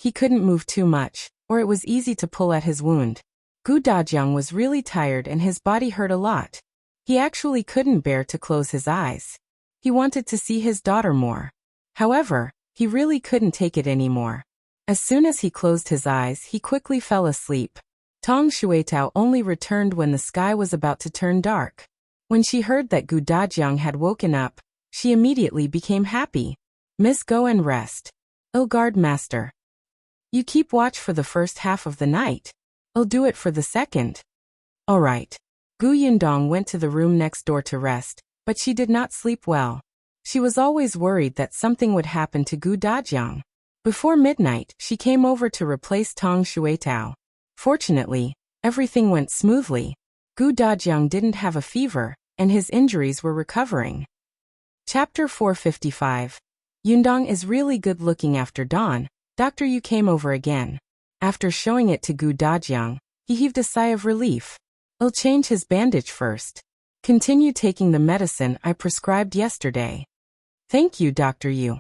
He couldn't move too much, or it was easy to pull at his wound. Gu Dajiang was really tired and his body hurt a lot. He actually couldn't bear to close his eyes. He wanted to see his daughter more. However, he really couldn't take it anymore. As soon as he closed his eyes, he quickly fell asleep. Tong Xuetao only returned when the sky was about to turn dark. When she heard that Gu Dajiang had woken up, she immediately became happy. Miss, go and rest. I'll guard master. You keep watch for the first half of the night. I'll do it for the second. All right. Gu Yundong went to the room next door to rest, but she did not sleep well. She was always worried that something would happen to Gu Dajiang. Before midnight, she came over to replace Tong Xuetao. Fortunately, everything went smoothly. Gu Dajiang didn't have a fever, and his injuries were recovering. Chapter 455. Yundong is really good looking after dawn. Dr. Yu came over again. After showing it to Gu Dajiang, he heaved a sigh of relief. I'll change his bandage first. Continue taking the medicine I prescribed yesterday. Thank you, Dr. Yu.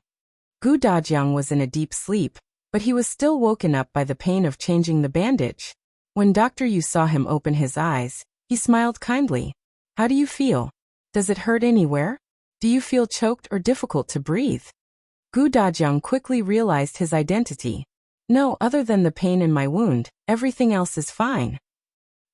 Gu Dajiang was in a deep sleep, but he was still woken up by the pain of changing the bandage. When Dr. Yu saw him open his eyes, he smiled kindly. How do you feel? Does it hurt anywhere? Do you feel choked or difficult to breathe? Gu Dajiang quickly realized his identity. No, other than the pain in my wound, everything else is fine.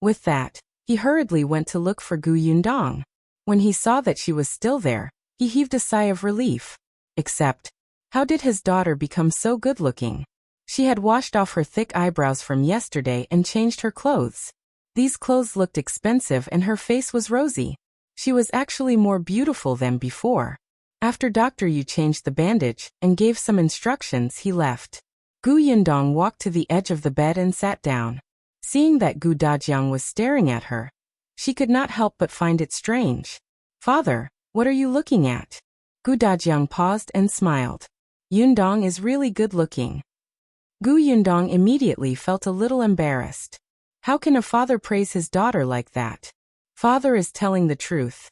With that, he hurriedly went to look for Gu Yundong. When he saw that she was still there, he heaved a sigh of relief. Except, how did his daughter become so good-looking? She had washed off her thick eyebrows from yesterday and changed her clothes. These clothes looked expensive and her face was rosy. She was actually more beautiful than before. After Dr. Yu changed the bandage and gave some instructions, he left. Gu Yundong walked to the edge of the bed and sat down. Seeing that Gu Dajiang was staring at her, she could not help but find it strange. Father, what are you looking at? Gu Dajiang paused and smiled. Yundong is really good looking. Gu Yundong immediately felt a little embarrassed. How can a father praise his daughter like that? Father is telling the truth.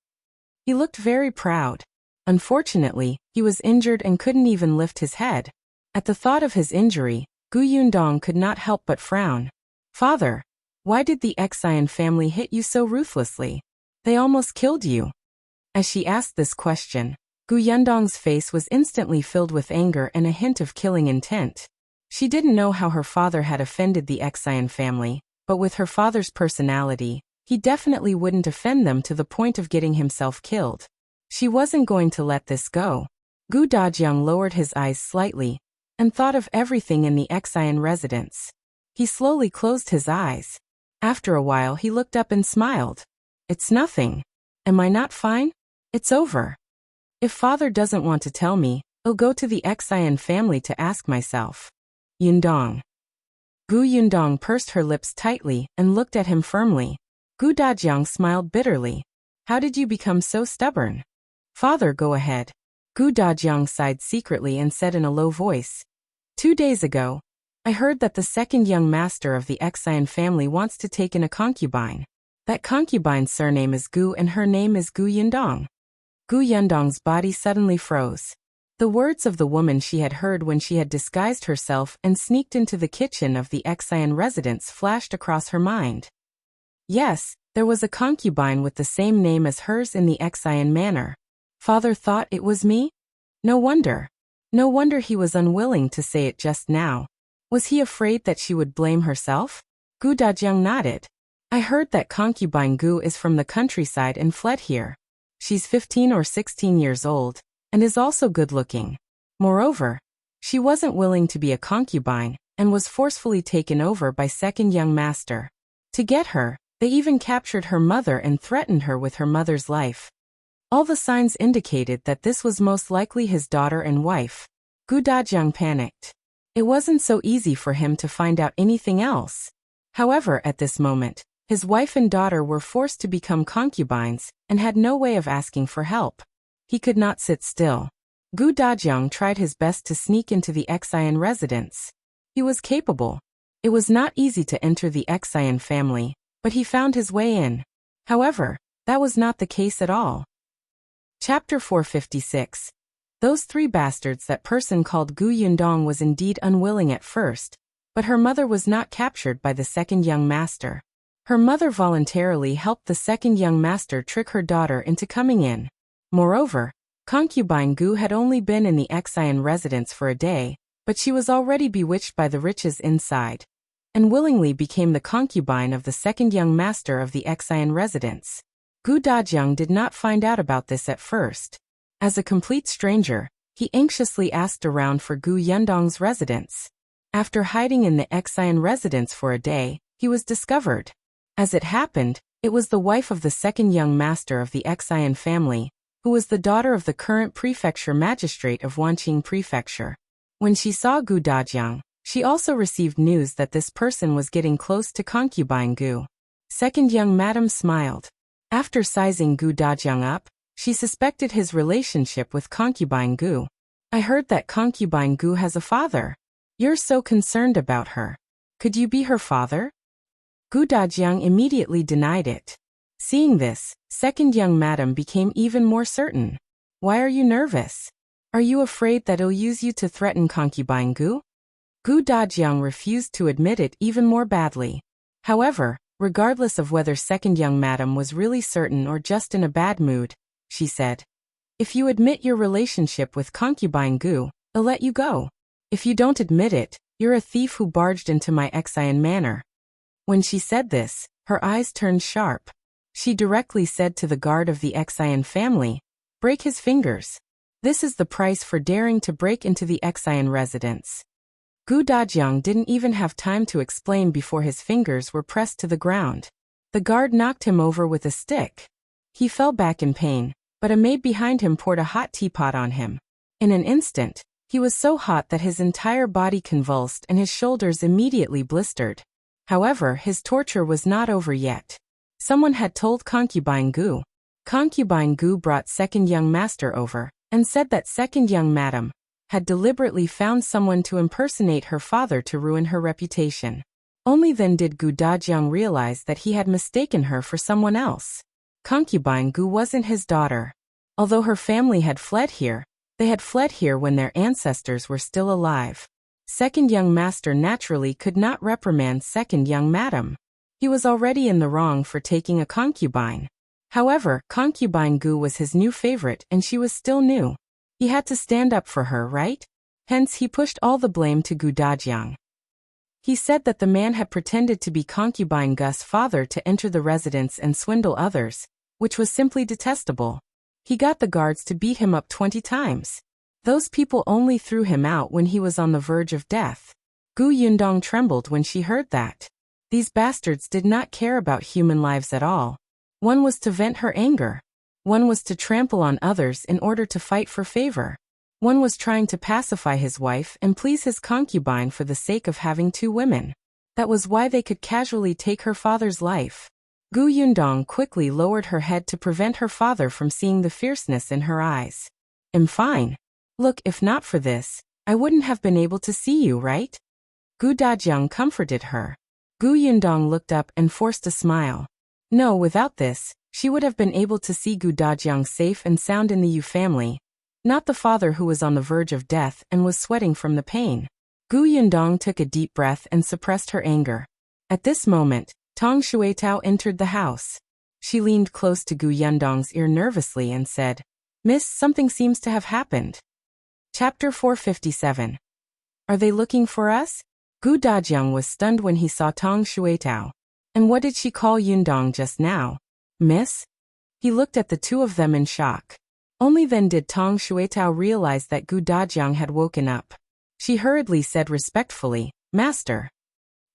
He looked very proud. Unfortunately, he was injured and couldn't even lift his head. At the thought of his injury, Gu Yundong could not help but frown. Father, why did the Xie family hit you so ruthlessly? They almost killed you. As she asked this question, Gu Yundong's face was instantly filled with anger and a hint of killing intent. She didn't know how her father had offended the Xie family, but with her father's personality, he definitely wouldn't offend them to the point of getting himself killed. She wasn't going to let this go. Gu Dajiang lowered his eyes slightly and thought of everything in the Xie residence. He slowly closed his eyes. After a while he looked up and smiled. It's nothing. Am I not fine? It's over. If father doesn't want to tell me, I'll go to the Xie family to ask myself. Yundong. Gu Yundong pursed her lips tightly and looked at him firmly. Gu Dajiang smiled bitterly. How did you become so stubborn? Father, go ahead. Gu Dajiang sighed secretly and said in a low voice. 2 days ago, I heard that the second young master of the Xie family wants to take in a concubine. That concubine's surname is Gu and her name is Gu Yundong. Gu Yundong's body suddenly froze. The words of the woman she had heard when she had disguised herself and sneaked into the kitchen of the Xie residence flashed across her mind. Yes, there was a concubine with the same name as hers in the Xie manor. Father thought it was me? No wonder. No wonder he was unwilling to say it just now. Was he afraid that she would blame herself? Gu Dajiang nodded. I heard that concubine Gu is from the countryside and fled here. She's 15 or 16 years old, and is also good-looking. Moreover, she wasn't willing to be a concubine, and was forcefully taken over by second young master. To get her, they even captured her mother and threatened her with her mother's life. All the signs indicated that this was most likely his daughter and wife. Gu Dajiang panicked. It wasn't so easy for him to find out anything else. However, at this moment, his wife and daughter were forced to become concubines, and had no way of asking for help. He could not sit still. Gu Dajiang tried his best to sneak into the Xie residence. He was capable. It was not easy to enter the Xie family, but he found his way in. However, that was not the case at all. Chapter 456. Those 3 bastards. That person called Gu Yundong was indeed unwilling at first, but her mother was not captured by the second young master. Her mother voluntarily helped the second young master trick her daughter into coming in. Moreover, concubine Gu had only been in the Xian residence for a day, but she was already bewitched by the riches inside, and willingly became the concubine of the second young master of the Xian residence. Gu Dajiang did not find out about this at first. As a complete stranger, he anxiously asked around for Gu Yundong's residence. After hiding in the Xian residence for a day, he was discovered. As it happened, it was the wife of the second young master of the Xian family, who was the daughter of the current prefecture magistrate of Wanqing Prefecture. When she saw Gu Dajiang, she also received news that this person was getting close to concubine Gu. Second young madam smiled. After sizing Gu Dajiang up, she suspected his relationship with concubine Gu. I heard that concubine Gu has a father. You're so concerned about her. Could you be her father? Gu Dajiang immediately denied it. Seeing this, second young madam became even more certain. Why are you nervous? Are you afraid that he'll use you to threaten concubine Gu? Gu Dajiang refused to admit it even more badly. However, regardless of whether second young madam was really certain or just in a bad mood, she said, if you admit your relationship with concubine Gu, I'll let you go. If you don't admit it, you're a thief who barged into my Xian manor. When she said this, her eyes turned sharp. She directly said to the guard of the Xian family, break his fingers. This is the price for daring to break into the Xian residence. Gu Dajiang didn't even have time to explain before his fingers were pressed to the ground. The guard knocked him over with a stick. He fell back in pain, but a maid behind him poured a hot teapot on him. In an instant, he was so hot that his entire body convulsed and his shoulders immediately blistered. However, his torture was not over yet. Someone had told concubine Gu. Concubine Gu brought second young master over, and said that second young madam had deliberately found someone to impersonate her father to ruin her reputation. Only then did Gu Dajiang realize that he had mistaken her for someone else. Concubine Gu wasn't his daughter. Although her family had fled here, they had fled here when their ancestors were still alive. Second young master naturally could not reprimand second young madam. He was already in the wrong for taking a concubine. However, concubine Gu was his new favorite and she was still new. He had to stand up for her, right? Hence he pushed all the blame to Gu Dajiang. He said that the man had pretended to be concubine Gu's father to enter the residence and swindle others, which was simply detestable. He got the guards to beat him up 20 times. Those people only threw him out when he was on the verge of death. Gu Yundong trembled when she heard that. These bastards did not care about human lives at all. One was to vent her anger. One was to trample on others in order to fight for favor. One was trying to pacify his wife and please his concubine for the sake of having 2 women. That was why they could casually take her father's life. Gu Yundong quickly lowered her head to prevent her father from seeing the fierceness in her eyes. I'm fine. Look, if not for this, I wouldn't have been able to see you, right? Gu Dajiang comforted her. Gu Yundong looked up and forced a smile. No, without this, she would have been able to see Gu Dajiang safe and sound in the Yu family, not the father who was on the verge of death and was sweating from the pain. Gu Yundong took a deep breath and suppressed her anger. At this moment, Tong Shuetao entered the house. She leaned close to Gu Yundong's ear nervously and said, Miss, something seems to have happened. Chapter 457. Are they looking for us? Gu Dajiang was stunned when he saw Tong Shuetao. And what did she call Yundong just now? Miss? He looked at the 2 of them in shock. Only then did Tong Shuetao realize that Gu Dajiang had woken up. She hurriedly said respectfully, Master.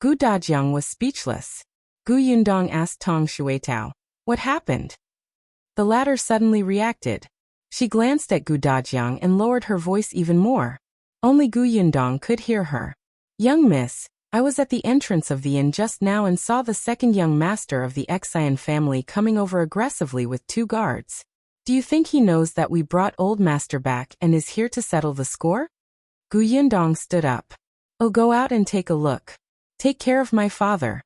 Gu Dajiang was speechless. Gu Yundong asked Tong Shuetao, what happened? The latter suddenly reacted. She glanced at Gu Dajiang and lowered her voice even more. Only Gu Yundong could hear her. Young miss, I was at the entrance of the inn just now and saw the second young master of the Xian family coming over aggressively with 2 guards. Do you think he knows that we brought old master back and is here to settle the score? Gu Yundong stood up. Oh, go out and take a look. Take care of my father.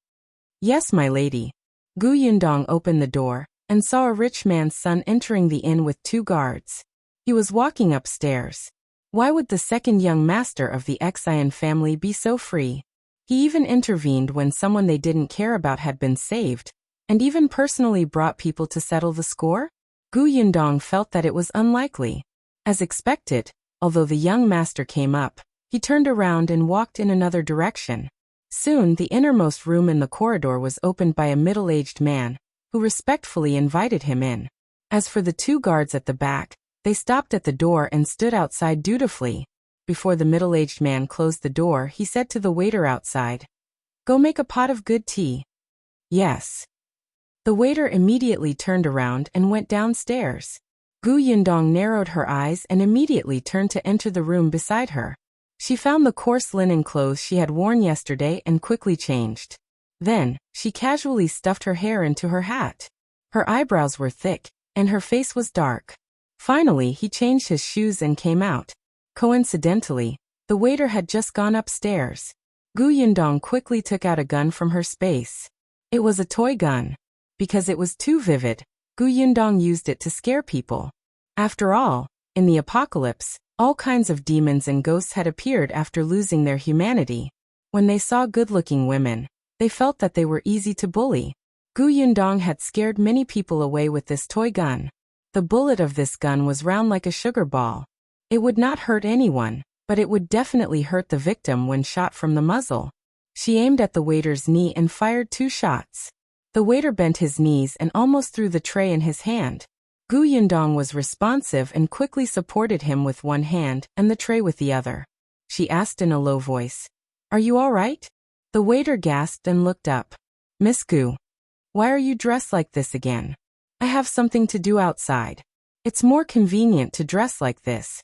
Yes, my lady. Gu Yundong opened the door and saw a rich man's son entering the inn with 2 guards. He was walking upstairs. Why would the second young master of the Xie family be so free? He even intervened when someone they didn't care about had been saved, and even personally brought people to settle the score? Yundong felt that it was unlikely. As expected, although the young master came up, he turned around and walked in another direction. Soon the innermost room in the corridor was opened by a middle-aged man, who respectfully invited him in. As for the two guards at the back, they stopped at the door and stood outside dutifully. Before the middle-aged man closed the door, he said to the waiter outside, "Go make a pot of good tea." "Yes." The waiter immediately turned around and went downstairs. Yundong narrowed her eyes and immediately turned to enter the room beside her. She found the coarse linen clothes she had worn yesterday and quickly changed. Then, she casually stuffed her hair into her hat. Her eyebrows were thick, and her face was dark. Finally, he changed his shoes and came out. Coincidentally, the waiter had just gone upstairs. Yundong quickly took out a gun from her space. It was a toy gun. Because it was too vivid, Yundong used it to scare people. After all, in the apocalypse, all kinds of demons and ghosts had appeared after losing their humanity. When they saw good-looking women, they felt that they were easy to bully. Yundong had scared many people away with this toy gun. The bullet of this gun was round like a sugar ball. It would not hurt anyone, but it would definitely hurt the victim when shot from the muzzle. She aimed at the waiter's knee and fired 2 shots. The waiter bent his knees and almost threw the tray in his hand. Yundong was responsive and quickly supported him with one hand and the tray with the other. She asked in a low voice, "Are you all right?" The waiter gasped and looked up. "Miss Gu, why are you dressed like this again?" "I have something to do outside. It's more convenient to dress like this."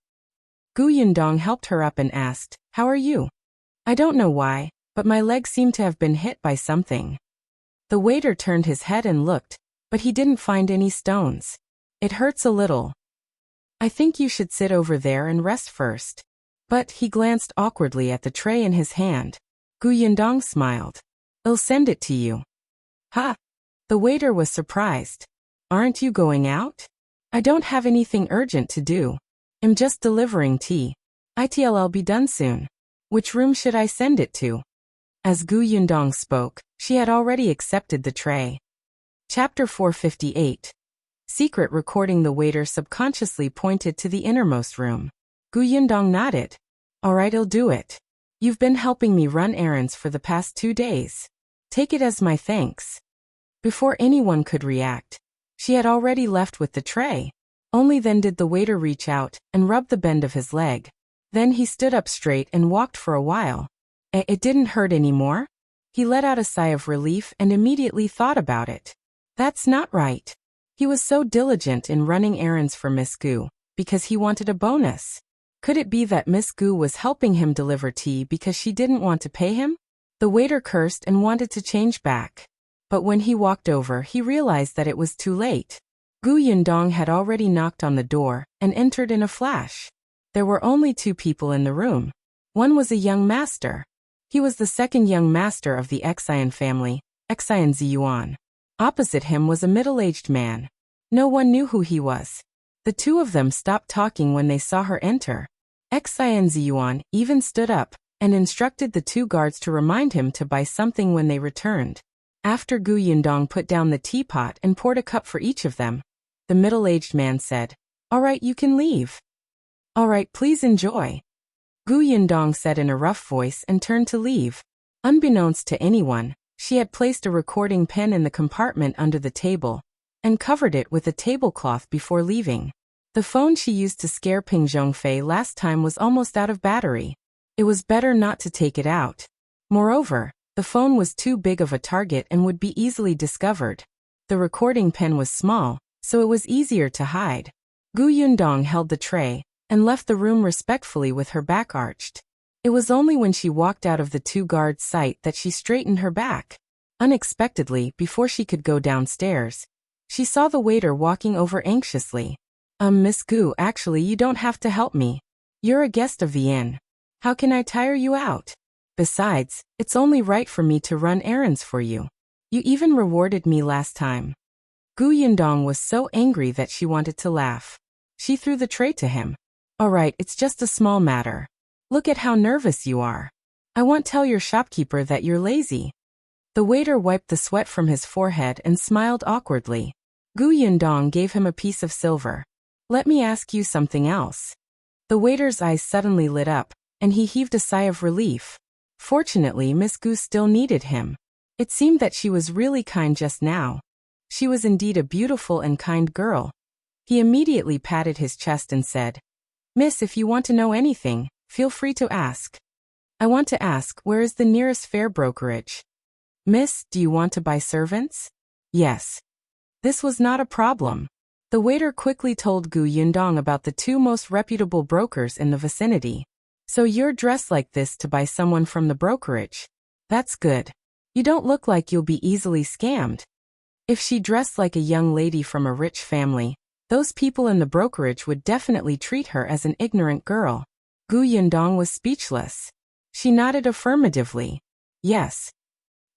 Yundong helped her up and asked, "How are you?" "I don't know why, but my legs seem to have been hit by something." The waiter turned his head and looked, but he didn't find any stones. "It hurts a little. I think you should sit over there and rest first." But he glanced awkwardly at the tray in his hand. Yundong smiled. "I'll send it to you." "Ha!" The waiter was surprised. "Aren't you going out?" "I don't have anything urgent to do. I'm just delivering tea. I'll be done soon. Which room should I send it to?" As Yundong spoke, she had already accepted the tray. Chapter 458. Secret recording. The waiter subconsciously pointed to the innermost room. Yundong nodded. "All right, I'll do it. You've been helping me run errands for the past 2 days. Take it as my thanks." Before anyone could react, she had already left with the tray. Only then did the waiter reach out and rub the bend of his leg. Then he stood up straight and walked for a while. It didn't hurt anymore? He let out a sigh of relief and immediately thought about it. That's not right. He was so diligent in running errands for Miss Gu, because he wanted a bonus. Could it be that Miss Gu was helping him deliver tea because she didn't want to pay him? The waiter cursed and wanted to change back. But when he walked over, he realized that it was too late. Yundong had already knocked on the door and entered in a flash. There were only 2 people in the room. One was a young master. He was the second young master of the Xie family, Xie Zhiyuan. Opposite him was a middle-aged man. No one knew who he was. The 2 of them stopped talking when they saw her enter. Xie Zhiyuan even stood up and instructed the 2 guards to remind him to buy something when they returned. After Yundong put down the teapot and poured a cup for each of them, the middle-aged man said, "All right, you can leave." "All right, please enjoy," Yundong said in a rough voice and turned to leave. Unbeknownst to anyone, she had placed a recording pen in the compartment under the table and covered it with a tablecloth before leaving. The phone she used to scare Ping Zhongfei last time was almost out of battery. It was better not to take it out. Moreover, the phone was too big of a target and would be easily discovered. The recording pen was small, so it was easier to hide. Yundong held the tray and left the room respectfully with her back arched. It was only when she walked out of the 2 guards' sight that she straightened her back. Unexpectedly, before she could go downstairs, she saw the waiter walking over anxiously. Miss Gu, actually you don't have to help me. You're a guest of the inn. How can I tire you out? Besides, it's only right for me to run errands for you. You even rewarded me last time." Yundong was so angry that she wanted to laugh. She threw the tray to him. All right, it's just a small matter. Look at how nervous you are. I won't tell your shopkeeper that you're lazy. The waiter wiped the sweat from his forehead and smiled awkwardly. Yundong gave him a piece of silver. Let me ask you something else. The waiter's eyes suddenly lit up, and he heaved a sigh of relief. Fortunately, Miss Gu still needed him. It seemed that she was really kind just now. She was indeed a beautiful and kind girl. He immediately patted his chest and said, Miss, if you want to know anything, feel free to ask. I want to ask, where is the nearest fair brokerage? Miss, do you want to buy servants? Yes. This was not a problem. The waiter quickly told Yundong about the two most reputable brokers in the vicinity. So you're dressed like this to buy someone from the brokerage. That's good. You don't look like you'll be easily scammed. If she dressed like a young lady from a rich family, those people in the brokerage would definitely treat her as an ignorant girl. Yundong was speechless. She nodded affirmatively. Yes.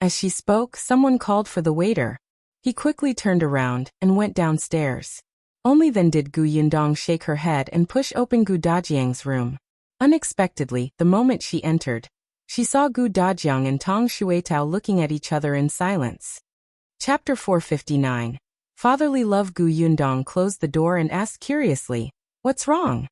As she spoke, someone called for the waiter. He quickly turned around and went downstairs. Only then did Yundong shake her head and push open Dajiang's room. Unexpectedly, the moment she entered, she saw Dajiang and Tong Xuetao looking at each other in silence. Chapter 459. Fatherly love. Yundong closed the door and asked curiously, What's wrong?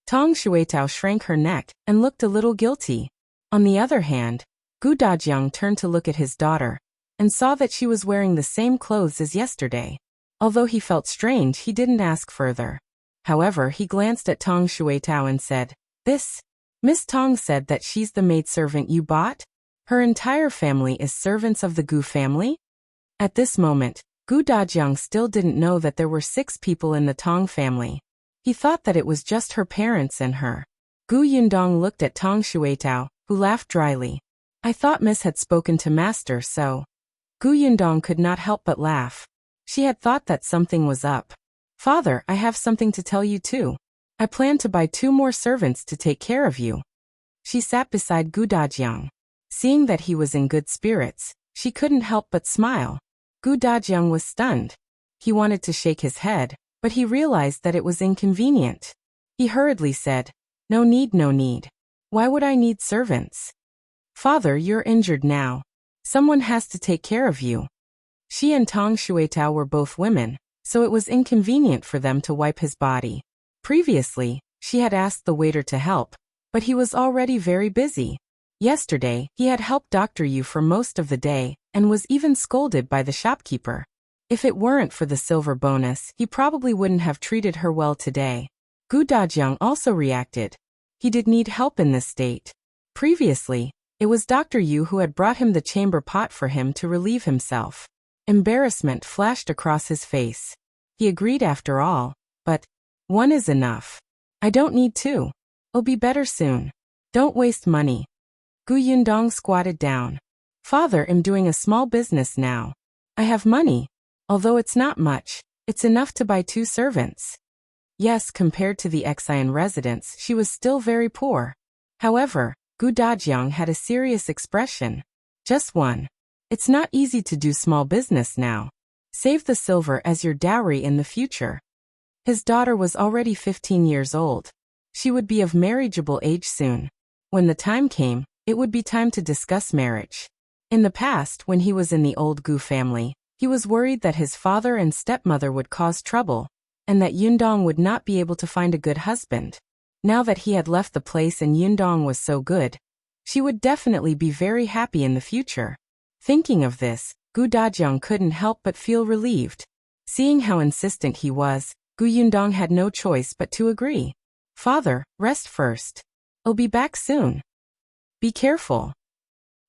Tong Xuetao shrank her neck and looked a little guilty. On the other hand, Dajiang turned to look at his daughter and saw that she was wearing the same clothes as yesterday. Although he felt strange, he didn't ask further. However, he glanced at Tong Xuetao and said, This? Miss Tong said that she's the maidservant you bought? Her entire family is servants of the Gu family? At this moment, Dajiang still didn't know that there were 6 people in the Tong family. He thought that it was just her parents and her. Yundong looked at Tong Xuetao, who laughed dryly. I thought Miss had spoken to Master, so. Yundong could not help but laugh. She had thought that something was up. Father, I have something to tell you too. I plan to buy 2 more servants to take care of you. She sat beside Dajiang. Seeing that he was in good spirits, she couldn't help but smile. Dajiang was stunned. He wanted to shake his head, but he realized that it was inconvenient. He hurriedly said, No need, no need. Why would I need servants? Father, you're injured now. Someone has to take care of you. She and Tong Xuetao were both women, so it was inconvenient for them to wipe his body. Previously, she had asked the waiter to help, but he was already very busy. Yesterday, he had helped Dr. Yu for most of the day and was even scolded by the shopkeeper. If it weren't for the silver bonus, he probably wouldn't have treated her well today. Dajiang also reacted. He did need help in this state. Previously, it was Dr. Yu who had brought him the chamber pot for him to relieve himself. Embarrassment flashed across his face. He agreed after all, but 1 is enough. I don't need 2. It'll be better soon. Don't waste money. Yundong squatted down. Father, I'm doing a small business now. I have money. Although it's not much, it's enough to buy 2 servants. Yes, compared to the Xian residents, she was still very poor. However, Dajiang had a serious expression. Just 1. It's not easy to do small business now. Save the silver as your dowry in the future. His daughter was already 15 years old. She would be of marriageable age soon. When the time came, it would be time to discuss marriage. In the past, when he was in the old Gu family, he was worried that his father and stepmother would cause trouble, and that Yundong would not be able to find a good husband. Now that he had left the place and Yundong was so good, she would definitely be very happy in the future. Thinking of this, Dajiang couldn't help but feel relieved. Seeing how insistent he was, Yundong had no choice but to agree. Father, rest first. I'll be back soon. Be careful.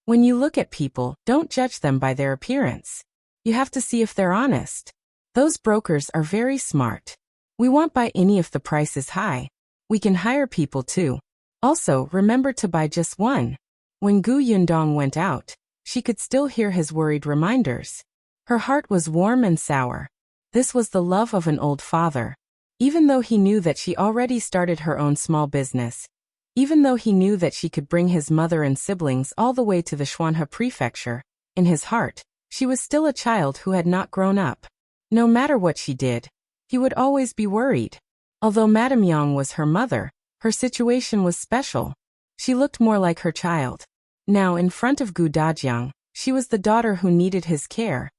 When you look at people, don't judge them by their appearance. You have to see if they're honest. Those brokers are very smart. We won't buy any if the price is high. We can hire people too. Also, remember to buy just 1. When Yundong went out, she could still hear his worried reminders. Her heart was warm and sour. This was the love of an old father. Even though he knew that she already started her own small business, even though he knew that she could bring his mother and siblings all the way to the Xuanhe Prefecture, in his heart, she was still a child who had not grown up. No matter what she did, he would always be worried. Although Madame Yang was her mother, her situation was special. She looked more like her child. Now in front of Gu Dajiang, she was the daughter who needed his care.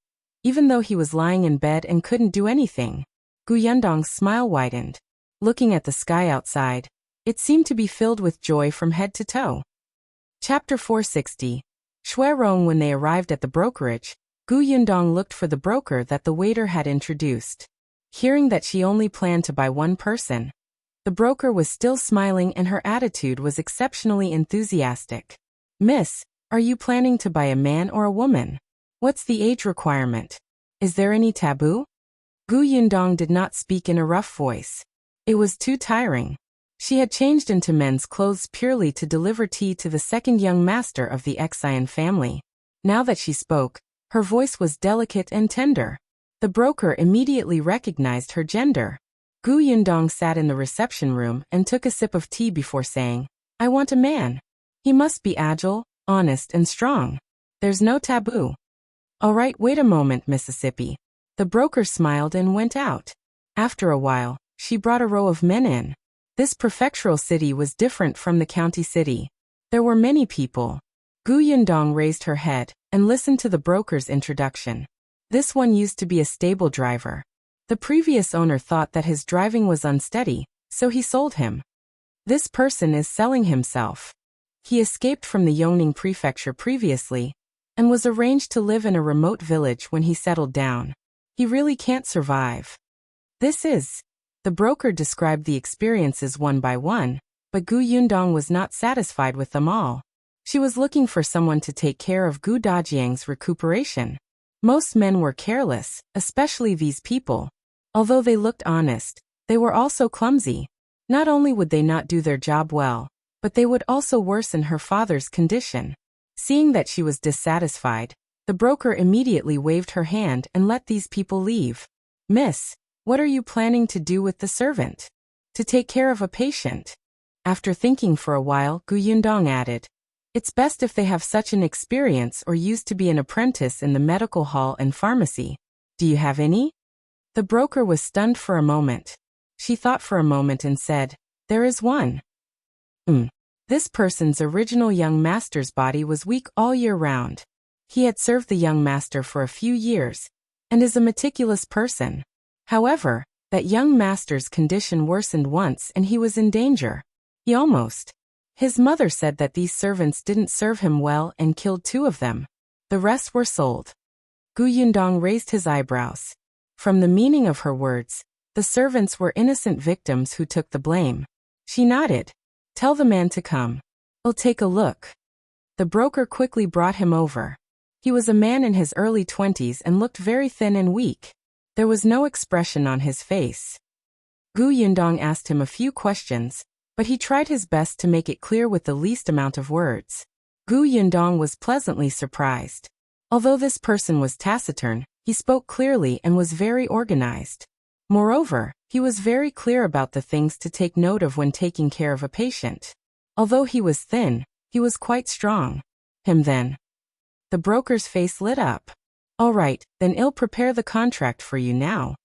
Even though he was lying in bed and couldn't do anything, Gu Yundong's smile widened. Looking at the sky outside, it seemed to be filled with joy from head to toe. Chapter 460. Xue Rong. When they arrived at the brokerage, Gu Yundong looked for the broker that the waiter had introduced. Hearing that she only planned to buy one person, the broker was still smiling and her attitude was exceptionally enthusiastic. "Miss, are you planning to buy a man or a woman? What's the age requirement? Is there any taboo?" Gu Yundong did not speak in a rough voice. It was too tiring. She had changed into men's clothes purely to deliver tea to the second young master of the Xie family. Now that she spoke, her voice was delicate and tender. The broker immediately recognized her gender. Gu Yundong sat in the reception room and took a sip of tea before saying, "I want a man. He must be agile, honest and strong. There's no taboo." "All right, wait a moment, Mississippi." The broker smiled and went out. After a while, she brought a row of men in. This prefectural city was different from the county city. There were many people. Gu Yundong raised her head and listened to the broker's introduction. This one used to be a stable driver. The previous owner thought that his driving was unsteady, so he sold him. This person is selling himself. He escaped from the Yongning Prefecture previously and was arranged to live in a remote village when he settled down. He really can't survive. The broker described the experiences one by one, but Gu Yundong was not satisfied with them all. She was looking for someone to take care of Gu Dajiang's recuperation. Most men were careless, especially these people. Although they looked honest, they were also clumsy. Not only would they not do their job well, but they would also worsen her father's condition. Seeing that she was dissatisfied, the broker immediately waved her hand and let these people leave. "Miss, what are you planning to do with the servant?" "To take care of a patient." After thinking for a while, Gu Yundong added, "It's best if they have such an experience or used to be an apprentice in the medical hall and pharmacy. Do you have any?" The broker was stunned for a moment. She thought for a moment and said, "There is one." This person's original young master's body was weak all year round. He had served the young master for a few years, and is a meticulous person. However, that young master's condition worsened once and he was in danger. His mother said that these servants didn't serve him well and killed 2 of them. The rest were sold. Gu Yundong raised his eyebrows. From the meaning of her words, the servants were innocent victims who took the blame. She nodded. "Tell the man to come. I'll take a look." The broker quickly brought him over. He was a man in his early 20s and looked very thin and weak. There was no expression on his face. Gu Yundong asked him a few questions, but he tried his best to make it clear with the least amount of words. Gu Yundong was pleasantly surprised. Although this person was taciturn, he spoke clearly and was very organized. Moreover, he was very clear about the things to take note of when taking care of a patient. Although he was thin, he was quite strong. Him then. The broker's face lit up. "All right, then I'll prepare the contract for you now."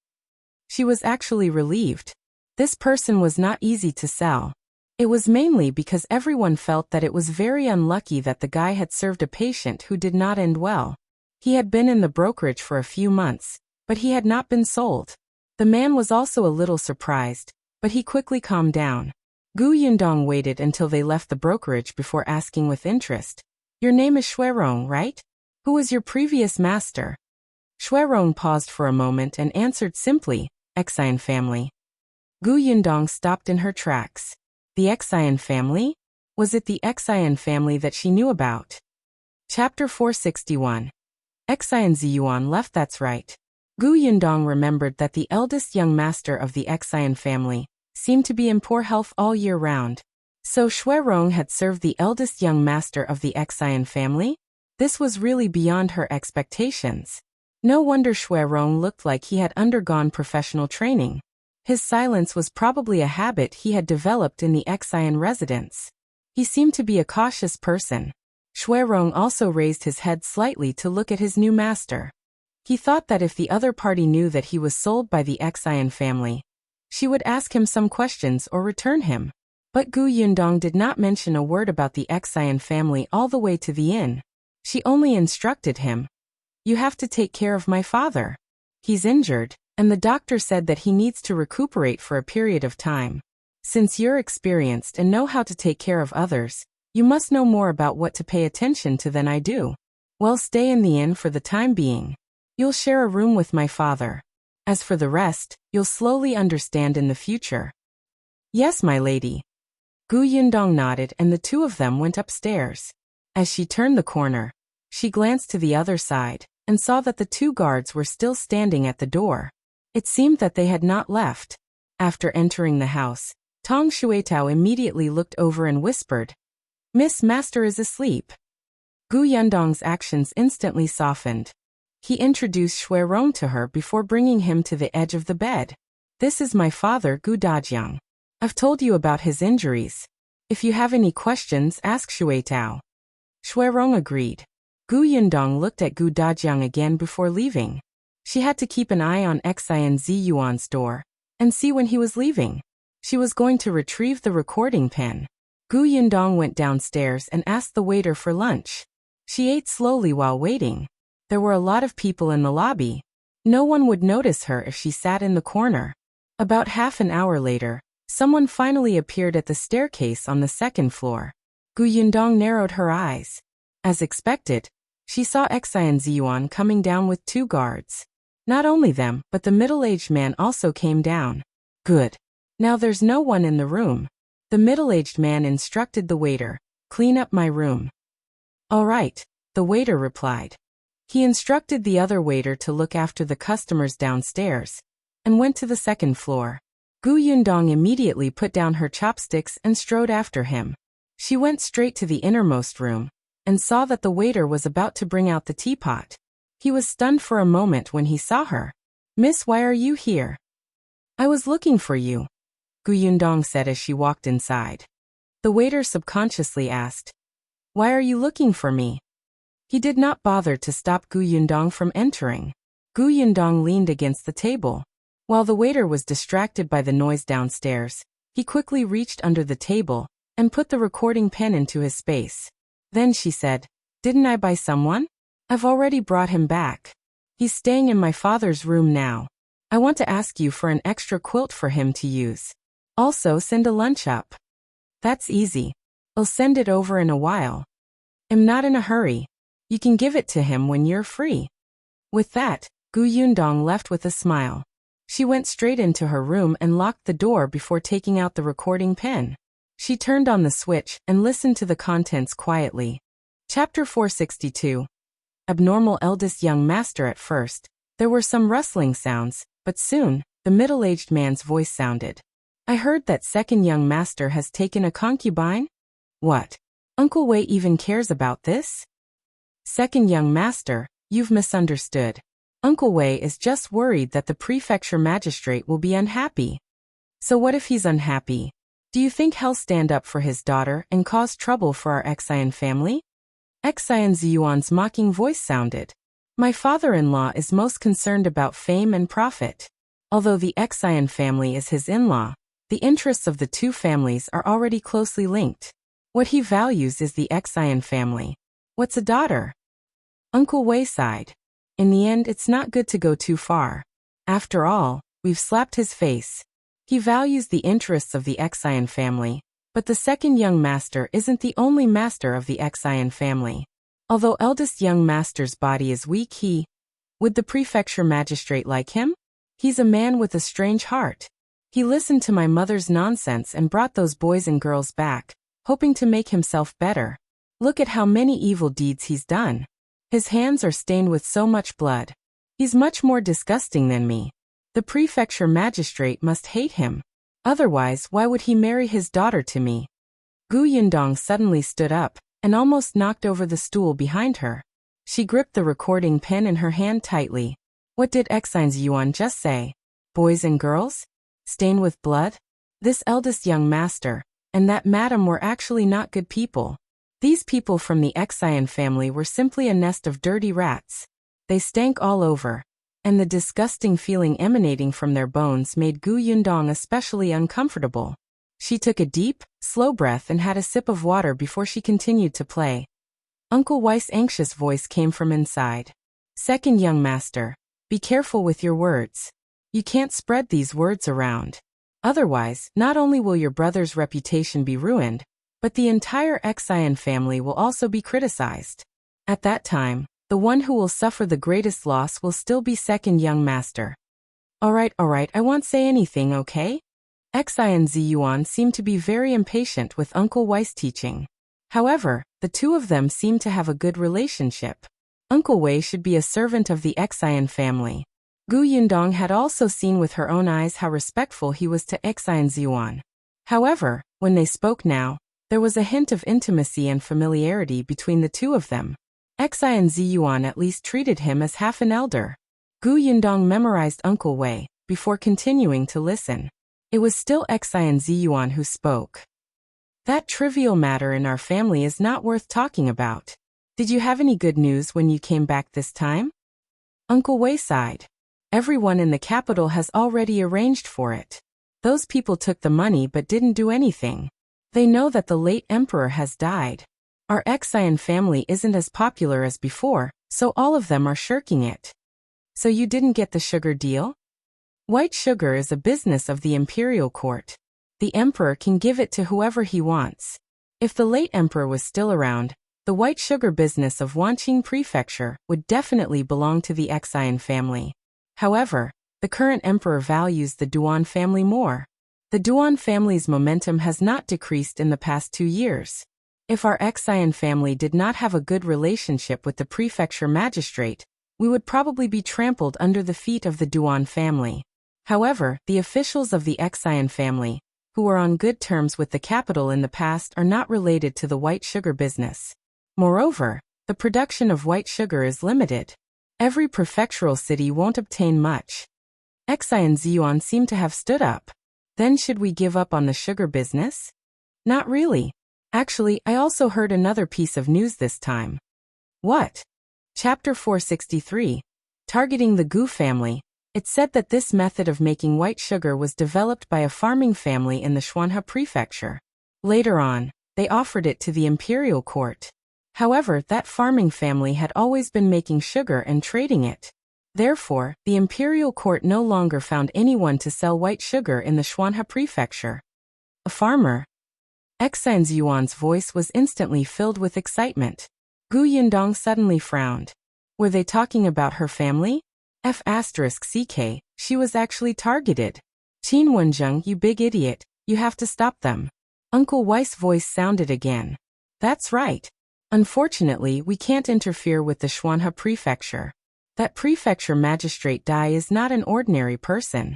She was actually relieved. This person was not easy to sell. It was mainly because everyone felt that it was very unlucky that the guy had served a patient who did not end well. He had been in the brokerage for a few months, but he had not been sold. The man was also a little surprised, but he quickly calmed down. Gu Yundong waited until they left the brokerage before asking with interest, "Your name is Xue Rong, right? Who was your previous master?" Xue Rong paused for a moment and answered simply, "Xie family." Gu Yundong stopped in her tracks. The Xie family? Was it the Xie family that she knew about? Chapter 461. Xie and Zhiyuan left. That's right. Gu Yundong remembered that the eldest young master of the Xie family seemed to be in poor health all year round. So Xue Rong had served the eldest young master of the Xie family? This was really beyond her expectations. No wonder Xue Rong looked like he had undergone professional training. His silence was probably a habit he had developed in the Xie residence. He seemed to be a cautious person. Xue Rong also raised his head slightly to look at his new master. He thought that if the other party knew that he was sold by the Xie family, She would ask him some questions or return him. But Gu Yundong did not mention a word about the Xie family all the way to the inn. She only instructed him, "You have to take care of my father. He's injured, and the doctor said that he needs to recuperate for a period of time. Since you're experienced and know how to take care of others, you must know more about what to pay attention to than I do. Well, stay in the inn for the time being. You'll share a room with my father. As for the rest, you'll slowly understand in the future." "Yes, my lady." Gu Yundong nodded and the two of them went upstairs. As she turned the corner, she glanced to the other side and saw that the two guards were still standing at the door. It seemed that they had not left. After entering the house, Tong Shuetao immediately looked over and whispered, "Miss Master is asleep." Gu Yundong's actions instantly softened. He introduced Xue Rong to her before bringing him to the edge of the bed. "This is my father, Gu Dajiang. I've told you about his injuries. If you have any questions, ask Shuetao." Xue Rong agreed. Gu Yundong looked at Gu Dajiang again before leaving. She had to keep an eye on Xie Zhiyuan's door and see when he was leaving. She was going to retrieve the recording pen. Gu Yundong went downstairs and asked the waiter for lunch. She ate slowly while waiting. There were a lot of people in the lobby. No one would notice her if she sat in the corner. About half an hour later, someone finally appeared at the staircase on the second floor. Gu Yundong narrowed her eyes. As expected, she saw Xie Zhiyuan coming down with two guards. Not only them, but the middle-aged man also came down. "Good. Now there's no one in the room." The middle-aged man instructed the waiter, "Clean up my room." "All right," the waiter replied. He instructed the other waiter to look after the customers downstairs and went to the second floor. Gu Yundong immediately put down her chopsticks and strode after him. She went straight to the innermost room and saw that the waiter was about to bring out the teapot. He was stunned for a moment when he saw her. "Miss, why are you here?" "I was looking for you," Gu Yundong said as she walked inside. The waiter subconsciously asked, "Why are you looking for me?" He did not bother to stop Gu Yundong from entering. Gu Yundong leaned against the table. While the waiter was distracted by the noise downstairs, he quickly reached under the table and put the recording pen into his space. Then she said, "Didn't I buy someone? I've already brought him back. He's staying in my father's room now. I want to ask you for an extra quilt for him to use. Also send a lunch up." "That's easy. I'll send it over in a while. I'm not in a hurry. You can give it to him when you're free." With that, Gu Yundong left with a smile. She went straight into her room and locked the door before taking out the recording pen. She turned on the switch and listened to the contents quietly. Chapter 462. Abnormal Eldest Young Master. At first, there were some rustling sounds, but soon, the middle-aged man's voice sounded. "I heard that second young master has taken a concubine?" "What? Uncle Wei even cares about this?" "Second young master, you've misunderstood. Uncle Wei is just worried that the prefecture magistrate will be unhappy." "So what if he's unhappy? Do you think he'll stand up for his daughter and cause trouble for our Xie family?" Xie Zhiyuan's mocking voice sounded. "My father-in-law is most concerned about fame and profit. Although the Xie family is his in-law, the interests of the two families are already closely linked. What he values is the Xie family. What's a daughter?" Uncle Wei sighed. "In the end, it's not good to go too far. After all, we've slapped his face. He values the interests of the Xie family, but the second young master isn't the only master of the Xie family. Although eldest young master's body is weak, would the prefecture magistrate like him? He's a man with a strange heart. He listened to my mother's nonsense and brought those boys and girls back, hoping to make himself better. Look at how many evil deeds he's done. His hands are stained with so much blood. He's much more disgusting than me. The prefecture magistrate must hate him. Otherwise, why would he marry his daughter to me?" Gu Yundong suddenly stood up and almost knocked over the stool behind her. She gripped the recording pen in her hand tightly. What did Xie Zhiyuan just say? Boys and girls? Stained with blood? This eldest young master and that madam were actually not good people. These people from the Xie family were simply a nest of dirty rats. They stank all over. and the disgusting feeling emanating from their bones made Gu Yundong especially uncomfortable. She took a deep, slow breath and had a sip of water before she continued to play. Uncle Wei's anxious voice came from inside. Second young master, be careful with your words. You can't spread these words around. Otherwise, not only will your brother's reputation be ruined, but the entire Xie family will also be criticized. At that time, the one who will suffer the greatest loss will still be second young master. Alright, I won't say anything, okay? Xie and Zhiyuan seemed to be very impatient with Uncle Wei's teaching. However, the two of them seemed to have a good relationship. Uncle Wei should be a servant of the Xie family. Gu Yundong had also seen with her own eyes how respectful he was to Xie and Zhiyuan. However, when they spoke now, there was a hint of intimacy and familiarity between the two of them. Xie and Zhiyuan at least treated him as half an elder. Gu Yundong memorized Uncle Wei before continuing to listen. It was still Xie and Zhiyuan who spoke. That trivial matter in our family is not worth talking about. Did you have any good news when you came back this time? Uncle Wei sighed. Everyone in the capital has already arranged for it. Those people took the money but didn't do anything. They know that the late emperor has died. Our Xie family isn't as popular as before, so all of them are shirking it. So you didn't get the sugar deal? White sugar is a business of the imperial court. The emperor can give it to whoever he wants. If the late emperor was still around, the white sugar business of Wanqing Prefecture would definitely belong to the Xie family. However, the current emperor values the Duan family more. The Duan family's momentum has not decreased in the past 2 years. If our Xie family did not have a good relationship with the prefecture magistrate, we would probably be trampled under the feet of the Duan family. However, the officials of the Xie family, who were on good terms with the capital in the past, are not related to the white sugar business. Moreover, the production of white sugar is limited. Every prefectural city won't obtain much. Xie and Zhiyuan seem to have stood up. Then should we give up on the sugar business? Not really. Actually, I also heard another piece of news this time. What? Chapter 463. Targeting the Gu family. It said that this method of making white sugar was developed by a farming family in the Xuanhe prefecture. Later on, they offered it to the imperial court. However, that farming family had always been making sugar and trading it. Therefore, the imperial court no longer found anyone to sell white sugar in the Xuanhe prefecture. A farmer? Xie Zhiyuan's voice was instantly filled with excitement. Gu Yundong suddenly frowned. Were they talking about her family? F***ck, she was actually targeted. Qin Wenzheng, you big idiot, you have to stop them. Uncle Wei's voice sounded again. That's right. Unfortunately, we can't interfere with the Xuanhe prefecture. That prefecture magistrate Dai is not an ordinary person.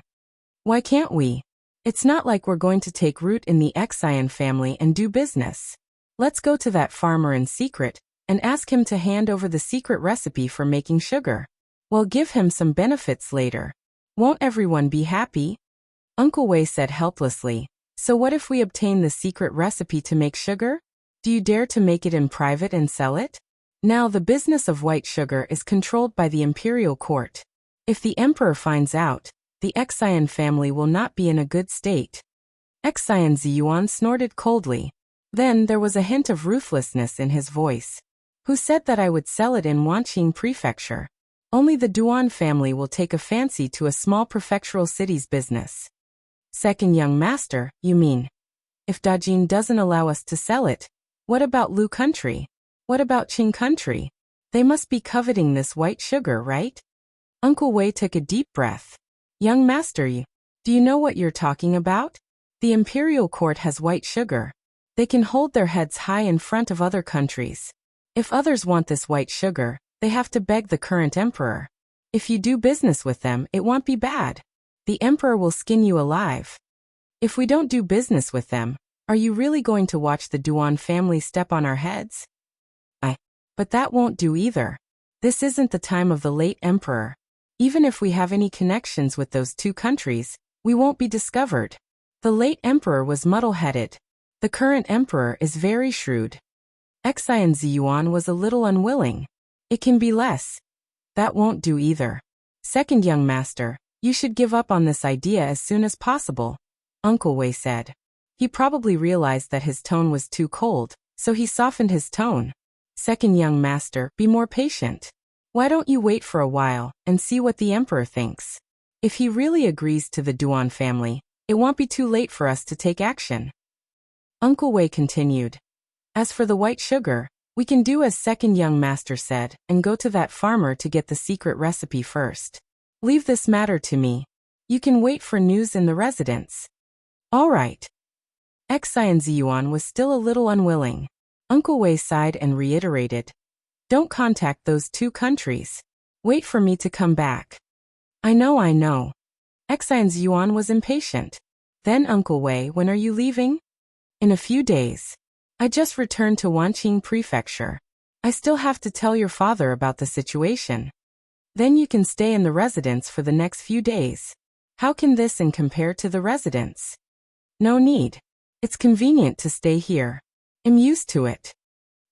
Why can't we? It's not like we're going to take root in the Xie family and do business. Let's go to that farmer in secret and ask him to hand over the secret recipe for making sugar. We'll give him some benefits later. Won't everyone be happy? Uncle Wei said helplessly. So what if we obtain the secret recipe to make sugar? Do you dare to make it in private and sell it? Now the business of white sugar is controlled by the imperial court. If the emperor finds out, the Xie family will not be in a good state. Xie Zhiyuan snorted coldly. Then there was a hint of ruthlessness in his voice. Who said that I would sell it in Wanqing Prefecture? Only the Duan family will take a fancy to a small prefectural city's business. Second young master, you mean? If Dajiang doesn't allow us to sell it, what about Lu country? What about Qing country? They must be coveting this white sugar, right? Uncle Wei took a deep breath. Young master, do you know what you're talking about? The imperial court has white sugar. They can hold their heads high in front of other countries. If others want this white sugar, they have to beg the current emperor. If you do business with them, it won't be bad. The emperor will skin you alive. If we don't do business with them, are you really going to watch the Duan family step on our heads? But that won't do either. This isn't the time of the late emperor. Even if we have any connections with those two countries, we won't be discovered. The late emperor was muddle-headed. The current emperor is very shrewd. Xie Zhiyuan was a little unwilling. It can be less. That won't do either. Second young master, you should give up on this idea as soon as possible, Uncle Wei said. He probably realized that his tone was too cold, so he softened his tone. Second young master, be more patient. Why don't you wait for a while and see what the emperor thinks? If he really agrees to the Duan family, it won't be too late for us to take action. Uncle Wei continued. As for the white sugar, we can do as second young master said and go to that farmer to get the secret recipe first. Leave this matter to me. You can wait for news in the residence. All right. Xie and Zhiyuan was still a little unwilling. Uncle Wei sighed and reiterated. Don't contact those two countries. Wait for me to come back. I know. Xie and Zhiyuan was impatient. Then Uncle Wei, when are you leaving? In a few days. I just returned to Wanqing Prefecture. I still have to tell your father about the situation. Then you can stay in the residence for the next few days. How can this and compare to the residence? No need. It's convenient to stay here. I'm used to it.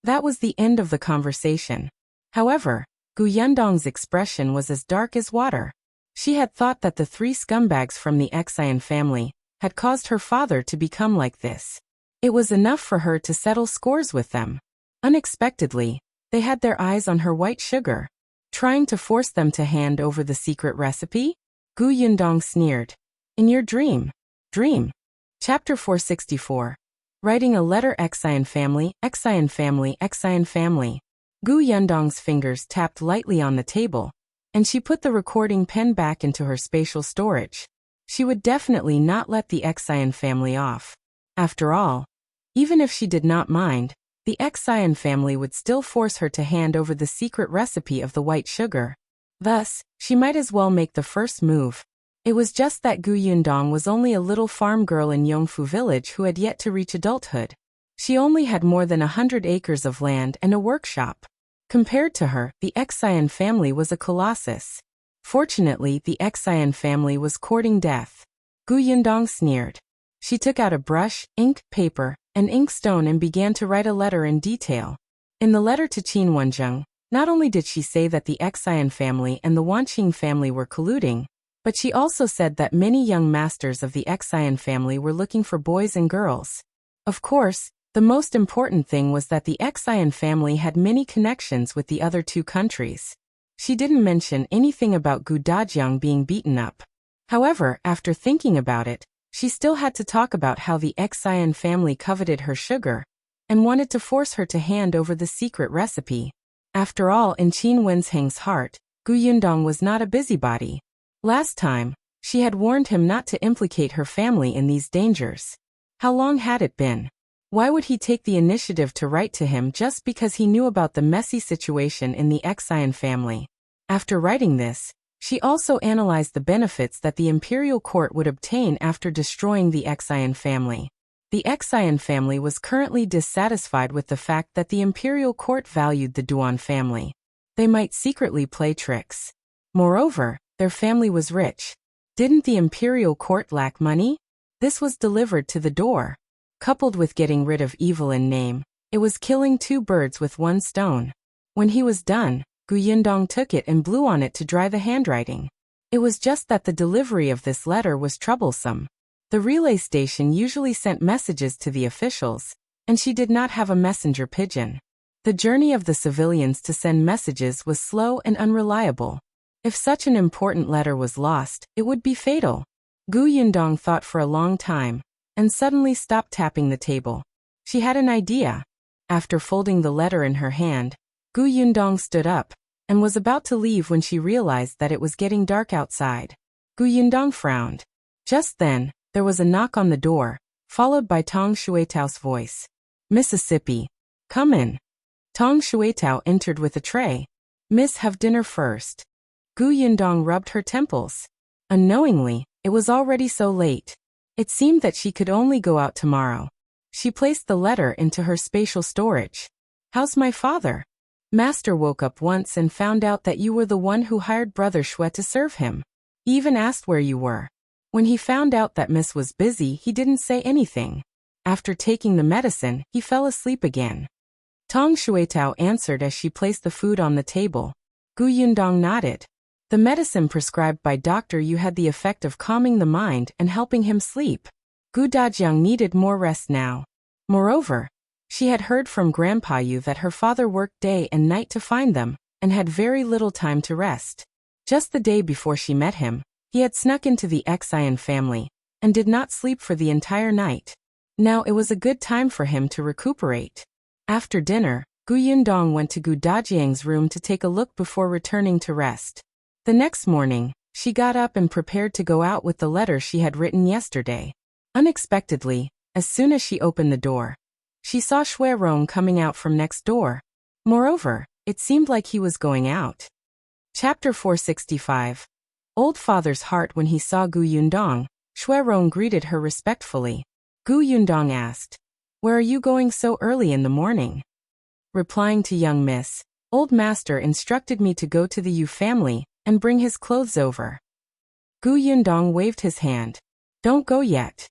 That was the end of the conversation. However, Yundong's expression was as dark as water. She had thought that the three scumbags from the Xie family had caused her father to become like this. It was enough for her to settle scores with them. Unexpectedly, they had their eyes on her white sugar. Trying to force them to hand over the secret recipe? Yundong sneered. In your dream. Chapter 464. Writing a letter Xie family. Yundong's fingers tapped lightly on the table, and she put the recording pen back into her spatial storage. She would definitely not let the Xie family off. After all, even if she did not mind, the Xie family would still force her to hand over the secret recipe of the white sugar. Thus, she might as well make the first move. It was just that Yundong was only a little farm girl in Yongfu village who had yet to reach adulthood. She only had more than 100 acres of land and a workshop. Compared to her, the Xie family was a colossus. Fortunately, the Xie family was courting death. Yundong sneered. She took out a brush, ink, paper, and inkstone and began to write a letter in detail. In the letter to Qingyuan, not only did she say that the Xie family and the Wanqing family were colluding, but she also said that many young masters of the Xie family were looking for boys and girls. Of course, the most important thing was that the Xie family had many connections with the other two countries. She didn't mention anything about Dajiang being beaten up. However, after thinking about it, she still had to talk about how the Xie family coveted her sugar and wanted to force her to hand over the secret recipe. After all, in Qin Wensheng's heart, Yundong was not a busybody. Last time, she had warned him not to implicate her family in these dangers. How long had it been? Why would he take the initiative to write to him just because he knew about the messy situation in the Xie family? After writing this, she also analyzed the benefits that the imperial court would obtain after destroying the Xie family. The Xie family was currently dissatisfied with the fact that the imperial court valued the Duan family. They might secretly play tricks. Moreover, their family was rich. Didn't the imperial court lack money? This was delivered to the door. Coupled with getting rid of evil in name, it was killing two birds with one stone. When he was done, Yundong took it and blew on it to dry the handwriting. It was just that the delivery of this letter was troublesome. The relay station usually sent messages to the officials, and she did not have a messenger pigeon. The journey of the civilians to send messages was slow and unreliable. If such an important letter was lost, it would be fatal. Yundong thought for a long time, and suddenly stopped tapping the table. She had an idea. After folding the letter in her hand, Yundong stood up, and was about to leave when she realized that it was getting dark outside. Yundong frowned. Just then, there was a knock on the door, followed by Tong Shuetao's voice. Mississippi. Come in. Tong Shuetao entered with a tray. Miss, have dinner first. Yundong rubbed her temples. Unknowingly, it was already so late. It seemed that she could only go out tomorrow. She placed the letter into her spatial storage. How's my father? Master woke up once and found out that you were the one who hired Brother Xue to serve him. He even asked where you were. When he found out that Miss was busy, he didn't say anything. After taking the medicine, he fell asleep again. Tong Shuetao answered as she placed the food on the table. Yundong nodded. The medicine prescribed by Dr. Yu had the effect of calming the mind and helping him sleep. Dajiang needed more rest now. Moreover, she had heard from Grandpa Yu that her father worked day and night to find them, and had very little time to rest. Just the day before she met him, he had snuck into the Xiyuan family, and did not sleep for the entire night. Now it was a good time for him to recuperate. After dinner, Yundong went to Dajiang's room to take a look before returning to rest. The next morning, she got up and prepared to go out with the letter she had written yesterday. Unexpectedly, as soon as she opened the door, she saw Xue Rong coming out from next door. Moreover, it seemed like he was going out. Chapter 465. Old father's heart. When he saw Yundong, Xue Rong greeted her respectfully. Yundong asked, "Where are you going so early in the morning?" Replying to young miss, "Old master instructed me to go to the Yu family and bring his clothes over." Yundong waved his hand. "Don't go yet."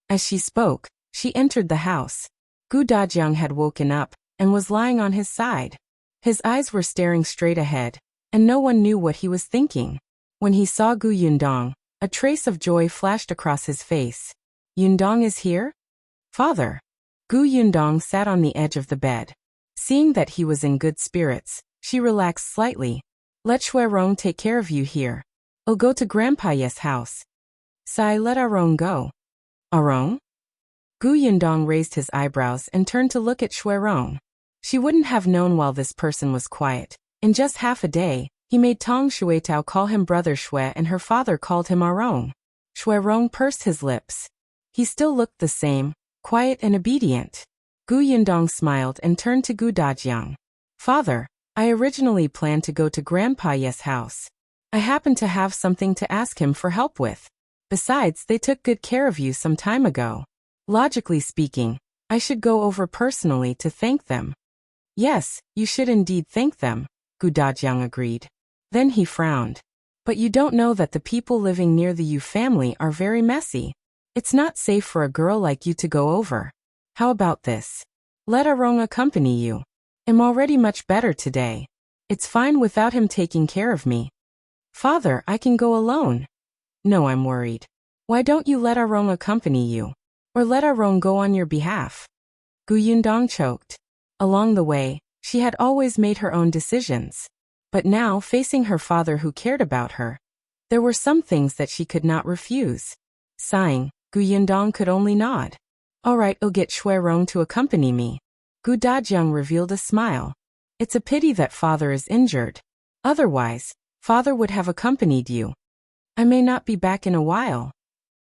As she spoke, she entered the house. Dajiang had woken up and was lying on his side. His eyes were staring straight ahead, and no one knew what he was thinking. When he saw Yundong, a trace of joy flashed across his face. "Yundong is here? Father." Yundong sat on the edge of the bed. Seeing that he was in good spirits, she relaxed slightly. "Let Xue Rong take care of you here. I'll go to Grandpa Ye's house." "Sai, let Rong go." "Rong?" Yundong raised his eyebrows and turned to look at Xue Rong. She wouldn't have known while this person was quiet. In just half a day, he made Tong Xuetao call him Brother Xue and her father called him Rong. Xue Rong pursed his lips. He still looked the same, quiet and obedient. Yundong smiled and turned to Dajiang. "Father, I originally planned to go to Grandpa Ye's house. I happened to have something to ask him for help with. Besides, they took good care of you some time ago. Logically speaking, I should go over personally to thank them." "Yes, you should indeed thank them," Dajiang agreed. Then he frowned. "But you don't know that the people living near the Yu family are very messy. It's not safe for a girl like you to go over. How about this? Let Rong accompany you. I'm already much better today. It's fine without him taking care of me." "Father, I can go alone." "No, I'm worried. Why don't you let Rong accompany you? Or let Rong go on your behalf?" Yundong choked. Along the way, she had always made her own decisions. But now, facing her father who cared about her, there were some things that she could not refuse. Sighing, Yundong could only nod. "All right, I'll get Xue Rong to accompany me." Dajiang revealed a smile. "It's a pity that father is injured. Otherwise, father would have accompanied you. I may not be back in a while."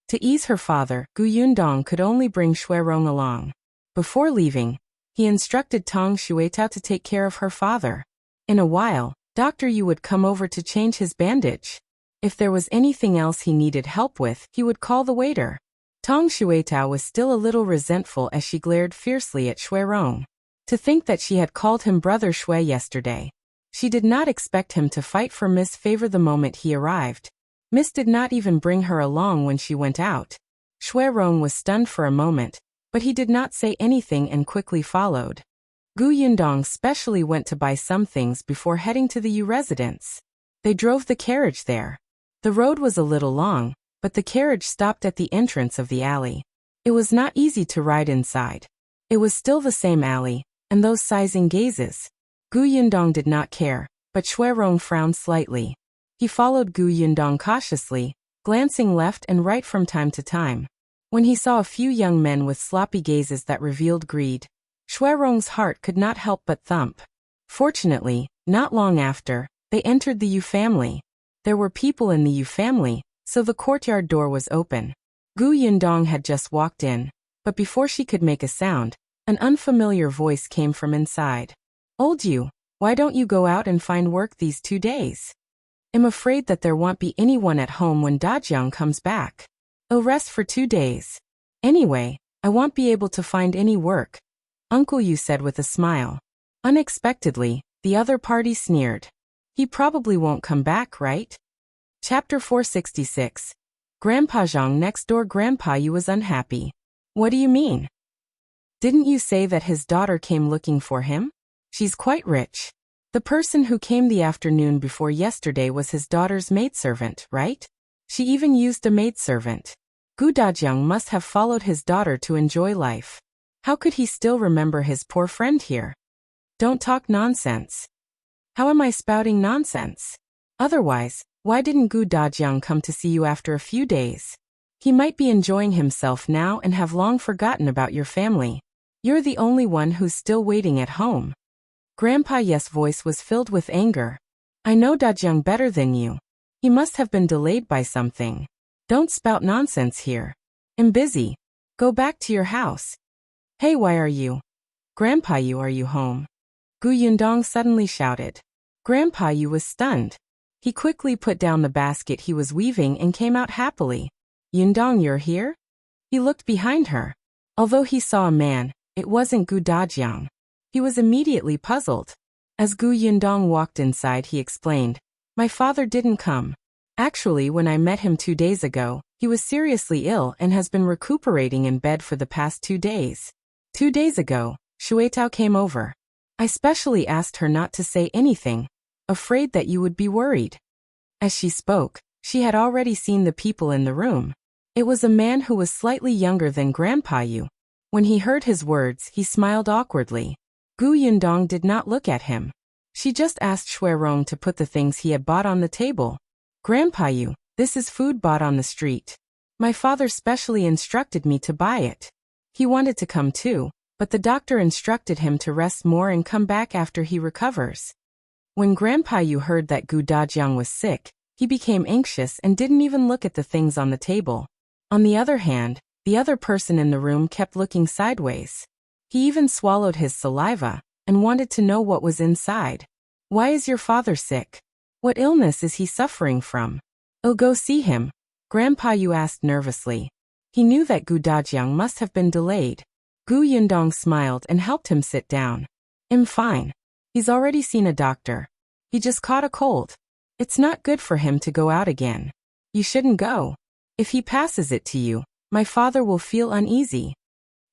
To ease her father, Yundong could only bring Xue Rong along. Before leaving, he instructed Tong Xuetao to take care of her father. In a while, Dr. Yu would come over to change his bandage. If there was anything else he needed help with, he would call the waiter. Tong Xuetao was still a little resentful as she glared fiercely at Xue Rong. To think that she had called him Brother Xue yesterday. She did not expect him to fight for Miss Favor the moment he arrived. Miss did not even bring her along when she went out. Xue Rong was stunned for a moment, but he did not say anything and quickly followed. Yundong specially went to buy some things before heading to the Yu residence. They drove the carriage there. The road was a little long, but the carriage stopped at the entrance of the alley. It was not easy to ride inside. It was still the same alley, and those sizing gazes. Yundong did not care, but Xue Rong frowned slightly. He followed Yundong cautiously, glancing left and right from time to time. When he saw a few young men with sloppy gazes that revealed greed, Xue Rong's heart could not help but thump. Fortunately, not long after, they entered the Yu family. There were people in the Yu family, so the courtyard door was open. Yundong had just walked in, but before she could make a sound, an unfamiliar voice came from inside. "Old Yu, why don't you go out and find work these 2 days? I'm afraid that there won't be anyone at home when Dajiang comes back. I'll rest for 2 days. Anyway, I won't be able to find any work," Uncle Yu said with a smile. Unexpectedly, the other party sneered. "He probably won't come back, right?" Chapter 466. Grandpa Zhang next door. Grandpa Yu was unhappy. "What do you mean? Didn't you say that his daughter came looking for him? She's quite rich." The person who came the afternoon before yesterday was his daughter's maidservant, right? She even used a maidservant. Gu Dajiang must have followed his daughter to enjoy life. How could he still remember his poor friend here? Don't talk nonsense. How am I spouting nonsense? Otherwise, why didn't Gu Dajiang come to see you after a few days? He might be enjoying himself now and have long forgotten about your family. You're the only one who's still waiting at home. Grandpa Yes' voice was filled with anger. I know Dajiang better than you. He must have been delayed by something. Don't spout nonsense here. I'm busy. Go back to your house. Hey, why are you? Grandpa Yu, are you home? Gu Yundong suddenly shouted. Grandpa Yu was stunned. He quickly put down the basket he was weaving and came out happily. Yundong, you're here? He looked behind her. Although he saw a man, it wasn't Gu Dajiang. He was immediately puzzled. As Gu Yundong walked inside, he explained, my father didn't come. Actually, when I met him 2 days ago, he was seriously ill and has been recuperating in bed for the past 2 days. 2 days ago, Xue Tao came over. I specially asked her not to say anything, afraid that you would be worried. As she spoke, she had already seen the people in the room. It was a man who was slightly younger than Grandpa Yu. When he heard his words, he smiled awkwardly. Gu Yundong did not look at him. She just asked Xue Rong to put the things he had bought on the table. Grandpa Yu, this is food bought on the street. My father specially instructed me to buy it. He wanted to come too, but the doctor instructed him to rest more and come back after he recovers. When Grandpa Yu heard that Gu Dajiang was sick, he became anxious and didn't even look at the things on the table. On the other hand, the other person in the room kept looking sideways. He even swallowed his saliva and wanted to know what was inside. Why is your father sick? What illness is he suffering from? I'll go see him, Grandpa Yu asked nervously. He knew that Gu Dajiang must have been delayed. Gu Yundong smiled and helped him sit down. I'm fine. He's already seen a doctor. He just caught a cold. It's not good for him to go out again. You shouldn't go. If he passes it to you, my father will feel uneasy.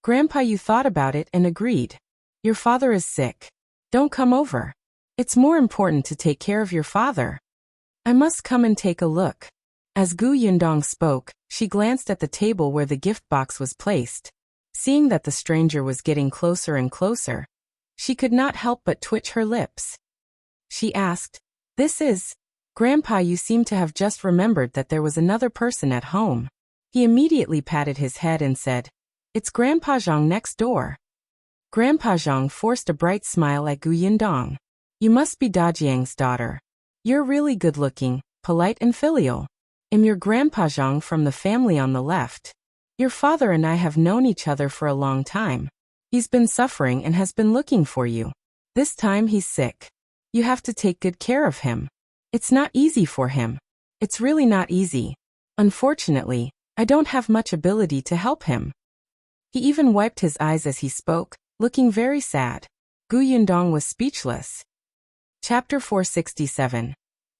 Grandpa Yu thought about it and agreed. Your father is sick. Don't come over. It's more important to take care of your father. I must come and take a look. As Gu Yundong spoke, she glanced at the table where the gift box was placed. Seeing that the stranger was getting closer and closer, she could not help but twitch her lips. She asked, this is... Grandpa Yu seemed to have just remembered that there was another person at home. He immediately patted his head and said, it's Grandpa Zhang next door. Grandpa Zhang forced a bright smile at Gu Yundong. You must be Dajiang's daughter. You're really good-looking, polite and filial. I'm your Grandpa Zhang from the family on the left. Your father and I have known each other for a long time. He's been suffering and has been looking for you. This time he's sick. You have to take good care of him. It's not easy for him. It's really not easy. Unfortunately, I don't have much ability to help him. He even wiped his eyes as he spoke, looking very sad. Gu Yundong was speechless. Chapter 467.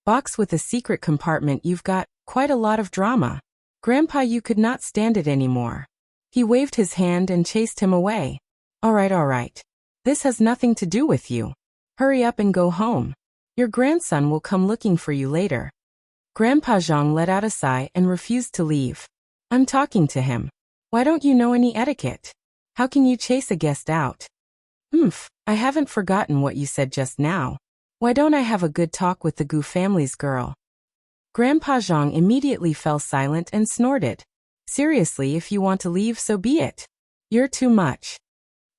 Box with a secret compartment. You've got quite a lot of drama. Grandpa Yu could not stand it anymore. He waved his hand and chased him away. All right. This has nothing to do with you. Hurry up and go home. Your grandson will come looking for you later. Grandpa Zhang let out a sigh and refused to leave. I'm talking to him. Why don't you know any etiquette? How can you chase a guest out? I haven't forgotten what you said just now. Why don't I have a good talk with the Gu family's girl? Grandpa Zhang immediately fell silent and snorted. Seriously, if you want to leave, so be it. You're too much.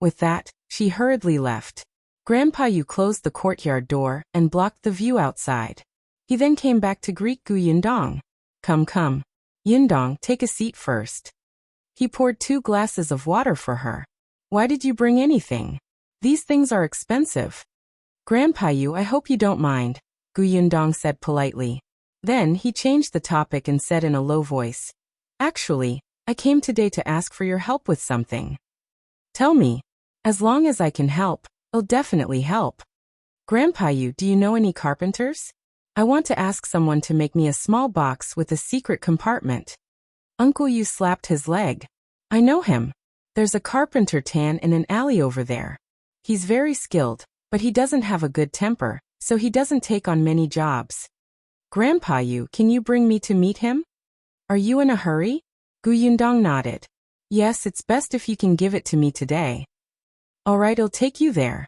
With that, she hurriedly left. Grandpa Yu closed the courtyard door and blocked the view outside. He then came back to greet Gu Yundong. Come. Yundong, take a seat first. He poured 2 glasses of water for her. Why did you bring anything? These things are expensive. Grandpa Yu, I hope you don't mind, Gu Yundong said politely. Then he changed the topic and said in a low voice, actually, I came today to ask for your help with something. Tell me. As long as I can help, I'll definitely help. Grandpa Yu, do you know any carpenters? I want to ask someone to make me a small box with a secret compartment. Uncle Yu slapped his leg. I know him. There's a carpenter Tan in an alley over there. He's very skilled, but he doesn't have a good temper, so he doesn't take on many jobs. Grandpa Yu, can you bring me to meet him? Are you in a hurry? Yundong nodded. Yes, it's best if you can give it to me today. All right, I'll take you there.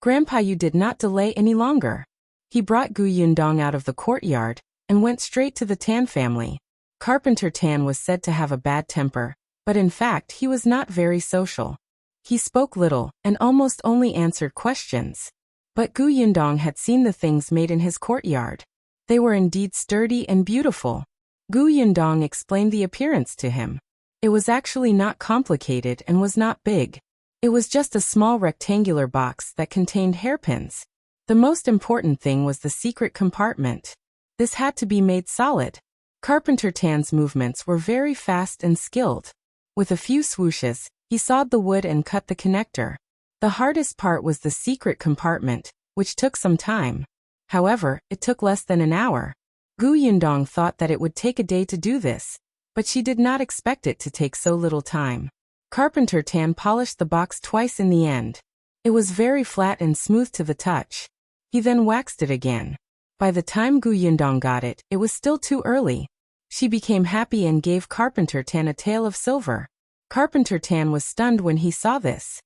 Grandpa Yu did not delay any longer. He brought Yundong out of the courtyard and went straight to the Tan family. Carpenter Tan was said to have a bad temper, but in fact he was not very social. He spoke little and almost only answered questions. But Yundong had seen the things made in his courtyard. They were indeed sturdy and beautiful. Yundong explained the appearance to him. It was actually not complicated and was not big. It was just a small rectangular box that contained hairpins. The most important thing was the secret compartment. This had to be made solid. Carpenter Tan's movements were very fast and skilled. With a few swooshes, he sawed the wood and cut the connector. The hardest part was the secret compartment, which took some time. However, it took less than an hour. Yundong thought that it would take a day to do this, but she did not expect it to take so little time. Carpenter Tan polished the box twice in the end. It was very flat and smooth to the touch. He then waxed it again. By the time Yundong got it, it was still too early. She became happy and gave Carpenter Tan a tail of silver. Carpenter Tan was stunned when he saw this.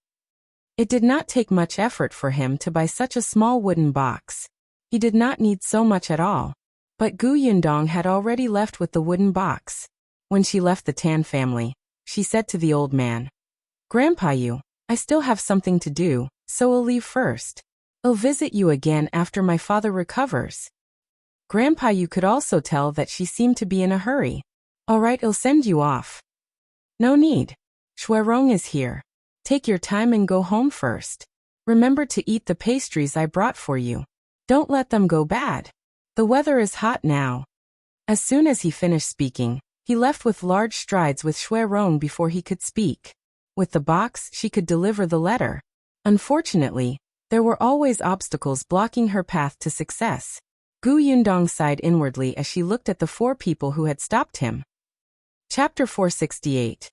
It did not take much effort for him to buy such a small wooden box. He did not need so much at all. But Yundong had already left with the wooden box. When she left the Tan family, she said to the old man, Grandpa Yu, I still have something to do, so I'll leave first. I'll visit you again after my father recovers. Grandpa Yu could also tell that she seemed to be in a hurry. All right, I'll send you off. No need. Xue Rong is here. Take your time and go home first. Remember to eat the pastries I brought for you. Don't let them go bad. The weather is hot now. As soon as he finished speaking, he left with large strides with Xue Rong before he could speak. With the box, she could deliver the letter. Unfortunately, there were always obstacles blocking her path to success. Yundong sighed inwardly as she looked at the 4 people who had stopped him. Chapter 468.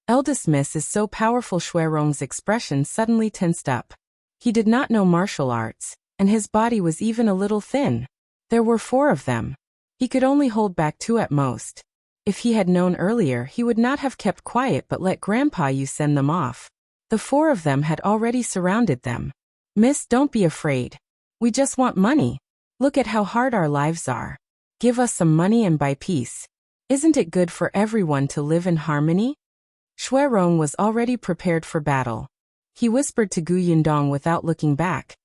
Eldest Miss is so powerful. Xue Rong's expression suddenly tensed up. He did not know martial arts, and his body was even a little thin. There were 4 of them. He could only hold back 2 at most. If he had known earlier, he would not have kept quiet but let Grandpa Yu send them off. The 4 of them had already surrounded them. Miss, don't be afraid. We just want money. Look at how hard our lives are. Give us some money and buy peace. Isn't it good for everyone to live in harmony? Xue Rong was already prepared for battle. He whispered to Yundong without looking back.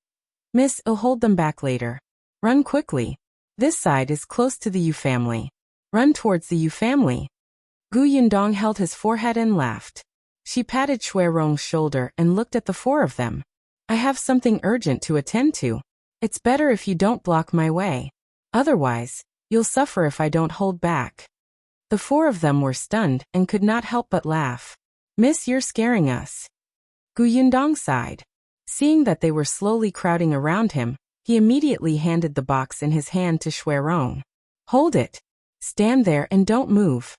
Miss, I'll hold them back later. Run quickly. This side is close to the Yu family. Run towards the Yu family. Yundong held his forehead and laughed. She patted Xue Rong's shoulder and looked at the 4 of them. I have something urgent to attend to. It's better if you don't block my way. Otherwise, you'll suffer if I don't hold back. The 4 of them were stunned and could not help but laugh. Miss, you're scaring us. Yundong sighed. Seeing that they were slowly crowding around him, he immediately handed the box in his hand to Xue Rong. Hold it. Stand there and don't move.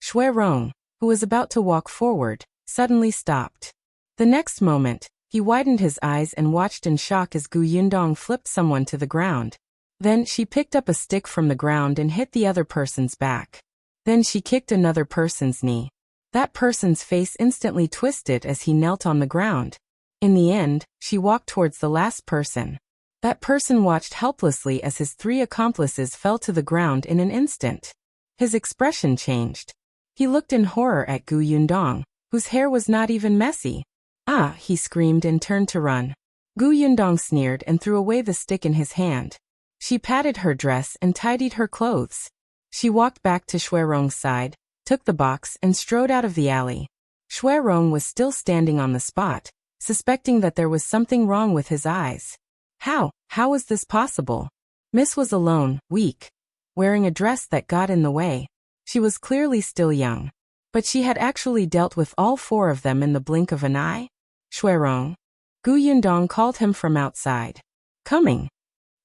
Xue Rong, who was about to walk forward, suddenly stopped. The next moment, he widened his eyes and watched in shock as Yundong flipped someone to the ground. Then she picked up a stick from the ground and hit the other person's back. Then she kicked another person's knee. That person's face instantly twisted as he knelt on the ground. In the end, she walked towards the last person. That person watched helplessly as his 3 accomplices fell to the ground in an instant. His expression changed. He looked in horror at Yundong, whose hair was not even messy. Ah, he screamed and turned to run. Yundong sneered and threw away the stick in his hand. She patted her dress and tidied her clothes. She walked back to Xue Rong's side, took the box and strode out of the alley. Xue Rong was still standing on the spot, suspecting that there was something wrong with his eyes. How was this possible? Miss was alone, weak, wearing a dress that got in the way. She was clearly still young. But she had actually dealt with all 4 of them in the blink of an eye. Xue Rong. Yundong called him from outside. Coming.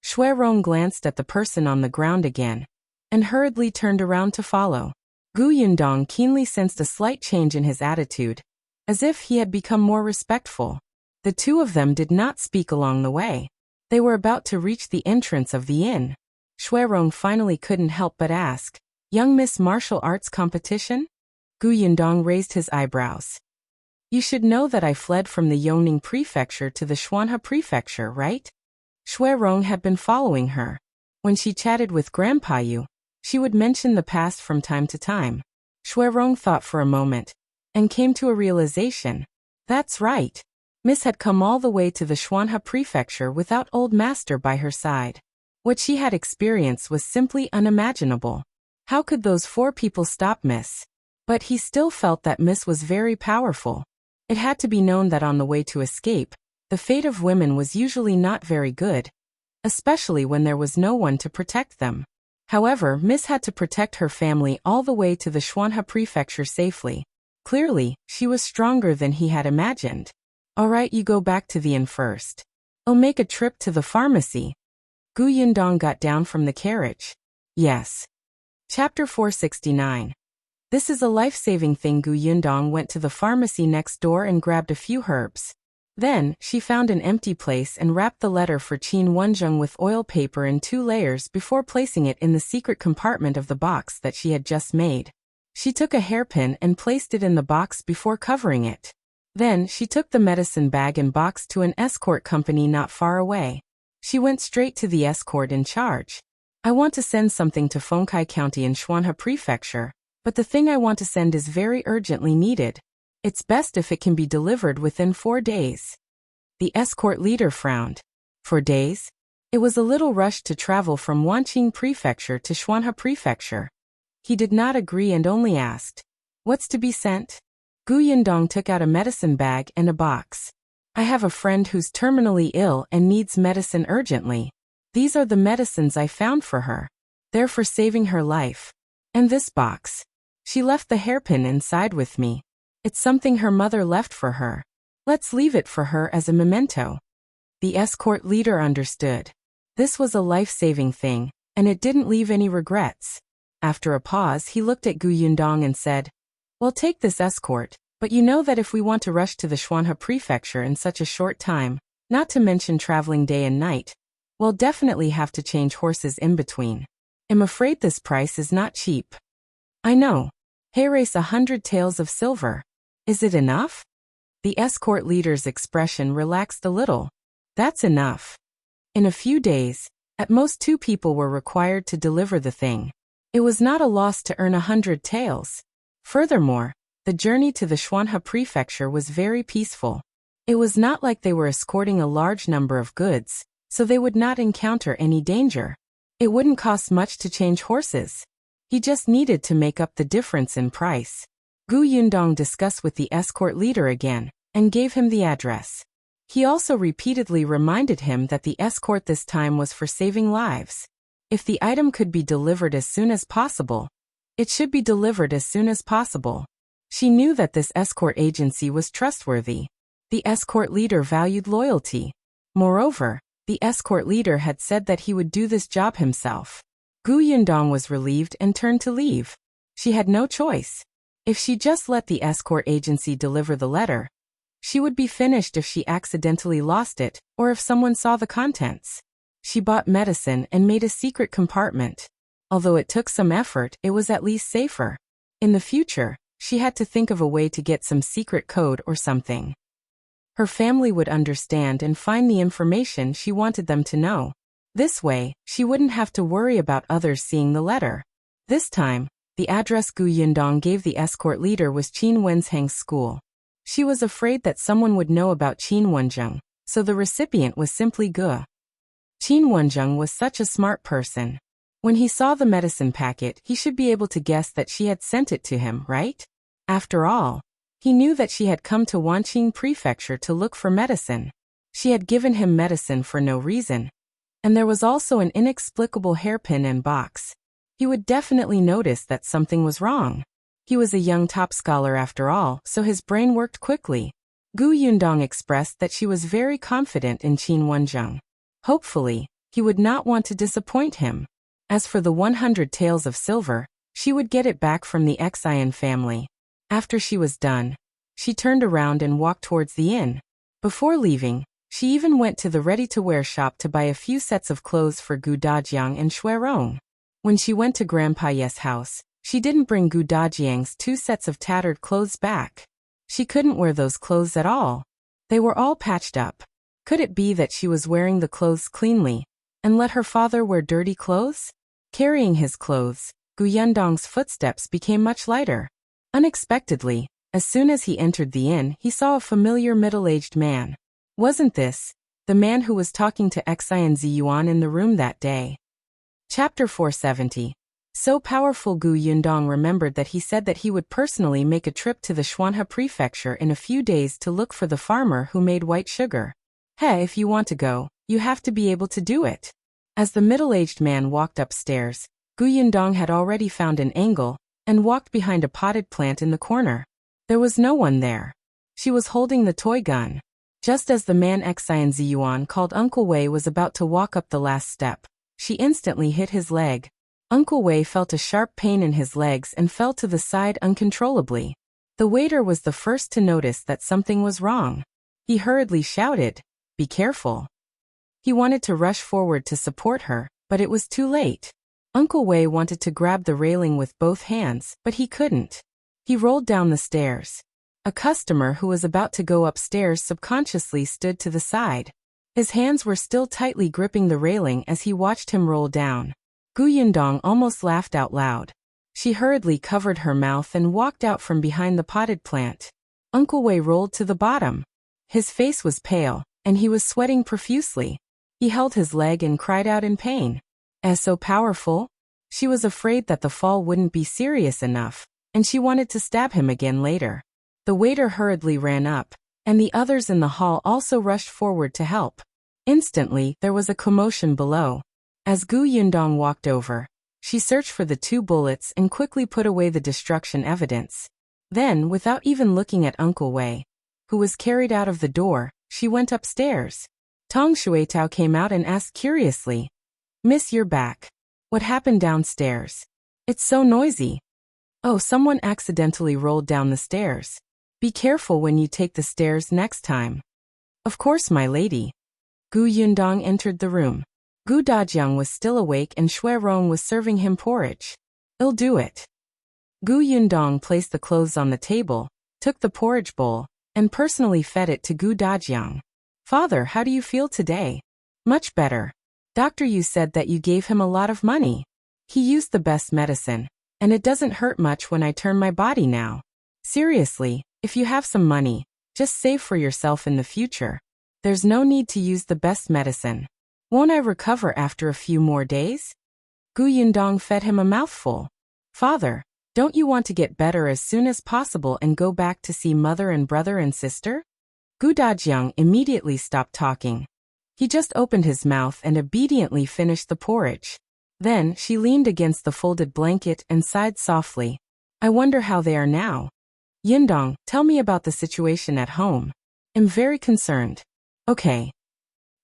Xue Rong glanced at the person on the ground again, and hurriedly turned around to follow. Yundong keenly sensed a slight change in his attitude, as if he had become more respectful. The 2 of them did not speak along the way. They were about to reach the entrance of the inn. Xue Rong finally couldn't help but ask, "Young Miss Martial Arts Competition?" Yundong raised his eyebrows. "You should know that I fled from the Yongning Prefecture to the Xuanhe Prefecture, right?" Xue Rong had been following her. When she chatted with Grandpa Yu, she would mention the past from time to time. Xue Rong thought for a moment, and came to a realization. That's right. Miss had come all the way to the Xuanhe Prefecture without Old Master by her side. What she had experienced was simply unimaginable. How could those 4 people stop Miss? But he still felt that Miss was very powerful. It had to be known that on the way to escape, the fate of women was usually not very good, especially when there was no one to protect them. However, Miss had to protect her family all the way to the Xuanhe Prefecture safely. Clearly, she was stronger than he had imagined. "All right, you go back to the inn first. I'll make a trip to the pharmacy." Yundong got down from the carriage. "Yes." Chapter 469. This is a life-saving thing. Yundong went to the pharmacy next door and grabbed a few herbs. Then, she found an empty place and wrapped the letter for Qingyuan with oil paper in 2 layers before placing it in the secret compartment of the box that she had just made. She took a hairpin and placed it in the box before covering it. Then, she took the medicine bag and box to an escort company not far away. She went straight to the escort in charge. "I want to send something to Fengkai County in Xuanhe Prefecture, but the thing I want to send is very urgently needed. It's best if it can be delivered within 4 days." The escort leader frowned. 4 days? It was a little rushed to travel from Wanqing Prefecture to Xuanhe Prefecture. He did not agree and only asked, "What's to be sent?" Yundong took out a medicine bag and a box. "I have a friend who's terminally ill and needs medicine urgently. These are the medicines I found for her. They're for saving her life. And this box. She left the hairpin inside with me. It's something her mother left for her. Let's leave it for her as a memento." The escort leader understood. This was a life-saving thing, and it didn't leave any regrets. After a pause, he looked at Yundong and said, "Well, take this escort, but you know that if we want to rush to the Xuanhe Prefecture in such a short time, not to mention traveling day and night, we'll definitely have to change horses in between. I'm afraid this price is not cheap." "I know. Hey, race 100 taels of silver. Is it enough?" The escort leader's expression relaxed a little. "That's enough." In a few days, at most 2 people were required to deliver the thing. It was not a loss to earn 100 taels. Furthermore, the journey to the Xuanhe Prefecture was very peaceful. It was not like they were escorting a large number of goods, so they would not encounter any danger. It wouldn't cost much to change horses. He just needed to make up the difference in price. Yundong discussed with the escort leader again, and gave him the address. He also repeatedly reminded him that the escort this time was for saving lives. If the item could be delivered as soon as possible, it should be delivered as soon as possible. She knew that this escort agency was trustworthy. The escort leader valued loyalty. Moreover, the escort leader had said that he would do this job himself. Yundong was relieved and turned to leave. She had no choice. If she just let the escort agency deliver the letter, she would be finished if she accidentally lost it, or if someone saw the contents. She bought medicine and made a secret compartment. Although it took some effort, it was at least safer. In the future, she had to think of a way to get some secret code or something. Her family would understand and find the information she wanted them to know. This way, she wouldn't have to worry about others seeing the letter. This time, the address Yundong gave the escort leader was Qin Wenzhang's school. She was afraid that someone would know about Qin Wenzhang, so the recipient was simply Gu. Qin Wenzhang was such a smart person. When he saw the medicine packet, he should be able to guess that she had sent it to him, right? After all, he knew that she had come to Wanqing Prefecture to look for medicine. She had given him medicine for no reason. And there was also an inexplicable hairpin and box. He would definitely notice that something was wrong. He was a young top scholar after all, so his brain worked quickly. Yundong expressed that she was very confident in Qin Wenzhang. Hopefully, he would not want to disappoint him. As for the 100 taels of silver, she would get it back from the Xian family. After she was done, she turned around and walked towards the inn. Before leaving, She even went to the ready-to-wear shop to buy a few sets of clothes for Gu Dajiang and Xue Rong. When she went to Grandpa Ye's house, she didn't bring Gu Dajiang's 2 sets of tattered clothes back. She couldn't wear those clothes at all. They were all patched up. Could it be that she was wearing the clothes cleanly and let her father wear dirty clothes? Carrying his clothes, Gu Yundong's footsteps became much lighter. Unexpectedly, as soon as he entered the inn, he saw a familiar middle-aged man. Wasn't this the man who was talking to Xie and Zhiyuan in the room that day? Chapter 470. So powerful. Gu Yundong remembered that he said that he would personally make a trip to the Xuanhe Prefecture in a few days to look for the farmer who made white sugar. Hey, if you want to go, you have to be able to do it. As the middle-aged man walked upstairs, Gu Yundong had already found an angle and walked behind a potted plant in the corner. There was no one there. She was holding the toy gun. Just as the man Xie and Zhiyuan called Uncle Wei was about to walk up the last step, she instantly hit his leg. Uncle Wei felt a sharp pain in his legs and fell to the side uncontrollably. The waiter was the first to notice that something was wrong. He hurriedly shouted, "Be careful." He wanted to rush forward to support her, but it was too late. Uncle Wei wanted to grab the railing with both hands, but he couldn't. He rolled down the stairs. A customer who was about to go upstairs subconsciously stood to the side. His hands were still tightly gripping the railing as he watched him roll down. Gu Yundong almost laughed out loud. She hurriedly covered her mouth and walked out from behind the potted plant. Uncle Wei rolled to the bottom. His face was pale, and he was sweating profusely. He held his leg and cried out in pain. As so powerful? She was afraid that the fall wouldn't be serious enough, and she wanted to stab him again later. The waiter hurriedly ran up, and the others in the hall also rushed forward to help. Instantly, there was a commotion below. As Gu Yundong walked over, she searched for the 2 bullets and quickly put away the destruction evidence. Then, without even looking at Uncle Wei, who was carried out of the door, she went upstairs. Tong Shuitao came out and asked curiously, "Miss, you're back. What happened downstairs? It's so noisy." "Oh, someone accidentally rolled down the stairs. Be careful when you take the stairs next time." "Of course, my lady." Gu Yundong entered the room. Gu Dajiang was still awake and Xue Rong was serving him porridge. "I'll do it." Gu Yundong placed the clothes on the table, took the porridge bowl, and personally fed it to Gu Dajiang. "Father, how do you feel today?" "Much better. Dr. Yu said that you gave him a lot of money. He used the best medicine, and it doesn't hurt much when I turn my body now. Seriously, if you have some money, just save for yourself in the future. There's no need to use the best medicine. Won't I recover after a few more days?" Gu Yundong fed him a mouthful. "Father, don't you want to get better as soon as possible and go back to see mother and brother and sister?" Gu Dajiang immediately stopped talking. He just opened his mouth and obediently finished the porridge. Then she leaned against the folded blanket and sighed softly. "I wonder how they are now. Yundong, tell me about the situation at home. I'm very concerned." "Okay."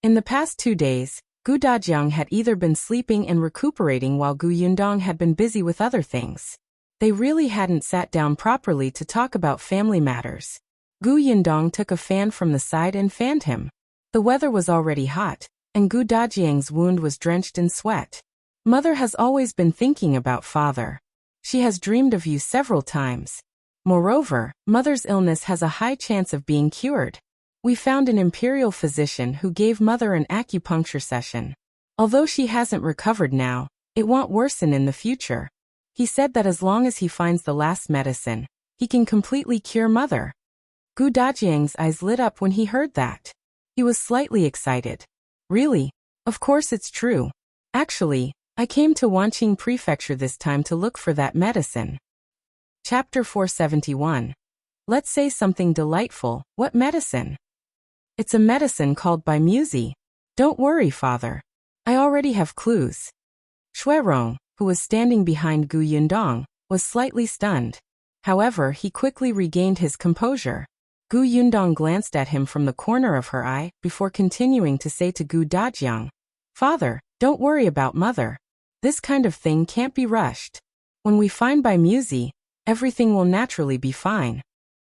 In the past 2 days, Gu Dajiang had either been sleeping and recuperating while Gu Yundong had been busy with other things. They really hadn't sat down properly to talk about family matters. Gu Yundong took a fan from the side and fanned him. The weather was already hot, and Gu Dajiang's wound was drenched in sweat. "Mother has always been thinking about father. She has dreamed of you several times. Moreover, mother's illness has a high chance of being cured. We found an imperial physician who gave mother an acupuncture session. Although she hasn't recovered now, it won't worsen in the future. He said that as long as he finds the last medicine, he can completely cure mother." Gu Dajiang's eyes lit up when he heard that. He was slightly excited. "Really? Of course it's true. Actually, I came to Wanqing Prefecture this time to look for that medicine." Chapter 471. Let's say something delightful. What medicine? "It's a medicine called by Musi. Don't worry, father. I already have clues." Xue Rong, who was standing behind Gu Yundong, was slightly stunned. However, he quickly regained his composure. Gu Yundong glanced at him from the corner of her eye before continuing to say to Gu Dajiang, "Father, don't worry about mother. This kind of thing can't be rushed. When we find by Musi, everything will naturally be fine."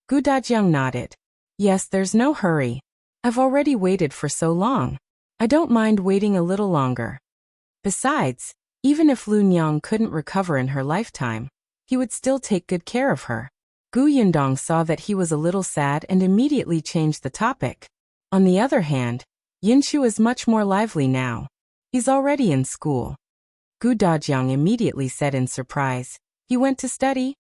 Gu Dajiang nodded. "Yes, there's no hurry. I've already waited for so long. I don't mind waiting a little longer. Besides, even if Lu Nyang couldn't recover in her lifetime, he would still take good care of her. Gu Yundong saw that he was a little sad and immediately changed the topic. On the other hand, Yunshu is much more lively now. He's already in school. Gu Dajiang immediately said in surprise, "He went to study?"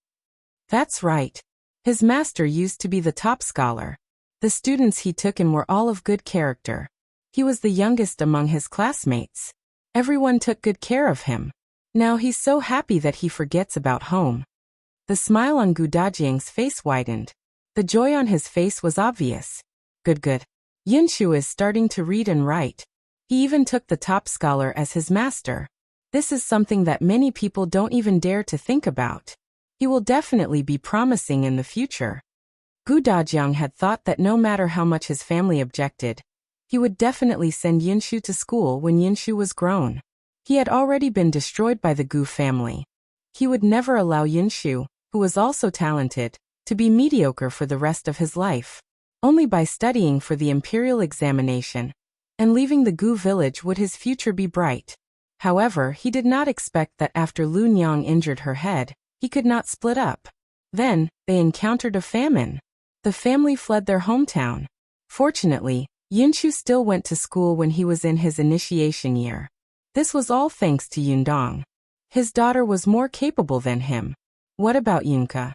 That's right. His master used to be the top scholar. The students he took in were all of good character. He was the youngest among his classmates. Everyone took good care of him. Now he's so happy that he forgets about home. The smile on Gu Dajiang's face widened. The joy on his face was obvious. Good. Yunshu is starting to read and write. He even took the top scholar as his master. This is something that many people don't even dare to think about. He will definitely be promising in the future. Gu Dajiang had thought that no matter how much his family objected, he would definitely send Yunshu to school when Yunshu was grown. He had already been destroyed by the Gu family. He would never allow Yunshu, who was also talented, to be mediocre for the rest of his life. Only by studying for the imperial examination and leaving the Gu village would his future be bright. However, he did not expect that after Lu Nyang injured her head, he could not split up. Then, they encountered a famine. The family fled their hometown. Fortunately, Yunshu still went to school when he was in his initiation year. This was all thanks to Yundong. His daughter was more capable than him. What about Yunka?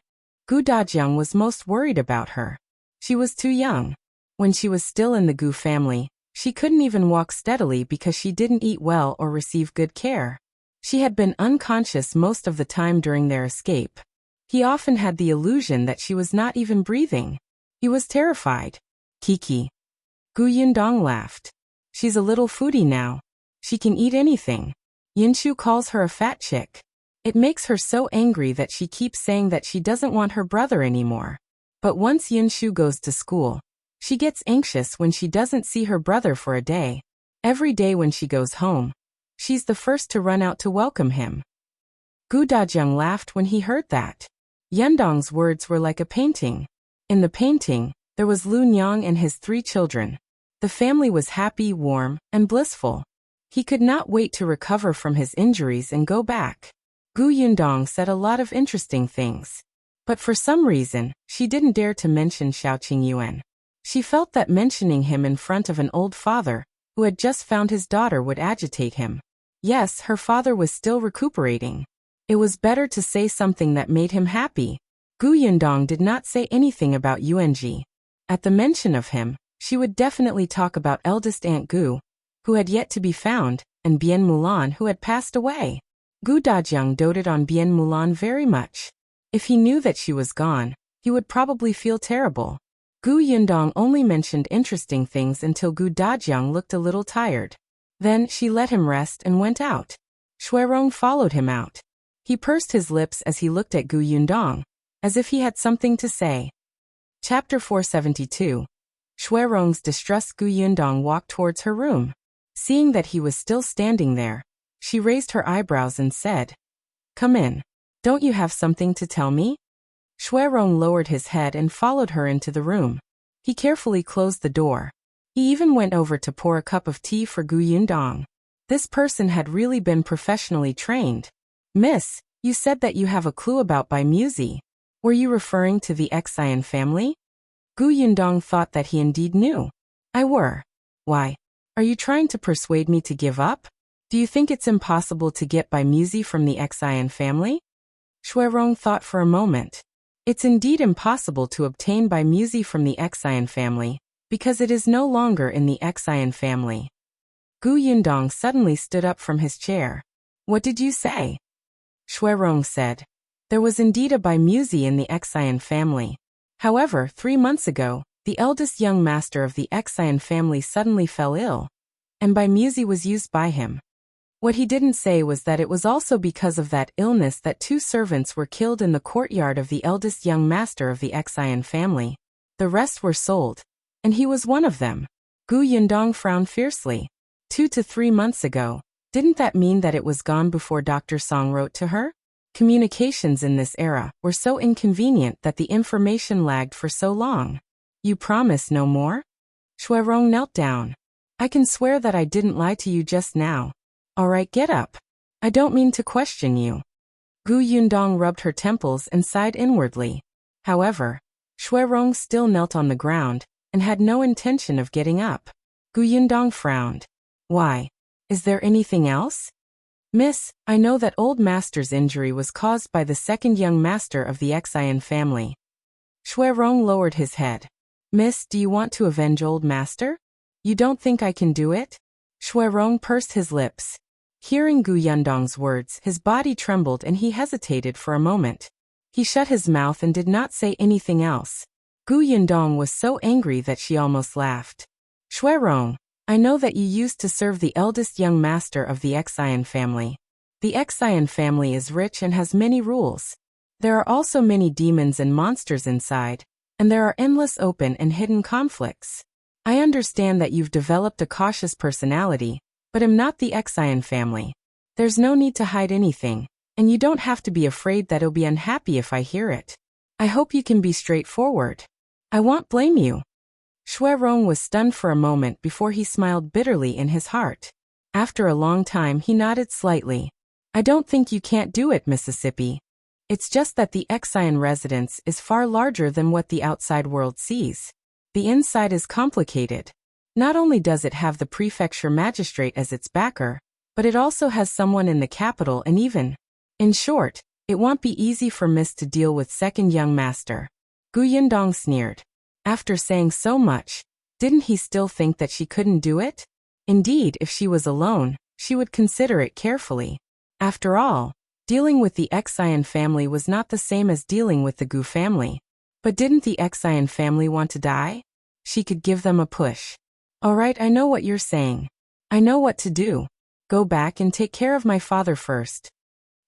Gu Dajiang was most worried about her. She was too young. When she was still in the Gu family, she couldn't even walk steadily because she didn't eat well or receive good care. She had been unconscious most of the time during their escape. He often had the illusion that she was not even breathing. He was terrified. Kiki. Gu Yundong laughed. She's a little foodie now. She can eat anything. Yunshu calls her a fat chick. It makes her so angry that she keeps saying that she doesn't want her brother anymore. But once Yunshu goes to school, she gets anxious when she doesn't see her brother for a day. Every day when she goes home, she's the first to run out to welcome him. Gu Dajiang laughed when he heard that. Yundong's words were like a painting. In the painting, there was Lu Nyang and his 3 children. The family was happy, warm, and blissful. He could not wait to recover from his injuries and go back. Gu Yundong said a lot of interesting things. But for some reason, she didn't dare to mention Shao Qingyuan. She felt that mentioning him in front of an old father, who had just found his daughter, would agitate him. Yes, her father was still recuperating. It was better to say something that made him happy. Gu Yundong did not say anything about Yuanji. At the mention of him, she would definitely talk about eldest Aunt Gu, who had yet to be found, and Bien Mulan, who had passed away. Gu Dajiang doted on Bien Mulan very much. If he knew that she was gone, he would probably feel terrible. Gu Yundong only mentioned interesting things until Gu Dajiang looked a little tired. Then she let him rest and went out. Xue Rong followed him out. He pursed his lips as he looked at Gu Yundong, as if he had something to say. Chapter 472. Xue Rong's Distrust. Gu Yundong walked towards her room. Seeing that he was still standing there, she raised her eyebrows and said, "Come in. Don't you have something to tell me?" Xue Rong lowered his head and followed her into the room. He carefully closed the door. He even went over to pour a cup of tea for Gu Yundong. This person had really been professionally trained. "Miss, you said that you have a clue about Bai Muzi. Were you referring to the Xie family?" Gu Yundong thought that he indeed knew. "I were. Why? Are you trying to persuade me to give up? Do you think it's impossible to get Bai Muzi from the Xie family?" Xue Rong thought for a moment. It's indeed impossible to obtain Bai Muzi from the Xie family, because it is no longer in the Xie family. Gu Yundong suddenly stood up from his chair. "What did you say?" Xue Rong said. There was indeed a Bai Muzi in the Xie family. However, 3 months ago, the eldest young master of the Xie family suddenly fell ill, and Bai Muzi was used by him. What he didn't say was that it was also because of that illness that 2 servants were killed in the courtyard of the eldest young master of the Xie family. The rest were sold, and he was one of them. Gu Yundong frowned fiercely. 2 to 3 months ago, didn't that mean that it was gone before Dr. Song wrote to her? Communications in this era were so inconvenient that the information lagged for so long. "You promise no more?" Xue Rong knelt down. I can swear that I didn't lie to you just now. All right, get up. I don't mean to question you. Yundong rubbed her temples and sighed inwardly. However, Xue Rong still knelt on the ground and had no intention of getting up. Yundong frowned. Why? Is there anything else? Miss, I know that old master's injury was caused by the second young master of the Xie family. Xue Rong lowered his head. Miss, do you want to avenge old master? You don't think I can do it? Xue Rong pursed his lips. Hearing Yundong's words, his body trembled and he hesitated for a moment. He shut his mouth and did not say anything else. Yundong was so angry that she almost laughed. Xue Rong, I know that you used to serve the eldest young master of the Xie family. The Xie family is rich and has many rules. There are also many demons and monsters inside, and there are endless open and hidden conflicts. I understand that you've developed a cautious personality, but am not the Xie family. There's no need to hide anything, and you don't have to be afraid that I'll be unhappy if I hear it. I hope you can be straightforward. I won't blame you. Xue Rong was stunned for a moment before he smiled bitterly in his heart. After a long time he nodded slightly. I don't think you can't do it, Mississippi. It's just that the Xie residence is far larger than what the outside world sees. The inside is complicated. Not only does it have the prefecture magistrate as its backer, but it also has someone in the capital and even. In short, it won't be easy for Miss to deal with second young master. Yundong sneered. After saying so much, didn't he still think that she couldn't do it? Indeed, if she was alone, she would consider it carefully. After all, dealing with the Xie family was not the same as dealing with the Gu family. But didn't the Xie family want to die? She could give them a push. All right, I know what you're saying. I know what to do. Go back and take care of my father first.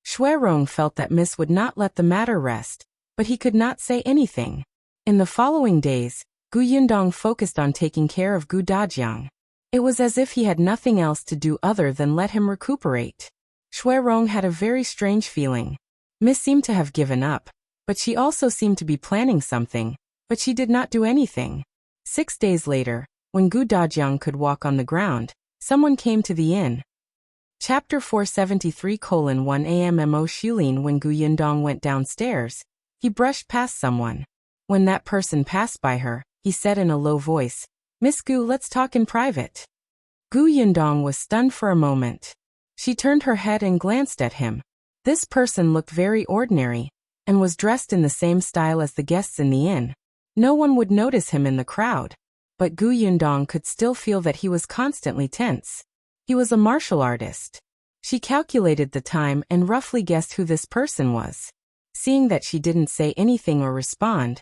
Xue Rong felt that Miss would not let the matter rest, but he could not say anything. In the following days, Yundong focused on taking care of Dajiang. It was as if he had nothing else to do other than let him recuperate. Xue Rong had a very strange feeling. Miss seemed to have given up, but she also seemed to be planning something, but she did not do anything. 6 days later, when Dajiang could walk on the ground, someone came to the inn. Chapter 473:1 Am Mo Xulin. When Yundong went downstairs, he brushed past someone. When that person passed by her, he said in a low voice, Miss Gu, let's talk in private. Yundong was stunned for a moment. She turned her head and glanced at him. This person looked very ordinary, and was dressed in the same style as the guests in the inn. No one would notice him in the crowd. But Yundong could still feel that he was constantly tense. He was a martial artist. She calculated the time and roughly guessed who this person was. Seeing that she didn't say anything or respond,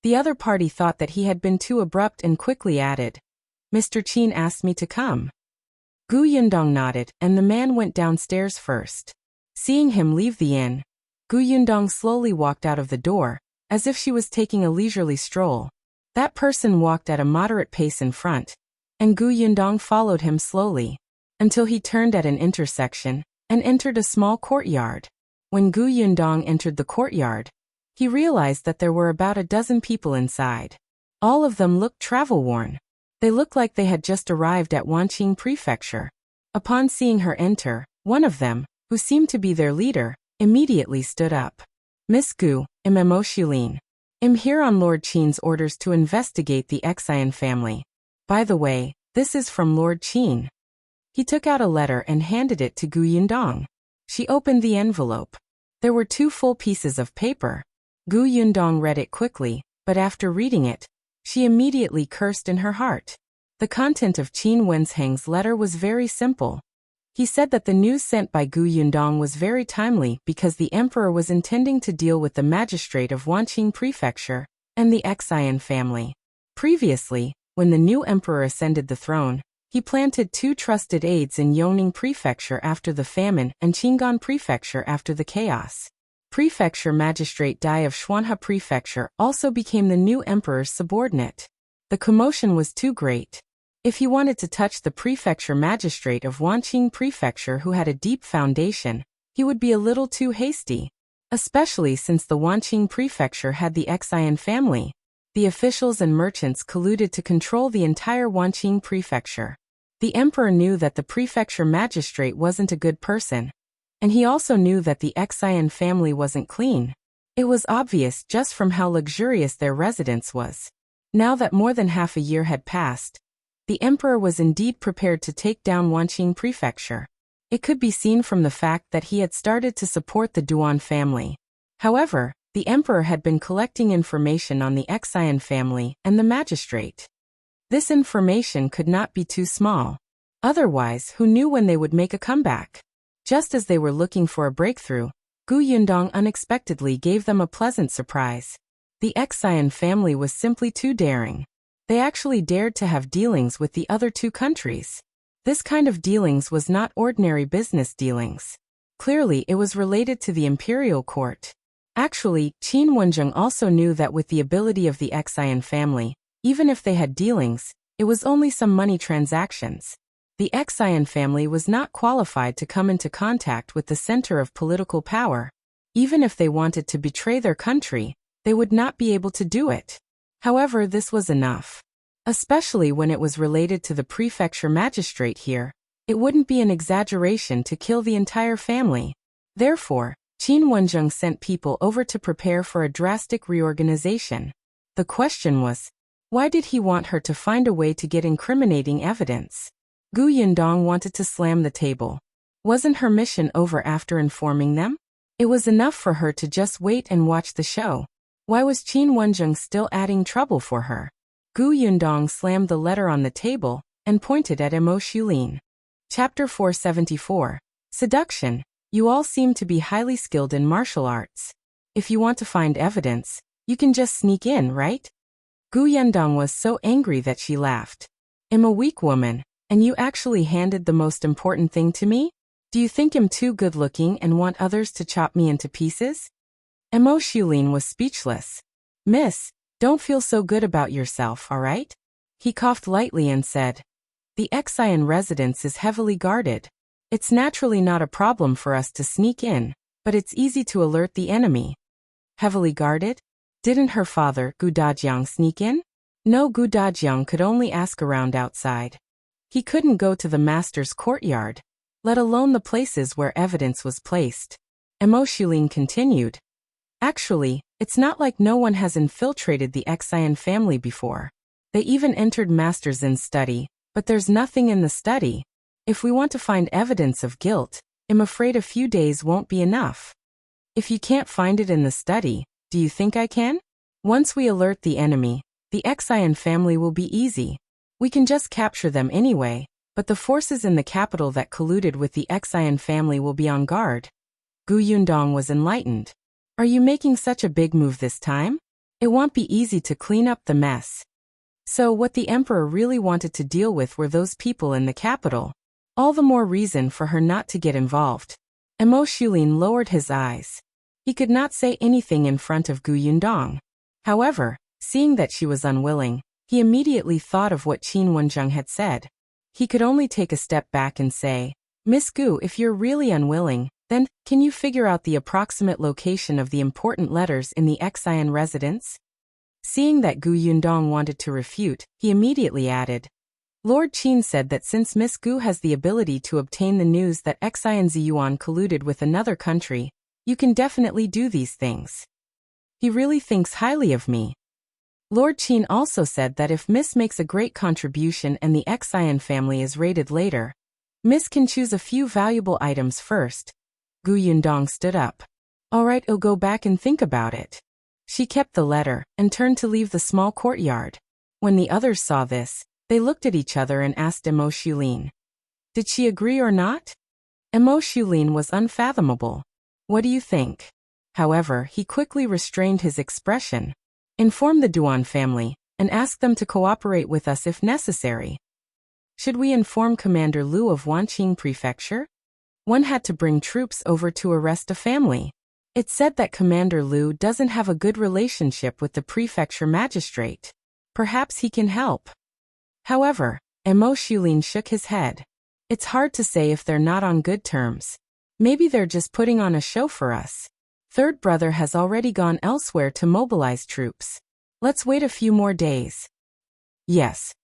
the other party thought that he had been too abrupt and quickly added, Mr. Qin asked me to come. Yundong nodded, and the man went downstairs first. Seeing him leave the inn, Yundong slowly walked out of the door, as if she was taking a leisurely stroll. That person walked at a moderate pace in front, and Yundong followed him slowly, until he turned at an intersection, and entered a small courtyard. When Yundong entered the courtyard, he realized that there were about a dozen people inside. All of them looked travel-worn. They looked like they had just arrived at Wanqing Prefecture. Upon seeing her enter, one of them, who seemed to be their leader, immediately stood up. Miss Gu, Am Mo Xulin. I'm here on Lord Qin's orders to investigate the Xie family. By the way, this is from Lord Qin. He took out a letter and handed it to Yundong. She opened the envelope. There were 2 full pieces of paper. Yundong read it quickly, but after reading it, she immediately cursed in her heart. The content of Qin Wensheng's letter was very simple. He said that the news sent by Yundong was very timely because the emperor was intending to deal with the magistrate of Wanqing Prefecture and the Xie family. Previously, when the new emperor ascended the throne, he planted 2 trusted aides in Yongning Prefecture after the famine and Qingyuan Prefecture after the chaos. Prefecture Magistrate Dai of Xuanhe Prefecture also became the new emperor's subordinate. The commotion was too great. If he wanted to touch the prefecture magistrate of Wanqing Prefecture who had a deep foundation, he would be a little too hasty, especially since the Wanqing Prefecture had the Xie family. The officials and merchants colluded to control the entire Wanqing prefecture. The emperor knew that the prefecture magistrate wasn't a good person, and he also knew that the Xie family wasn't clean. It was obvious just from how luxurious their residence was. Now that more than half a year had passed, the emperor was indeed prepared to take down Wanqing prefecture. It could be seen from the fact that he had started to support the Duan family. However, the emperor had been collecting information on the Xie family and the magistrate. This information could not be too small. Otherwise, who knew when they would make a comeback? Just as they were looking for a breakthrough, Yundong unexpectedly gave them a pleasant surprise. The Xie family was simply too daring. They actually dared to have dealings with the other two countries. This kind of dealings was not ordinary business dealings. Clearly, it was related to the imperial court. Actually, Qingyuan also knew that with the ability of the Xie family, even if they had dealings, it was only some money transactions. The Xie family was not qualified to come into contact with the center of political power. Even if they wanted to betray their country, they would not be able to do it. However, this was enough. Especially when it was related to the prefecture magistrate here, it wouldn't be an exaggeration to kill the entire family. Therefore, Qingyuan sent people over to prepare for a drastic reorganization. The question was, why did he want her to find a way to get incriminating evidence? Yundong wanted to slam the table. Wasn't her mission over after informing them? It was enough for her to just wait and watch the show. Why was Qingyuan still adding trouble for her? Yundong slammed the letter on the table and pointed at Am Mo Xulin. Chapter 474. Seduction. You all seem to be highly skilled in martial arts. If you want to find evidence, you can just sneak in, right? Yundong was so angry that she laughed. I'm a weak woman, and you actually handed the most important thing to me? Do you think I'm too good-looking and want others to chop me into pieces? Am Mo Xulin was speechless. Miss, don't feel so good about yourself, all right? He coughed lightly and said, the Xie residence is heavily guarded. It's naturally not a problem for us to sneak in, but it's easy to alert the enemy. Heavily guarded? Didn't her father, Dajiang, sneak in? No, Dajiang could only ask around outside. He couldn't go to the master's courtyard, let alone the places where evidence was placed. Am Mo Xulin continued. Actually, it's not like no one has infiltrated the Xie family before. They even entered Master's in study, but there's nothing in the study. If we want to find evidence of guilt, I'm afraid a few days won't be enough. If you can't find it in the study, do you think I can? Once we alert the enemy, the Xie family will be easy. We can just capture them anyway, but the forces in the capital that colluded with the Xie family will be on guard. Yundong was enlightened. Are you making such a big move this time? It won't be easy to clean up the mess. So what the emperor really wanted to deal with were those people in the capital. All the more reason for her not to get involved. Am Mo Xulin lowered his eyes. He could not say anything in front of Yundong. However, seeing that she was unwilling, he immediately thought of what Qingyuan had said. He could only take a step back and say, Miss Gu, if you're really unwilling, then, can you figure out the approximate location of the important letters in the Xie residence? Seeing that Yundong wanted to refute, he immediately added, Lord Qin said that since Miss Gu has the ability to obtain the news that Xie and Zhiyuan colluded with another country, you can definitely do these things. He really thinks highly of me. Lord Qin also said that if Miss makes a great contribution and the Xie family is raided later, Miss can choose a few valuable items first. Yundong stood up. All right, I'll go back and think about it. She kept the letter and turned to leave the small courtyard. When the others saw this, they looked at each other and asked Am Mo Xulin. Did she agree or not? Am Mo Xulin was unfathomable. What do you think? However, he quickly restrained his expression. Inform the Duan family, and ask them to cooperate with us if necessary. Should we inform Commander Liu of Wanqing Prefecture? One had to bring troops over to arrest a family. It's said that Commander Liu doesn't have a good relationship with the prefecture magistrate. Perhaps he can help. However, Am Mo Xulin shook his head. It's hard to say if they're not on good terms. Maybe they're just putting on a show for us. Third brother has already gone elsewhere to mobilize troops. Let's wait a few more days. Yes.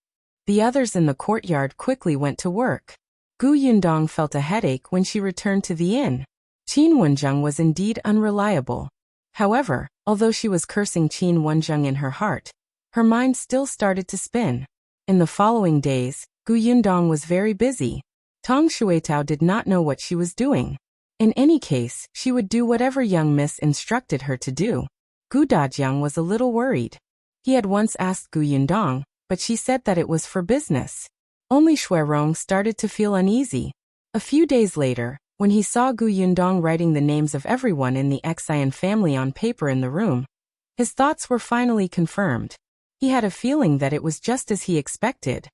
The others in the courtyard quickly went to work. Yundong felt a headache when she returned to the inn. Wenjung was indeed unreliable. However, although she was cursing Wenjung in her heart, her mind still started to spin. In the following days, Yundong was very busy. Tong Shuetao did not know what she was doing. In any case, she would do whatever young miss instructed her to do. Dajiang was a little worried. He had once asked Yundong, but she said that it was for business. Only Xue Rong started to feel uneasy. A few days later, when he saw Yundong writing the names of everyone in the Xian family on paper in the room, his thoughts were finally confirmed. He had a feeling that it was just as he expected.